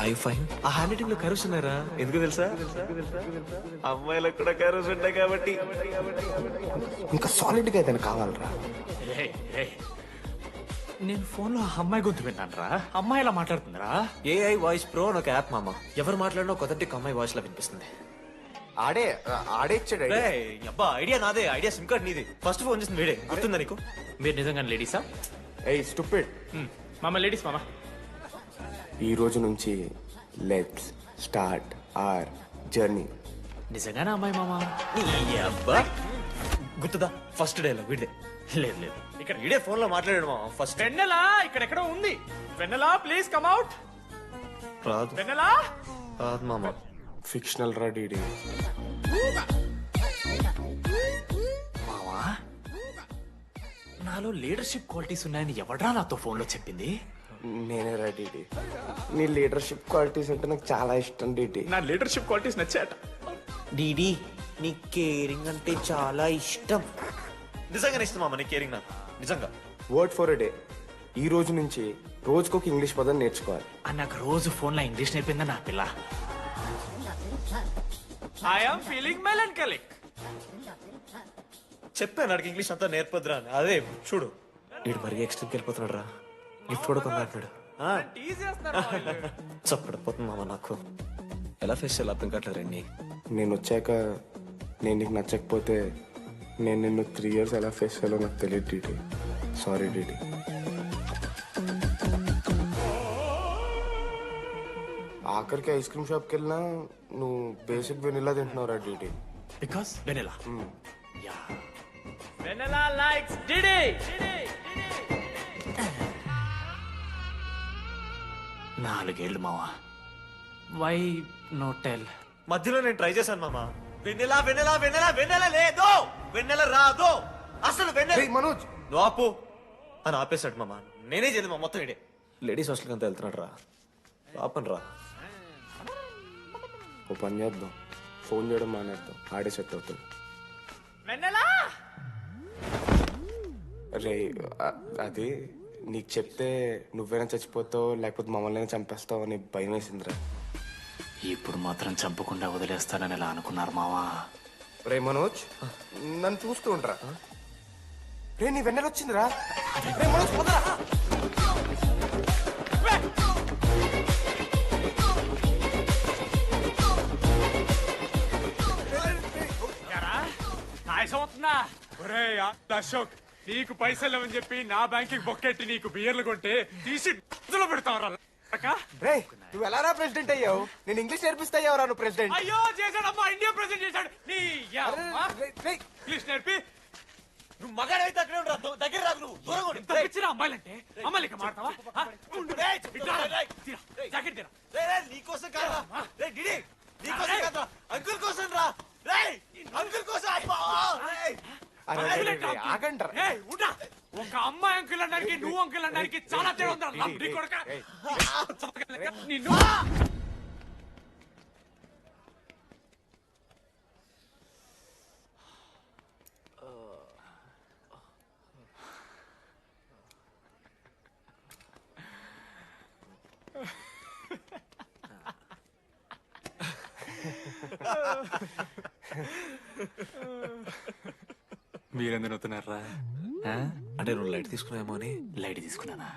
ఐ ఫైన్. ఆ హ్యాండ్ రైటింగ్ లో కరోస్ ఉన్నారా? ఎందుకు తెలుసా? అమ్మాయిలకు కూడా కరోస్ ఉంటాయి కాబట్టి. ఇంకా సాలిడ్ గా ఏదైనా కావాలరా. నేను ఫోన్ లో అమ్మాయి గొంతు విన్నాను రా. అమ్మాయి ఎలా మాట్లాడుతుందిరా? ఏఐ వాయిస్ ప్రో అని ఒక యాప్ మామ. ఎవరు మాట్లాడినా ఒక అథెంటిక్ అమ్మాయి వాయిస్ లా వినిపిస్తుంది. ఆడే ఇచ్చాడు అబ్బా ఐడియా నాదే. ఐడియా సిమ్ కార్డ్ నీది. ఫస్ట్ ఫోన్ చేసింది వీడే. గుర్తుందా నీకు? మీరు నిజంగా లేడీసా? ఏయ్ స్టూపిడ్. మామ లేడీస్ మామ. ఈ రోజు నుంచి లెట్స్ స్టార్ట్ అవర్ జర్నీ. నిజంగానే అమ్మాయి మామ? అబ్బా గుర్తుదా ఫస్ట్ డే వీడిదే. లేదు లేదు ఇక్కడ వీడే ఫోన్ లో మాట్లాడాడు మా ఫస్ట్. వెన్నెలా ఇక్కడెక్కడో ఉంది. వెన్నెలా ప్లీజ్ కమ్ అవుట్. రాదు వెన్నెలా రాదు మామ. ఫిక్షనల్ రా డీడీ. మావా నాలో లీడర్షిప్ క్వాలిటీస్ ఉన్నాయని ఎవడ్రా నాతో ఫోన్ లో చెప్పింది? నేనే రా డీడీ. నీ లీడర్షిప్ క్వాలిటీస్ అంటే నాకు చాలా ఇష్టం డీడీ. నా లీడర్షిప్ క్వాలిటీస్ నచ్చాట. డీడీ నీ కేరింగ్ అంటే చాలా ఇష్టం. నిజంగానే ఇష్టం మామ నీ కేరింగ్ నాకు. నిజంగా. Word for a day. ఈ రోజు నుంచి రోజుకొక ఇంగ్లీష్ పదం నేర్చుకోవాలి. నాకు రోజు ఫోన్ లో ఇంగ్లీష్ నేర్పిందా నా పిల్ల. I am feeling melancholic. చెప్పాను నాకు ఇంగ్లీష్ అంతా నేర్పొద్దురా అని. అదే చూడు వీడు మరీ ఎక్స్ట్రీమ్కి వెళ్ళిపోతున్నాడు రా. గిఫ్ట్ కూడా కొన్నాడు. చప్పడిపోతుంది మామ నాకు. ఎలా ఫేస్ చేయాలి అర్థం కావట్లేదు రండి. నేను వచ్చాక నేను నీకు నచ్చకపోతే నేను నిన్ను 3 years ఎలా ఫేస్ చేయాలో నాకు తెలియదు డీడీ. Sorry DD. ఆఖరికి ఐస్ క్రీమ్ షాప్కి వెళ్ళినా నువ్వు బేసిక్ వెనిలా తింటున్నావు రా DD. Because vanilla. Vanilla likes DD. 4 ఏళ్ళు మావా. Why no tell? మధ్యలో నేను ట్రై చేశాను మామ. వెన్నెలా వెన్నెలా వెన్నెలా వెన్నెల లేదు. వెన్నెల రాదు అసలు. వెన్నెల మనోజ్ నువ్వు ఆపు అని ఆపేశాడు మామ. నేనే చేయలేదు మా మొత్తం ఇడే. లేడీస్ హాస్టల్కి అంతా వెళ్తున్నాడు రా. ఆపను రా. ఓ పని చేద్దాం. ఫోన్ చేయడం మానేద్దాం. ఆడే సెట్ అవుతుంది. వెన్నెలా రే అది నీకు చెప్తే నువ్వైనా చచ్చిపోతావు లేకపోతే మమ్మల్ని చంపేస్తావు అని భయం వేసిందిరా. ఇప్పుడు మాత్రం చంపకుండా వదిలేస్తానని ఎలా అనుకున్నారు మావా? రే మనోజ్ నన్ను చూస్తూ ఉంటారా? రే నీ వెన్నెల వచ్చిందిరా. రే మనోజ్ పోతరా. అశోక్ నీకు పైసలు అని చెప్పి నా బ్యాంకింగ్ బొక్కెట్టి నీకు బియర్లు కొంటే తీసి పెడతావు. నువ్వు ఎలా ప్రెసిడెంట్ అయ్యావు? నేను ఇంగ్లీష్ నేర్పిస్తాయ్యావరా నువ్వు ప్రెసిడెంట్? అయ్యో చేశాడమ్మా. ఇండియా ప్రెసిడెంట్ చేశాడు. ఇంగ్లీష్ నేర్పి నువ్వు మగాడైతే అక్కడే ఉండరా. దగ్గర రాదు నువ్వు. దూరంగా ఉండు. తప్పించిన అమ్మాయిలంటే అమ్మాయిలకి మాడతావా? జాకెట్ తీరా. నీకోసం కాదురా. డిడి నీకోసం కాదురా. అంకుల్ కోసం రా. అంకుల్ కోసం. ఒక అమ్మాయి అంకుల్ అనడానికి నువ్వు అంకుల్ అనడానికి చాలా తేడా ఉంది. నిన్ను మీరెందుకు నవ్వుతున్నారా? అంటే నువ్వు లైట్ తీసుకున్నావేమో అని. లైట్ తీసుకున్నానా?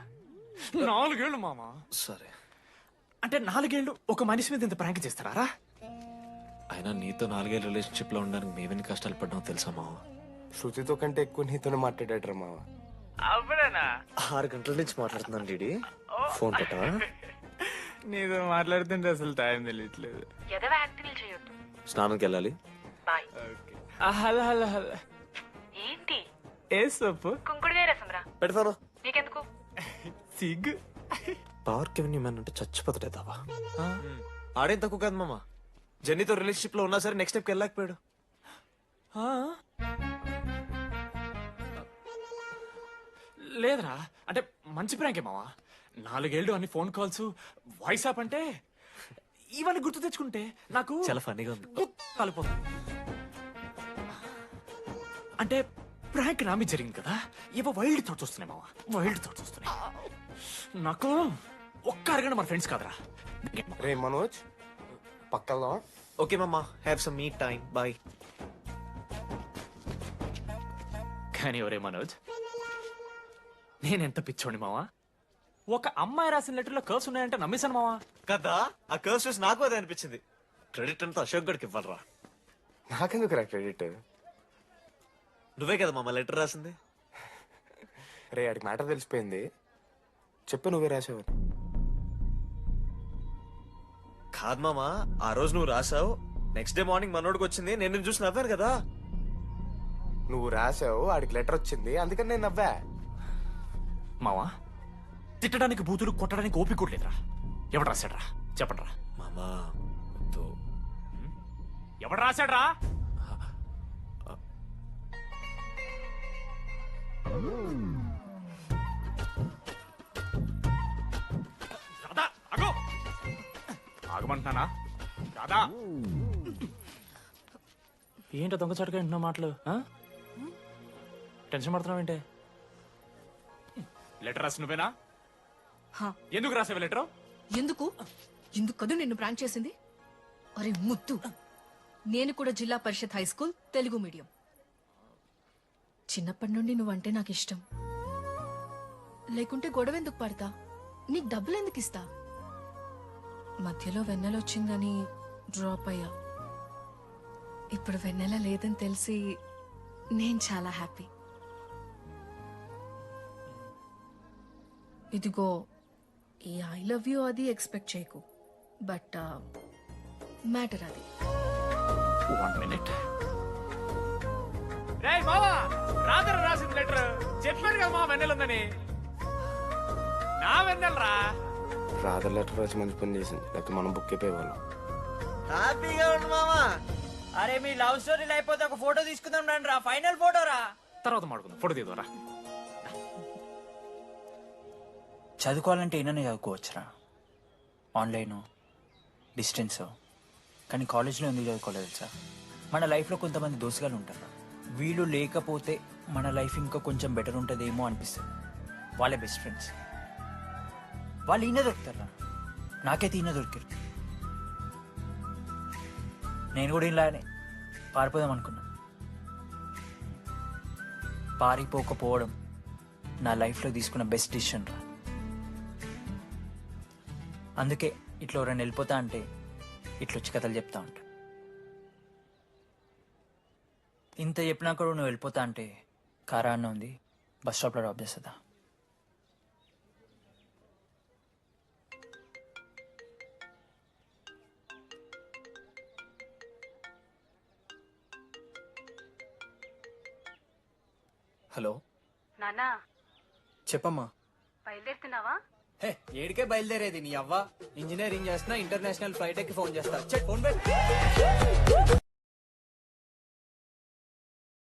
4 ఏళ్ళు మామ. సరే, అంటే 4 ఏళ్ళు ఒక మనిషి మీద ఇంత ప్రాంక్ చేస్తారా? అయినా నీతో 4 ఏళ్ళ రిలేషన్షిప్ లో ఉండడానికి మేవెన్ని కష్టాలు పడ్డామో తెలుసా మావ? శృతితో కంటే ఎక్కువ నీతోనే మాట్లాడాడు మావ. అవునా? 6 గంటల నుంచి మాట్లాడుతున్నాను డీడీ. ఫోన్ పెట్టవా? నీతో మాట్లాడుతుంటే అసలు టైం తెలియట్లేదు. ఎదవ యాక్టింగ్ చేయొద్దు. స్నానంకి వెళ్ళాలి. బాయ్. Hello hello hello. ఏంటి? ఏ సొప్పు? కుంకుడుగాయ రసం రా. పెడతాను. నీకెందుకు? సిగ్గు. పవర్ కెవెన్ మ్యాన్ అంటే చచ్చిపోతాడే దావా. ఆడేం తక్కువ కాదు మామ. జెన్నీతో రిలేషన్షిప్ లో ఉన్నా సరే నెక్స్ట్ స్టెప్కి వెళ్ళలేకపోయాడు. లేదురా, అంటే మంచి ప్రాంకే మావా. 4 ఏళ్ళు అన్ని ఫోన్ కాల్స్, వాయిస్ యాప్ అంటే ఇవన్నీ గుర్తు తెచ్చుకుంటే నాకు చాలా ఫన్నీగా ఉంది. కలిపోతుంది. అంటే ప్రాంక్ నా మీద జరిగింది కదా, ఇవ వైల్డ్ థాట్స్ వస్తున్నాయి మావా, వైల్డ్ థాట్స్ వస్తున్నాయి. నాకు ఒక్క అరగంట మన ఫ్రెండ్స్ కాదరా. రే మనోజ్, పక్కలో. ఓకే మామ, have some me time. Bye. కానీ ఒరే మనోజ్, నేనెంత పిచ్చోండి మావా. ఒక అమ్మాయి రాసిన లెటర్లో కర్వ్స్ ఉన్నాయంటే నమ్మేశాను మావా. కదా, ఆ కర్వ్స్ చూసి నాకు అదే అనిపించింది. క్రెడిట్ అంతా అశోక్ గడికి ఇవ్వాలరా. నాకెందుకు రా క్రెడిట్? నువ్వే కదా మామ లెటర్ రాసింది. రే ఆడికి మ్యాటర్ తెలిసిపోయింది. చెప్పు, నువ్వే రాసావు. కాదు మామ, ఆ రోజు నువ్వు రాసావు, నెక్స్ట్ డే మార్నింగ్ మనోడికి వచ్చింది, నేను నిన్ను చూసి నవ్వాను కదా. నువ్వు రాసావు, ఆడికి లెటర్ వచ్చింది, అందుకని నేను నవ్వా. మావా, తిట్టడానికి బూతులు, కొట్టడానికి ఓపిక కూడా లేదురా. ఎవడు రాశాడ్రా చెప్పండి రా. మామా ఎవడు రాశాడ్రా? రాధా, ఆగు. ఆగమంటున్నానా? రాధా, ఏంటో దొంగచాటుగా వింటున్నా మాటలు? టెన్షన్ పడుతున్నావేంటే? లెటర్ రాసి నువ్వేనా? ఎందుకు రాసావు లెటర్? ఎందుకు కదూ నిన్ను ప్రాంక్ చేసింది? అరే ముద్దు, నేను కూడా జిల్లా Parishad high school Telugu medium. చిన్నప్పటి నుండి నువ్వంటే నాకు ఇష్టం. లేకుంటే గొడవ ఎందుకు పడతా? నీకు డబ్బులు ఎందుకు ఇస్తా? మధ్యలో వెన్నెల వచ్చిందని డ్రాప్ అయ్యా. ఇప్పుడు వెన్నెల లేదని తెలిసి నేను చాలా హ్యాపీ. ఇదిగో ఈ ఐ లవ్ యూ అది ఎక్స్పెక్ట్ చేయకు, బట్ మ్యాటర్ అది. 1 minute. రేయ్ మావా, రాత్రి రాసింది లెటర్. చెప్పాను కదా మా వెన్నెల ఉందని. నా వెన్నెలరా. రాధ లెటర్ రాసి మంచి పని చేసింది, లేకపోతే మనం బుక్ అయిపోయేవాళ్ళం. హ్యాపీగా ఉండు మామా. అరే మీ లవ్ స్టోరీ అయిపోతే ఒక ఫోటో తీసుకుందాం రండి రా, ఫైనల్ ఫోటో రా. తర్వాత మాడుకుందాం, ఫోటో తీద్దాం. చదువుకోవాలంటే ఏమైనా చదువుకోవచ్చురా, ఆన్లైన్ డిస్టెన్స్. కానీ కాలేజ్లో ఎందుకు చదువుకోలేదు తెలుసా? మన లైఫ్లో కొంతమంది దోస్తుగాలు ఉంటారు, వీళ్ళు లేకపోతే మన లైఫ్ ఇంకా కొంచెం బెటర్ ఉంటుందేమో అనిపిస్తుంది. వాళ్ళే బెస్ట్ ఫ్రెండ్స్. వాళ్ళు ఈయన దొరుకుతారా, నాకైతే ఈయన దొరికారు. నేను కూడా ఇలానే పారిపోదాం అనుకున్నా. పారిపోకపోవడం నా లైఫ్లో తీసుకున్న బెస్ట్ డిసిషన్ రా. అందుకే ఇట్లా ఎవరైనా వెళ్ళిపోతా అంటే ఇట్లొచ్చి కథలు చెప్తా ఉంటా. ఇంత చెప్పినా కూడా నువ్వు వెళ్ళిపోతా అంటే కారా అన్న ఉంది, బస్ స్టాప్లో డ్రాప్ చేస్తుందా? హలో నానా, చెప్పమ్మా. బయలుదేరుతున్నావా? హే, ఏడికే బయలుదేరేది నీ అవ్వ. ఇంజనీరింగ్ చేస్తున్నా, ఇంటర్నేషనల్ ఫ్లైట్ ఎక్కి ఫోన్ చేస్తా. ఫోన్